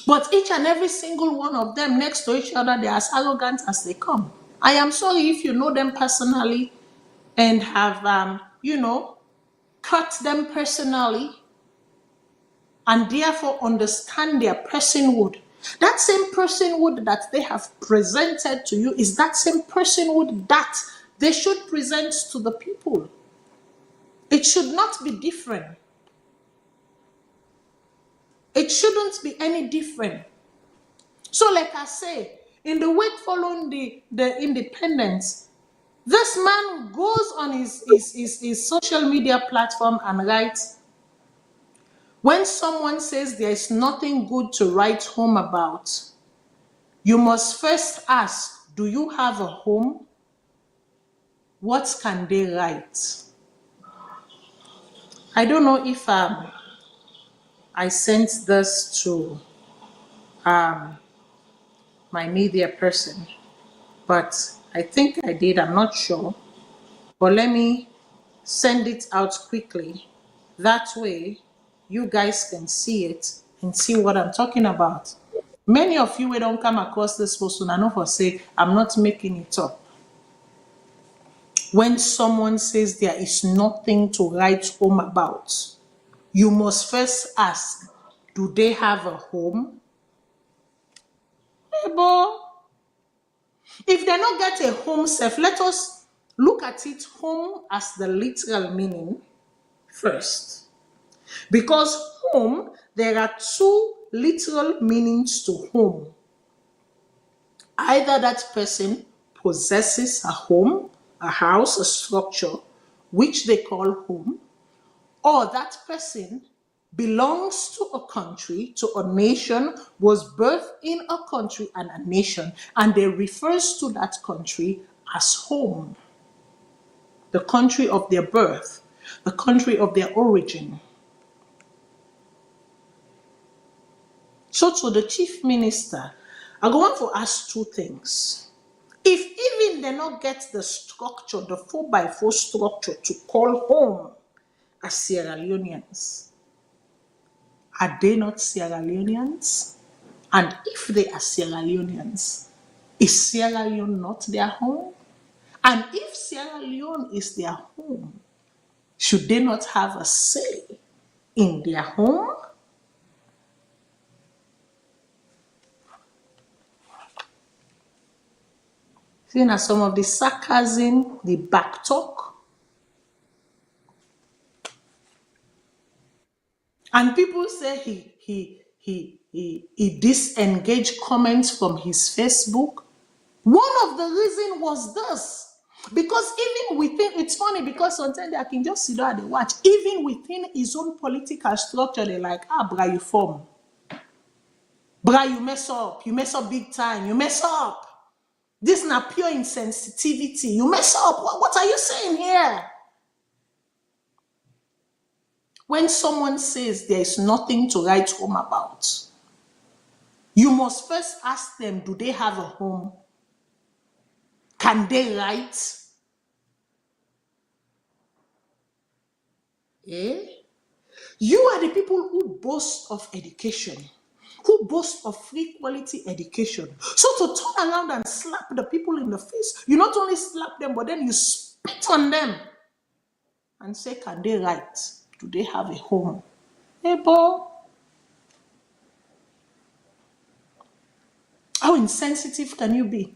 But each and every single one of them next to each other, they are as arrogant as they come. I am sorry if you know them personally and have, cut them personally and therefore understand their personhood. That same personhood that they have presented to you is that same personhood that they should present to the people. It should not be different. It shouldn't be any different. So like I say, in the wake following the independence, this man goes on his social media platform and writes, when someone says there is nothing good to write home about, you must first ask, do you have a home? What can they write? I don't know if I sent this to my media person, but I think I did, I'm not sure. But let me send it out quickly. That way, you guys can see it and see what I'm talking about. Many of you will don't come across this person. I know for say, I'm not making it up. When someone says there is nothing to write home about, you must first ask, do they have a home? Hey, boy. If they don't get a home self, let us look at it home as the literal meaning first. Because home, there are two literal meanings to home. Either that person possesses a home, a house, a structure, which they call home, or that person belongs to a country, to a nation, was birthed in a country and a nation, and they refers to that country as home. The country of their birth, the country of their origin. So to the chief minister, I go on to ask two things. If even they not get the structure, the 4x4 structure to call home as Sierra Leoneans, are they not Sierra Leoneans? And if they are Sierra Leoneans, is Sierra Leone not their home? And if Sierra Leone is their home, should they not have a say in their home? Seeing as some of the sarcasm, the back talk, and people say he disengaged comments from his Facebook. One of the reasons was this. Because even within, it's funny because sometimes I can just sit down and watch. Even within his own political structure, they're like, bra, you form. Bra, you mess up big time, you mess up. This is not pure insensitivity. You mess up. What are you saying here? When someone says there is nothing to write home about, you must first ask them, do they have a home? Can they write? Eh? You are the people who boast of education, who boast of free quality education. So to turn around and slap the people in the face, you not only slap them, but then you spit on them and say, can they write? Do they have a home? Hey, boy. How insensitive can you be?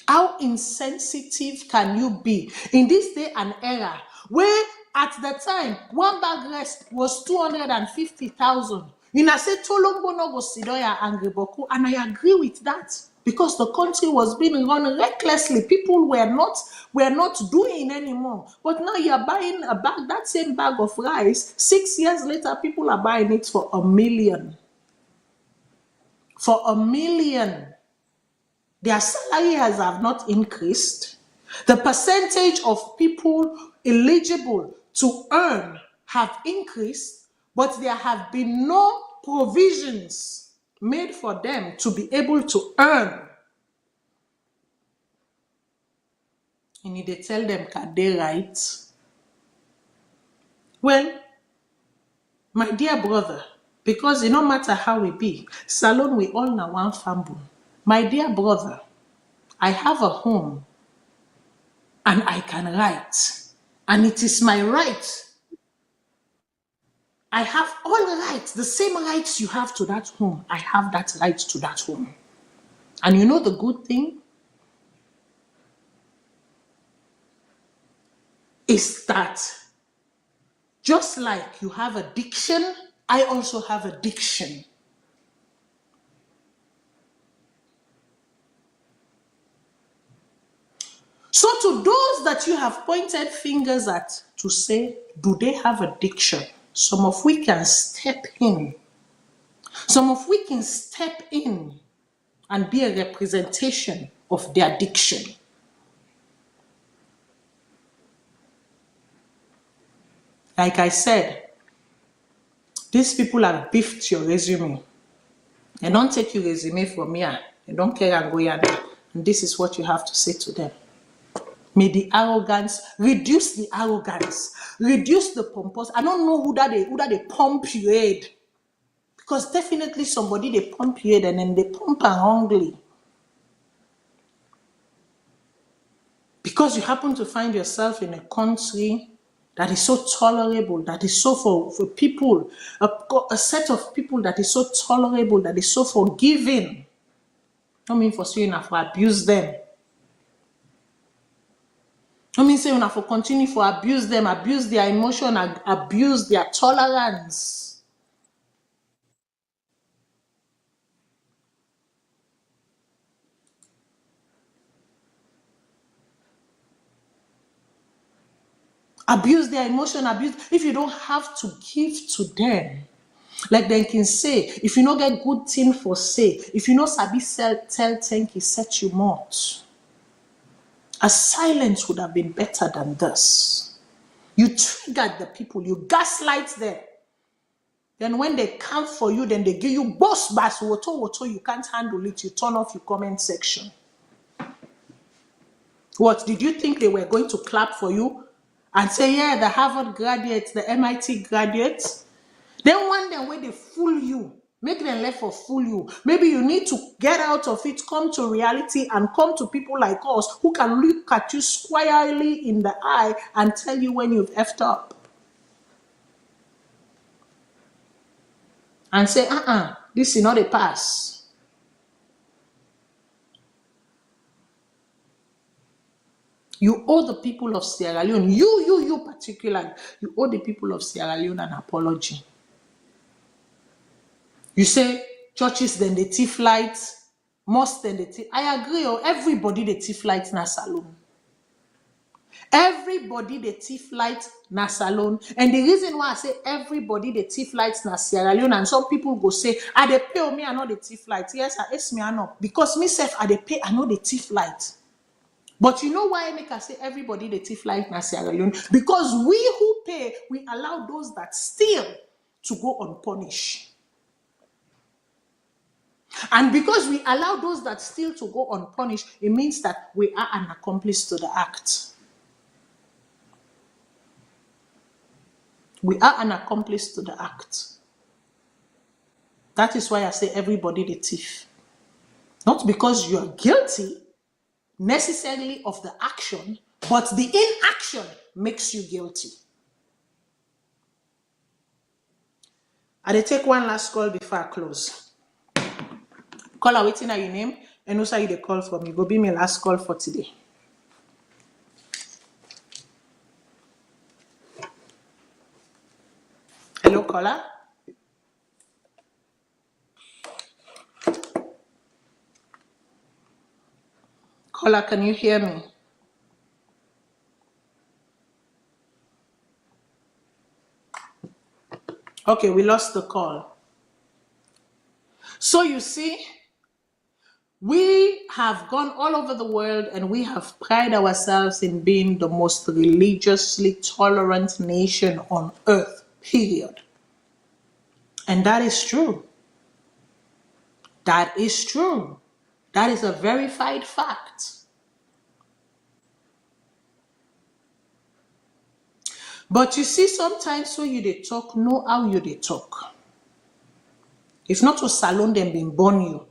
How insensitive can you be in this day and era where at the time one bag rest was 250,000? You know, say Tolombo no go Sidoya and Boku, and I agree with that because the country was being run recklessly. People were not doing anymore. But now you are buying a bag, that same bag of rice. 6 years later, people are buying it for $1 million. For $1 million. Their salaries have not increased. The percentage of people eligible to earn have increased, but there have been no provisions made for them to be able to earn. You need to tell them, can they write? Well, my dear brother, because it no matter how we be, Salone, we all know one family. My dear brother, I have a home and I can write. And it is my right. I have all rights, the same rights you have to that home. I have that right to that home. And you know the good thing is that just like you have a diction, I also have a diction. So to those that you have pointed fingers at to say, do they have a diction? Some of we can step in. Some of we can step in and be a representation of their diction. Like I said, these people have beefed your resume. They don't take your resume from here. They don't care and go here. And this is what you have to say to them. May the arrogance, reduce the arrogance, reduce the pompous. I don't know who that they pump your head. Because definitely somebody they pump your head and then they pump wrongly. Because you happen to find yourself in a country that is so tolerable, that is so for people, a set of people that is so tolerable, that is so forgiving. I mean for saying I for abuse them. I mean saying I for continue for abuse them, abuse their emotion, abuse their tolerance. Abuse their emotion, abuse. If you don't have to give to them, like they can say, if you don't get good thing for say, if you know sabi tell thank you, set you mouth. A silence would have been better than this. You triggered the people, you gaslight them. Then when they come for you, then they give you boss bass, woto, you can't handle it, you turn off your comment section. What, did you think they were going to clap for you? And say, yeah, the Harvard graduates, the MIT graduates. Then one day when they fool you, make them left for fool you. Maybe you need to get out of it, come to reality, and come to people like us who can look at you squarely in the eye and tell you when you've effed up. And say, this is not a pass. You owe the people of Sierra Leone, you particularly, you owe the people of Sierra Leone an apology. You say churches then they thief lights, mosques then they thief. I agree, everybody they thief lights na Salone. Everybody they thief lights na Salone. And the reason why I say everybody they thief lights na Sierra Leone, and some people go say, I they pay me, I know the thief lights. Yes, I ask me, I know. Because myself, I they pay, I know the thief lights. But you know why I make I say everybody the thief like na Sierra Leone? Because we who pay, we allow those that steal to go unpunished. And because we allow those that steal to go unpunished, it means that we are an accomplice to the act. We are an accomplice to the act. That is why I say everybody the thief. Not because you are guilty necessarily of the action, but the inaction makes you guilty. I dey take one last call before I close. Caller, waiting at your name, and also you the call from me. Go be my last call for today. Hello, caller. Caller, can you hear me? Okay, we lost the call. So you see, we have gone all over the world and we have prided ourselves in being the most religiously tolerant nation on earth, period. And that is true. That is true. That is a verified fact. But you see, sometimes when you dey talk, know how you dey talk. If not to Salone, them been born you.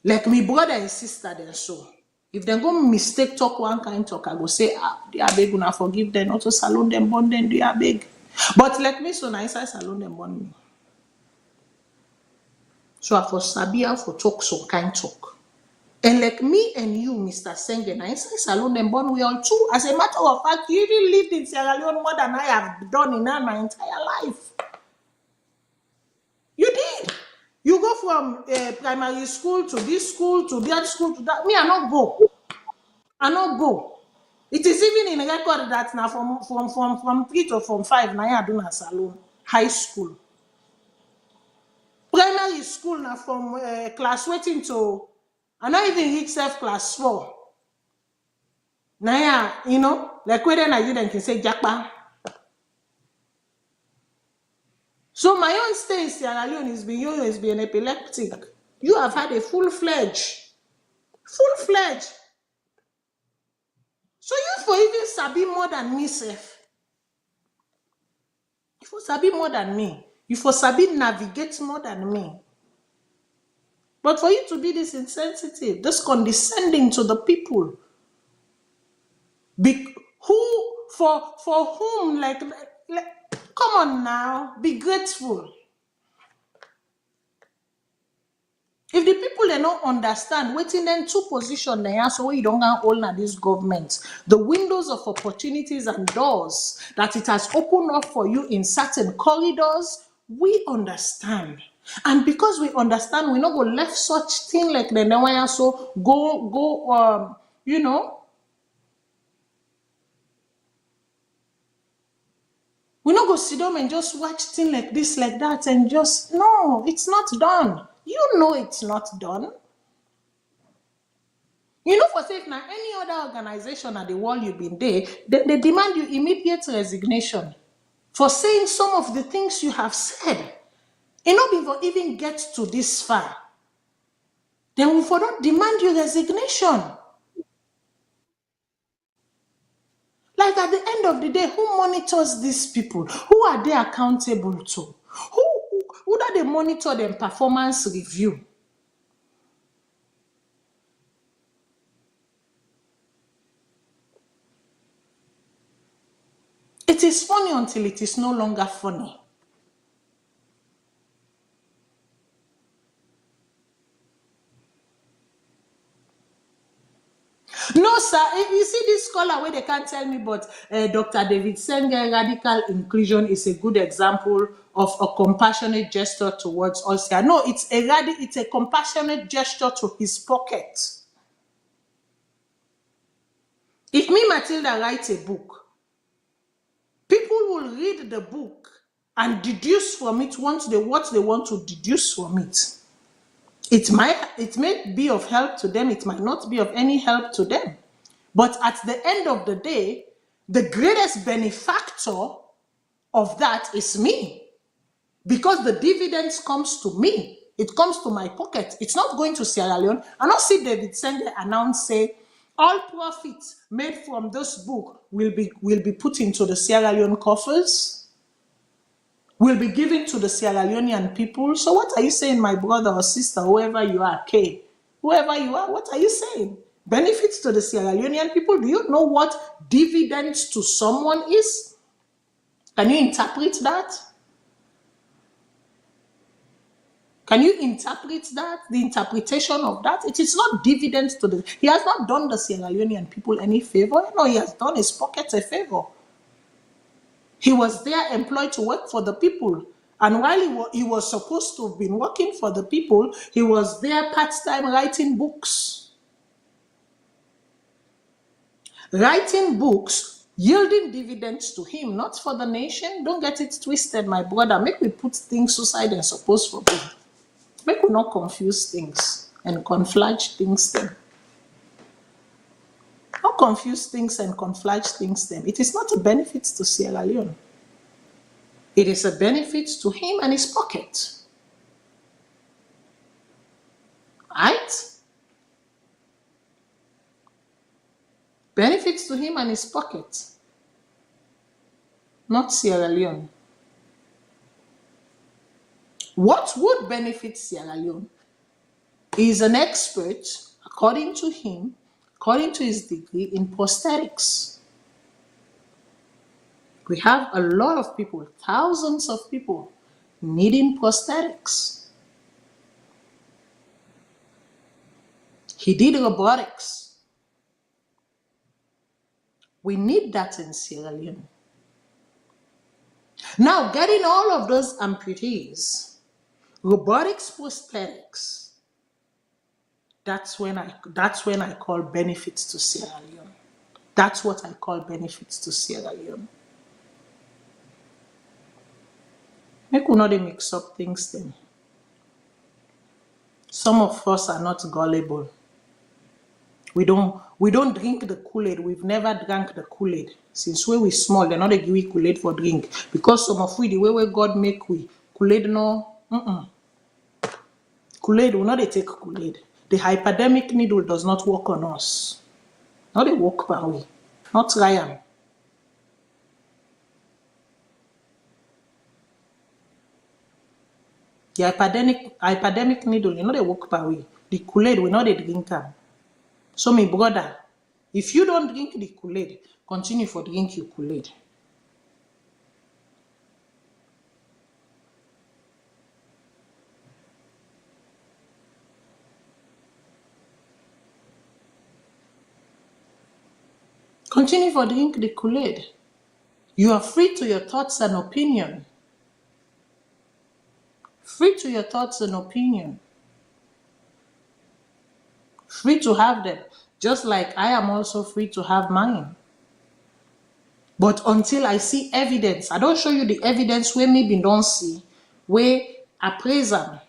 Like me brother and sister, then so. If they go mistake talk one kind talk, I go say, they are big, una forgive them. Not to Salone, them born them, they are big. But like me, so nice, I Salone, them born me. So I for sabi how for talk some kind talk. And like me and you, Mr. Sengen, I inside Salone and born we all too. As a matter of fact, you even lived in Sierra Leone more than I have done in my entire life. You did. You go from primary school to this school to that school to that. Me, I not go. I not go. It is even in record that now from 3 to from 5 now I do na Salone high school. Primary school now from class waiting to I not even reach self class 4. Now you know, like whether I you then can say Jakpa. So my own stay in Sierra Leone is being epileptic. You have had a full-fledged. So you for even sabi more than me, Seth. You for sabi more than me. You for sabi navigate more than me. But for you to be this insensitive, this condescending to the people, for whom, like, come on now, be grateful. If the people they don't understand, waiting then two position they are so you don't get hold na this government. The windows of opportunities and doors that it has opened up for you in certain corridors, we understand. And because we understand, we not go left such thing like the Nawaya so go you know. We not go sit down and just watch things like this, like that, and just no, it's not done. You know it's not done. You know, for say now any other organization at the world you've been there, they demand you immediate resignation for saying some of the things you have said. And not before even get to this far. Then we for not demand your resignation. Like at the end of the day, who monitors these people? Who are they accountable to? Who do they monitor their performance review? It is funny until it is no longer funny. No, sir. If you see this scholar where they can't tell me, but Dr. David Senge, radical inclusion is a good example of a compassionate gesture towards us. No, it's a compassionate gesture to his pocket. If me, Matilda, writes a book, people will read the book and deduce from it what they want to deduce from it. It may be of help to them, it might not be of any help to them. But at the end of the day, the greatest benefactor of that is me. Because the dividends comes to me. It comes to my pocket. It's not going to Sierra Leone. I don't see David Senge announce, say, All profits made from this book will be put into the Sierra Leone coffers, will be given to the Sierra Leonean people. So what are you saying, my brother or sister, whoever you are, K, whoever you are, what are you saying? Benefits to the Sierra Leonean people? Do you know what dividends to someone is? Can you interpret that? Can you interpret that? The interpretation of that? It is not dividends to the... He has not done the Sierra Leonean people any favor. No, he has done his pockets a favor. He was there employed to work for the people. And while he was supposed to have been working for the people, he was there part-time writing books. Writing books, yielding dividends to him, not for the nation. Don't get it twisted, my brother. Make me put things aside and suppose for good. Make we not confuse things and conflage things then. Not confuse things and conflage things then. It is not a benefit to Sierra Leone. It is a benefit to him and his pocket. Right? Benefits to him and his pocket. Not Sierra Leone. What would benefit Sierra Leone? He is an expert, according to him, according to his degree, in prosthetics. We have a lot of people, thousands of people, needing prosthetics. He did robotics. We need that in Sierra Leone. Now, getting all of those amputees, robotics, prosthetics, that's when I call benefits to Sierra Leone. That's what I call benefits to Sierra Leone. Make we not mix up things then. Some of us are not gullible. We don't drink the Kool-Aid. We've never drank the Kool-Aid. Since we small, they're not a give we Kool-Aid for drink. Because some of we, the way God make we, Kool-Aid no, Kool-Aid, we not they take Kool-Aid. The hypodermic needle does not work on us. Not they work per way. Not try am. The hypodermic needle, you know they work per way. The Kool-Aid, we know they drink am. So my brother, if you don't drink the Kool-Aid, continue for drink your Kool-Aid. Continue for drink the Kool-Aid. You are free to your thoughts and opinion. Free to your thoughts and opinion. Free to have them. Just like I am also free to have mine. But until I see evidence, I don't show you the evidence where maybe don't see, where appraise them.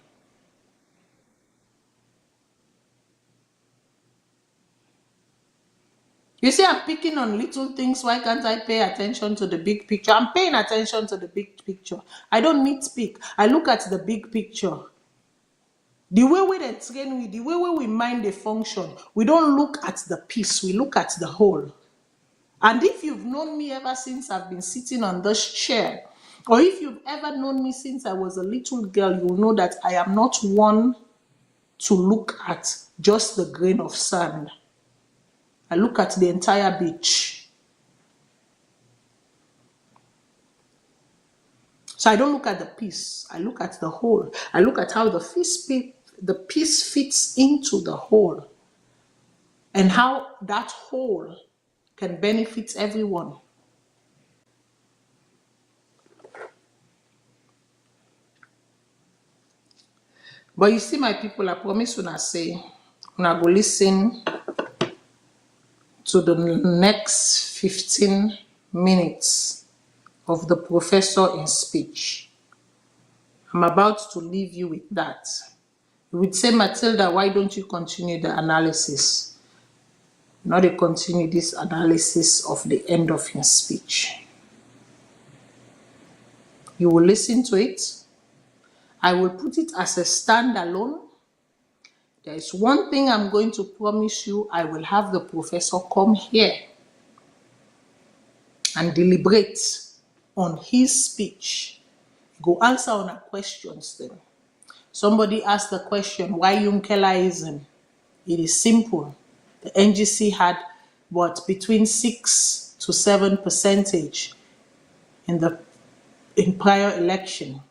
You see, I'm picking on little things. Why can't I pay attention to the big picture? I'm paying attention to the big picture. I don't nitpick. I look at the big picture. The way we train, the way we mind the function, we don't look at the piece, we look at the whole. And if you've known me ever since I've been sitting on this chair, or if you've ever known me since I was a little girl, you'll know that I am not one to look at just the grain of sand. I look at the entire beach. So I don't look at the piece, I look at the whole. I look at how the piece fits into the whole and how that whole can benefit everyone. But you see, my people, I promise when I say, when I go listen to the next 15 minutes of the professor in speech. I'm about to leave you with that. You would say, Matilda, why don't you continue the analysis? Not to continue this analysis of the end of his speech. You will listen to it. I will put it as a standalone. There is one thing I'm going to promise you. I will have the professor come here and deliberate on his speech. Go answer on our questions then. Somebody asked the question, why Junckeraism? It is simple. The NGC had between 6 to 7% in prior election.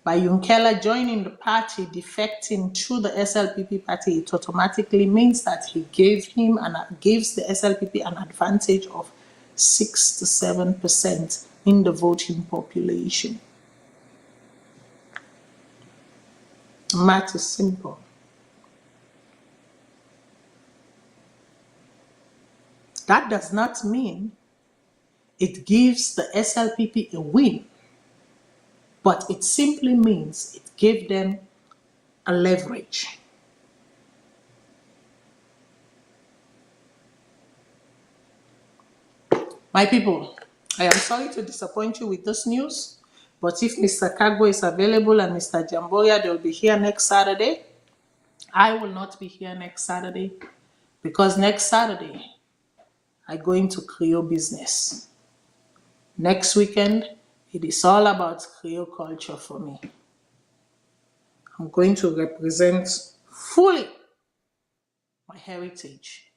By Juncker joining the party, defecting to the SLPP party, it automatically means that he gives the SLPP an advantage of 6 to 7% in the voting population. Math is simple. That does not mean it gives the SLPP a win, but it simply means it gave them a leverage. My people, I am sorry to disappoint you with this news, but if Mr. Kagbo is available and Mr. Jamboya, they'll be here next Saturday. I will not be here next Saturday because next Saturday, I go into Creole business. Next weekend, it is all about Creole culture for me. I'm going to represent fully my heritage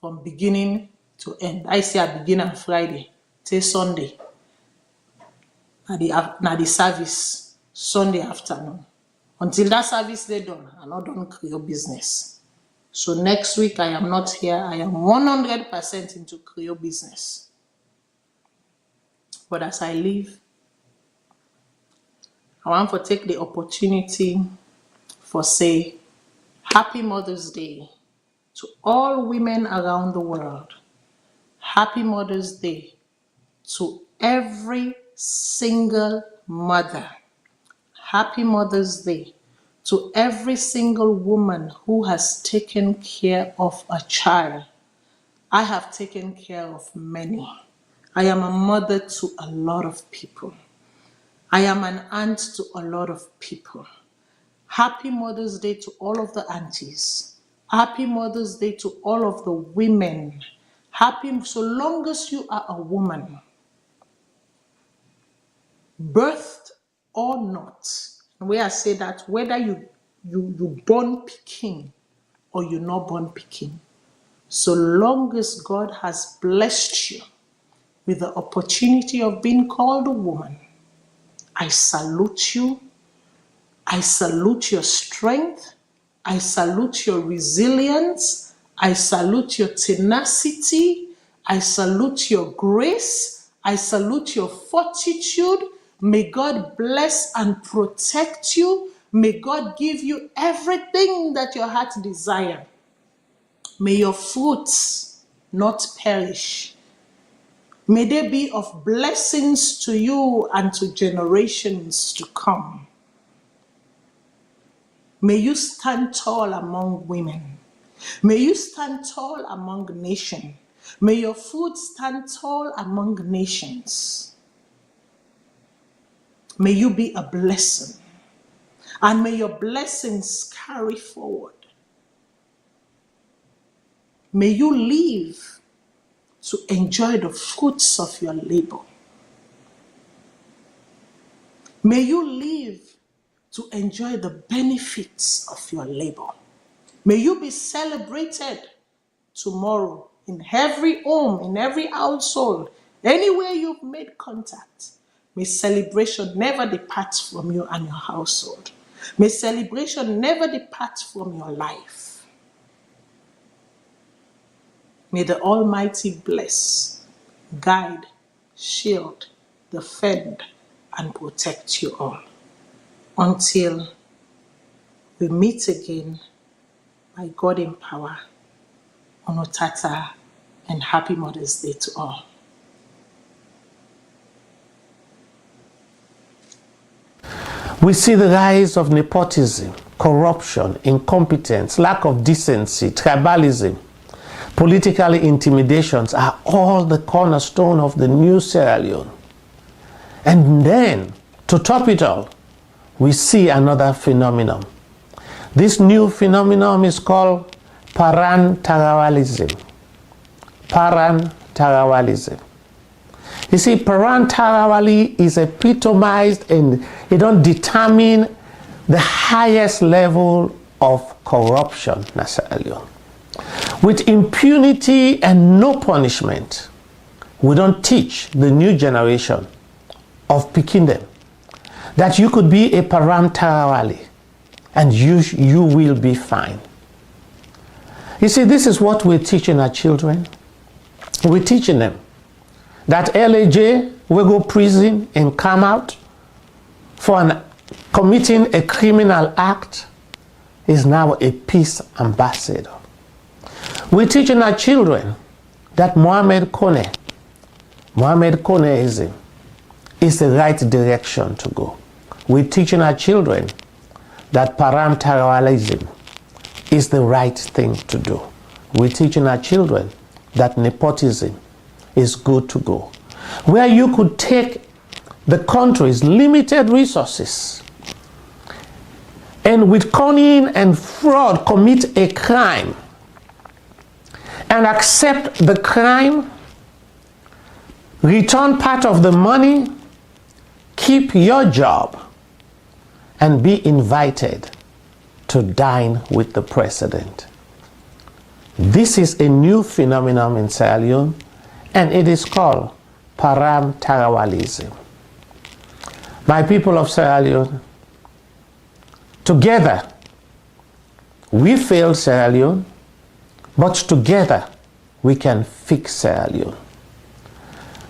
from beginning to end. I say I begin on Friday till Sunday. Na the service Sunday afternoon. Until that service they done, I'm not done Creole business. So next week I am not here. I am 100% into Creole business. But as I leave, I want to take the opportunity for say Happy Mother's Day to all women around the world. Happy Mother's Day to every single mother. Happy Mother's Day to every single woman who has taken care of a child. I have taken care of many. I am a mother to a lot of people. I am an aunt to a lot of people. Happy Mother's Day to all of the aunties. Happy Mother's Day to all of the women. Happy, so long as you are a woman, birthed or not. And where I say that, whether you born Peking or you're not born Peking, so long as God has blessed you with the opportunity of being called a woman, I salute you. I salute your strength. I salute your resilience. I salute your tenacity. I salute your grace. I salute your fortitude. May God bless and protect you. May God give you everything that your heart desires. May your fruits not perish. May they be of blessings to you and to generations to come. May you stand tall among women. May you stand tall among nations. May your fruit stand tall among nations. May you be a blessing. And may your blessings carry forward. May you live to enjoy the fruits of your labor. May you live to enjoy the benefits of your labor. May you be celebrated tomorrow in every home, in every household, anywhere you've made contact. May celebration never depart from you and your household. May celebration never depart from your life. May the Almighty bless, guide, shield, defend, and protect you all. Until we meet again, by God in power, Onotata, and Happy Mother's Day to all. We see the rise of nepotism, corruption, incompetence, lack of decency, tribalism, political intimidations are all the cornerstone of the new Sierra Leone. And then, to top it all, we see another phenomenon. This new phenomenon is called parantarawalism. Parantarawalism. You see, parantarawali is epitomized and it don't determine the highest level of corruption, Nasalion. With impunity and no punishment, we don't teach the new generation of Pikindem that you could be a parantarawali and you will be fine. You see, this is what we're teaching our children. We're teaching them that LAJ will go prison and come out for committing a criminal act is now a peace ambassador. We're teaching our children that Mohamed Koneism is the right direction to go. We're teaching our children that parantarawalism is the right thing to do. We're teaching our children that nepotism is good to go. Where you could take the country's limited resources and with cunning and fraud commit a crime and accept the crime, return part of the money, keep your job, and be invited to dine with the president. This is a new phenomenon in Sierra Leone, and it is called parantarawalism. My people of Sierra Leone, together we failed Sierra Leone, but together we can fix Sierra Leone.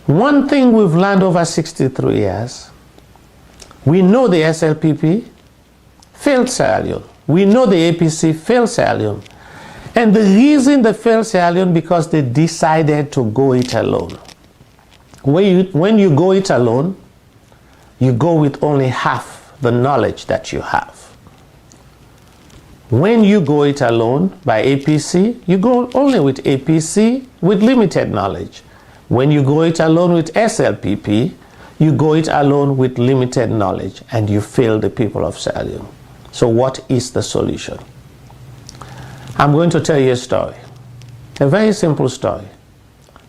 One thing we've learned over 63 years, we know the SLPP failed Sierra Leone. We know the APC failed Sierra Leone. And the reason they failed Sierra Leone because they decided to go it alone. When you go it alone, you go with only half the knowledge that you have. When you go it alone by APC, you go only with APC with limited knowledge. When you go it alone with SLPP, you go it alone with limited knowledge and you fail the people of Sierra Leone. So what is the solution? I'm going to tell you a story, a very simple story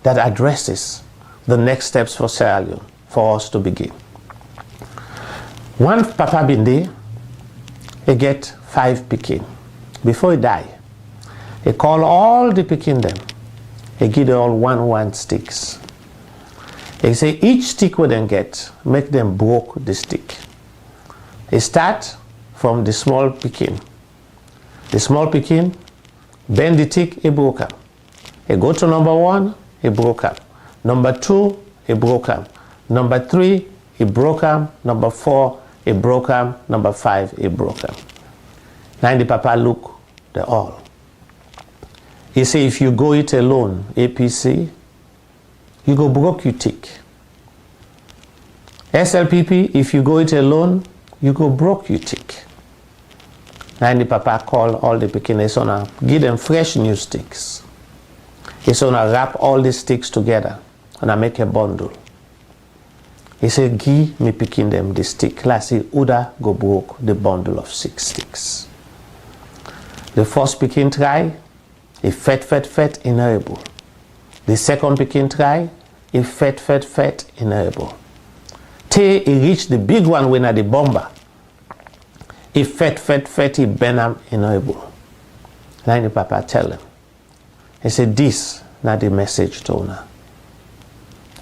that addresses the next steps for Sierra Leone for us to begin. One Papa Binde, he get 5 pikin. Before he die, he call all the pikin them. He give them all one sticks. He say each stick we them get, make them broke the stick. He start from the small pikin. The small pikin bend the stick, he broke up. He go to number 1, he broke up. Number 2, he broke up. Number 3, he broke up. Number 4, he broke up. Number 5, he broke up. Now the Papa look, they all. He say if you go it alone, APC, you go broke you tick. SLPP, if you go it alone, you go broke you tick. Now the Papa call all the pikin, he's gonna give them fresh new sticks. He's gonna wrap all the sticks together and I make a bundle. He said, give me pikin them the stick. Last see, Uda go broke the bundle of 6 sticks. The first pikin try, he fet, inedible. The second pikin try, he fet, inedible. Till he reach the big one when at the bomber. He fet, he bend him, inedible. Then the Papa tell him. He said, this not the message to una.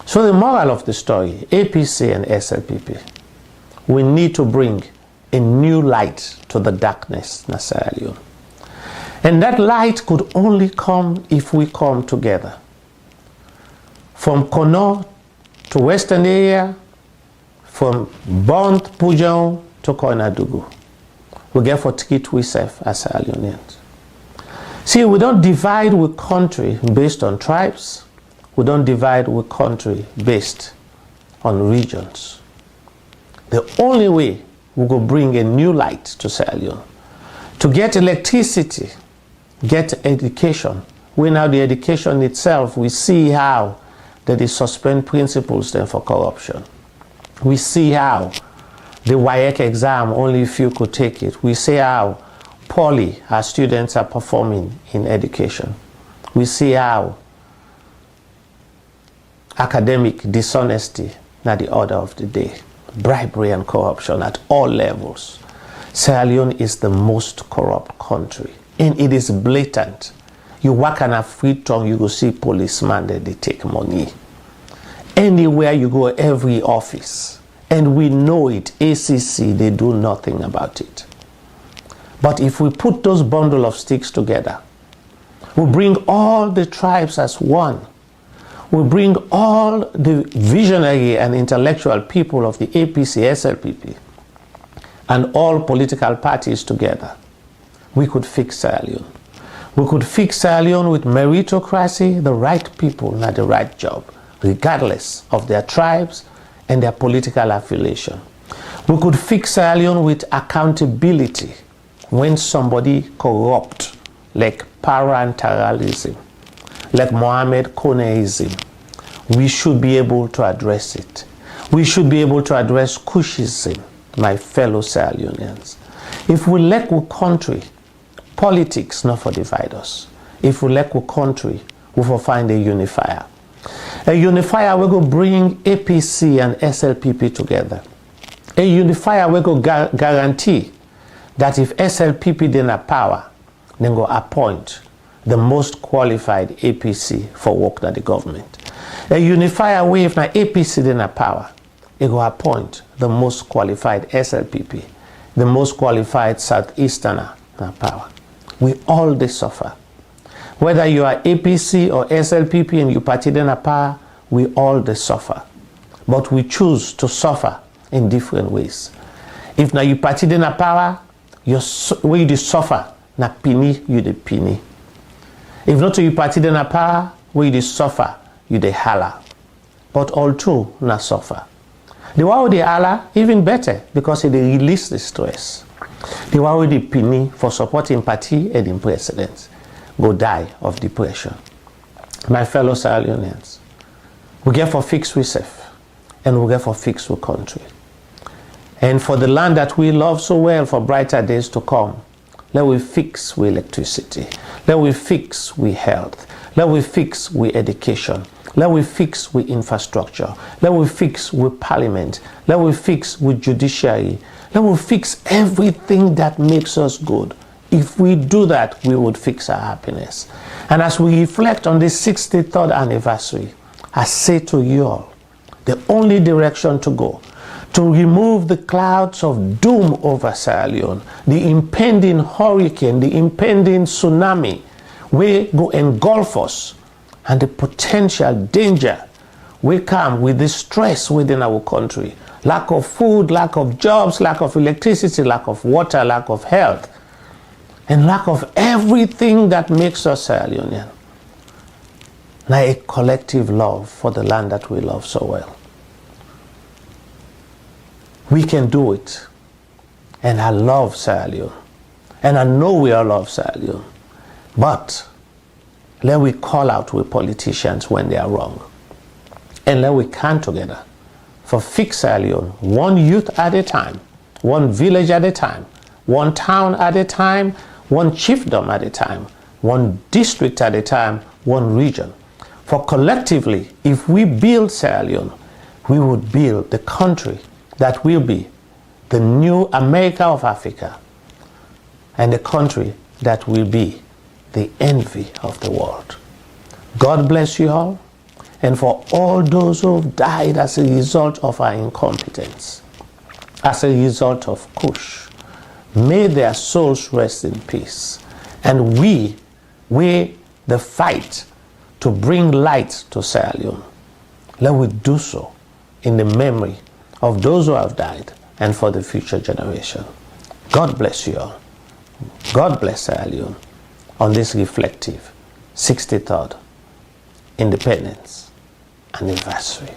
So the moral of the story, APC and SLPP, we need to bring a new light to the darkness in Sierra Leone. And that light could only come if we come together. From Kono to Western area, from Bont, Pujan to Koinadugu. We get for ticket we serve as Sierra Leoneans. See, we don't divide with country based on tribes. We don't divide with country based on regions. The only way we will bring a new light to Sierra Leone, to get electricity, get education. We now the education itself, we see how that they suspend principles then for corruption. We see how the WAEC exam, only a few could take it. We see how poorly our students are performing in education. We see how academic dishonesty at the order of the day, bribery and corruption at all levels. Sierra Leone is the most corrupt country, and it is blatant. You walk on a free tongue, you go see policemen that they take money. Anywhere you go, every office, and we know it, ACC, they do nothing about it. But if we put those bundle of sticks together, we bring all the tribes as one, we bring all the visionary and intellectual people of the APC, SLPP, and all political parties together, we could fix Sierra Leone. We could fix Sierra Leone with meritocracy, the right people at the right job, regardless of their tribes and their political affiliation. We could fix Sierra Leone with accountability when somebody corrupt, like parenteralism, like Mohammed Koneism. We should be able to address it. We should be able to address Kushism, my fellow Sierra Leoneans. If we let our country, politics not for divide us. If we let our country, we will find a unifier. A unifier we go bring APC and SLPP together. A unifier we go guarantee that if SLPP then have power, then go appoint the most qualified APC for work at the government. A unifier way if na APC then have power, it go appoint the most qualified SLPP, the most qualified Southeasterner na power. We all they suffer. Whether you are APC or SLPP and you party then a power, we all they suffer. But we choose to suffer in different ways. If now you party then a power, where you suffer, na pini you the pini. If not you party then a power, where you suffer, you the holla. But all two na suffer. The one with the holla, even better, because they release the stress. The one with the pini for supporting party and in presidents go die of depression. My fellow Sierra Leoneans, we get for fix ourselves and we get for fix our country. And for the land that we love so well for brighter days to come, let we fix we electricity, let we fix we health, let we fix we education, let we fix we infrastructure, let we fix we parliament, let we fix we judiciary, let we fix everything that makes us good. If we do that, we would fix our happiness. And as we reflect on this 63rd anniversary, I say to you all, the only direction to go, to remove the clouds of doom over Sierra Leone, the impending hurricane, the impending tsunami, will go engulf us, and the potential danger will come with the stress within our country. Lack of food, lack of jobs, lack of electricity, lack of water, lack of health, and lack of everything that makes us Sierra Leonean. Now a collective love for the land that we love so well. We can do it. And I love Sierra Leone. And I know we all love Sierra Leone. But let we call out with politicians when they are wrong. And let we come together for fix Sierra Leone, one youth at a time, one village at a time, one town at a time, one chiefdom at a time, one district at a time, one region. For collectively, if we build Sierra Leone, we would build the country that will be the new America of Africa, and the country that will be the envy of the world. God bless you all, and for all those who have died as a result of our incompetence, as a result of Kush, may their souls rest in peace. And we the fight to bring light to Sierra Leone, let we do so in the memory of those who have died and for the future generation. God bless you all. God bless Sierra Leone on this reflective 63rd Independence Anniversary.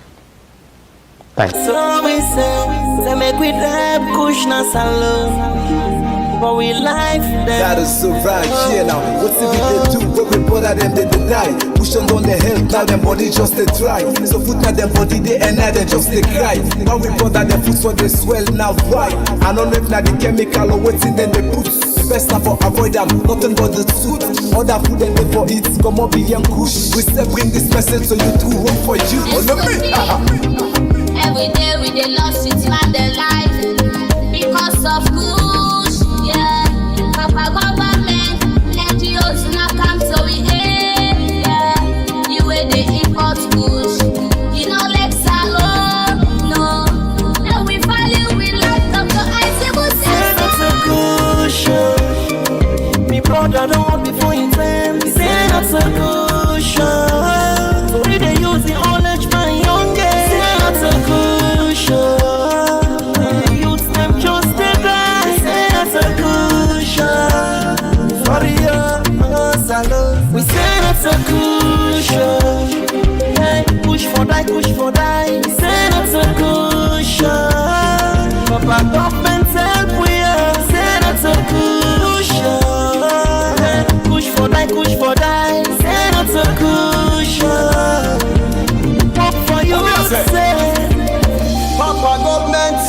Thank you. So we say make we drive Kush na Salone. but we life them. That is so right, yeah now. What's if they do? When we bother them, they deny. Push on down the hill, now them body just they try. So foot at them body, they and now they just they cry. Now we bother them foot so they swell, now why? I don't know if now the chemical or what's in them they put. Best now for avoid them, nothing but the truth. Other food and they for it, come up and Kush. We say bring this message so you do work for you. Every day we dey lost it man their life because of Kush, yeah. Papa government, NGOs not come so we hate, yeah. You way they import Kush, you know like Salone, no. Now we value we like Dr. Isaac Say not a Kush, me brother don't want before you time. Say not a Kush, so we dey use the old age my youngest. Say not a Kush, the youths them just dey die. Say not a Kush, sorry Salone. We say not a Kush, hey, push for die. Say not a Kush, Papa government help we say not a Kush, hey, push for die. Say not a Kush, work for you say. Papa government,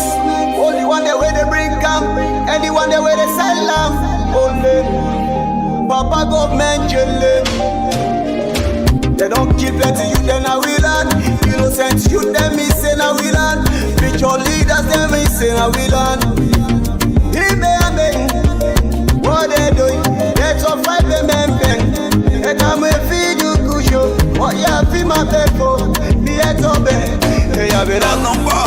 only one the way they bring camp, anyone the way they sell them, only Papa government jelly. They don't kill plenty youth, then I will learn. Innocent youth, them me say I will learn. Spiritual leaders, them me say I will learn. What they doing? Let's all fight them and they come and feed you Kush. What you have in my bed for? Me at all bed. Hey, I better number.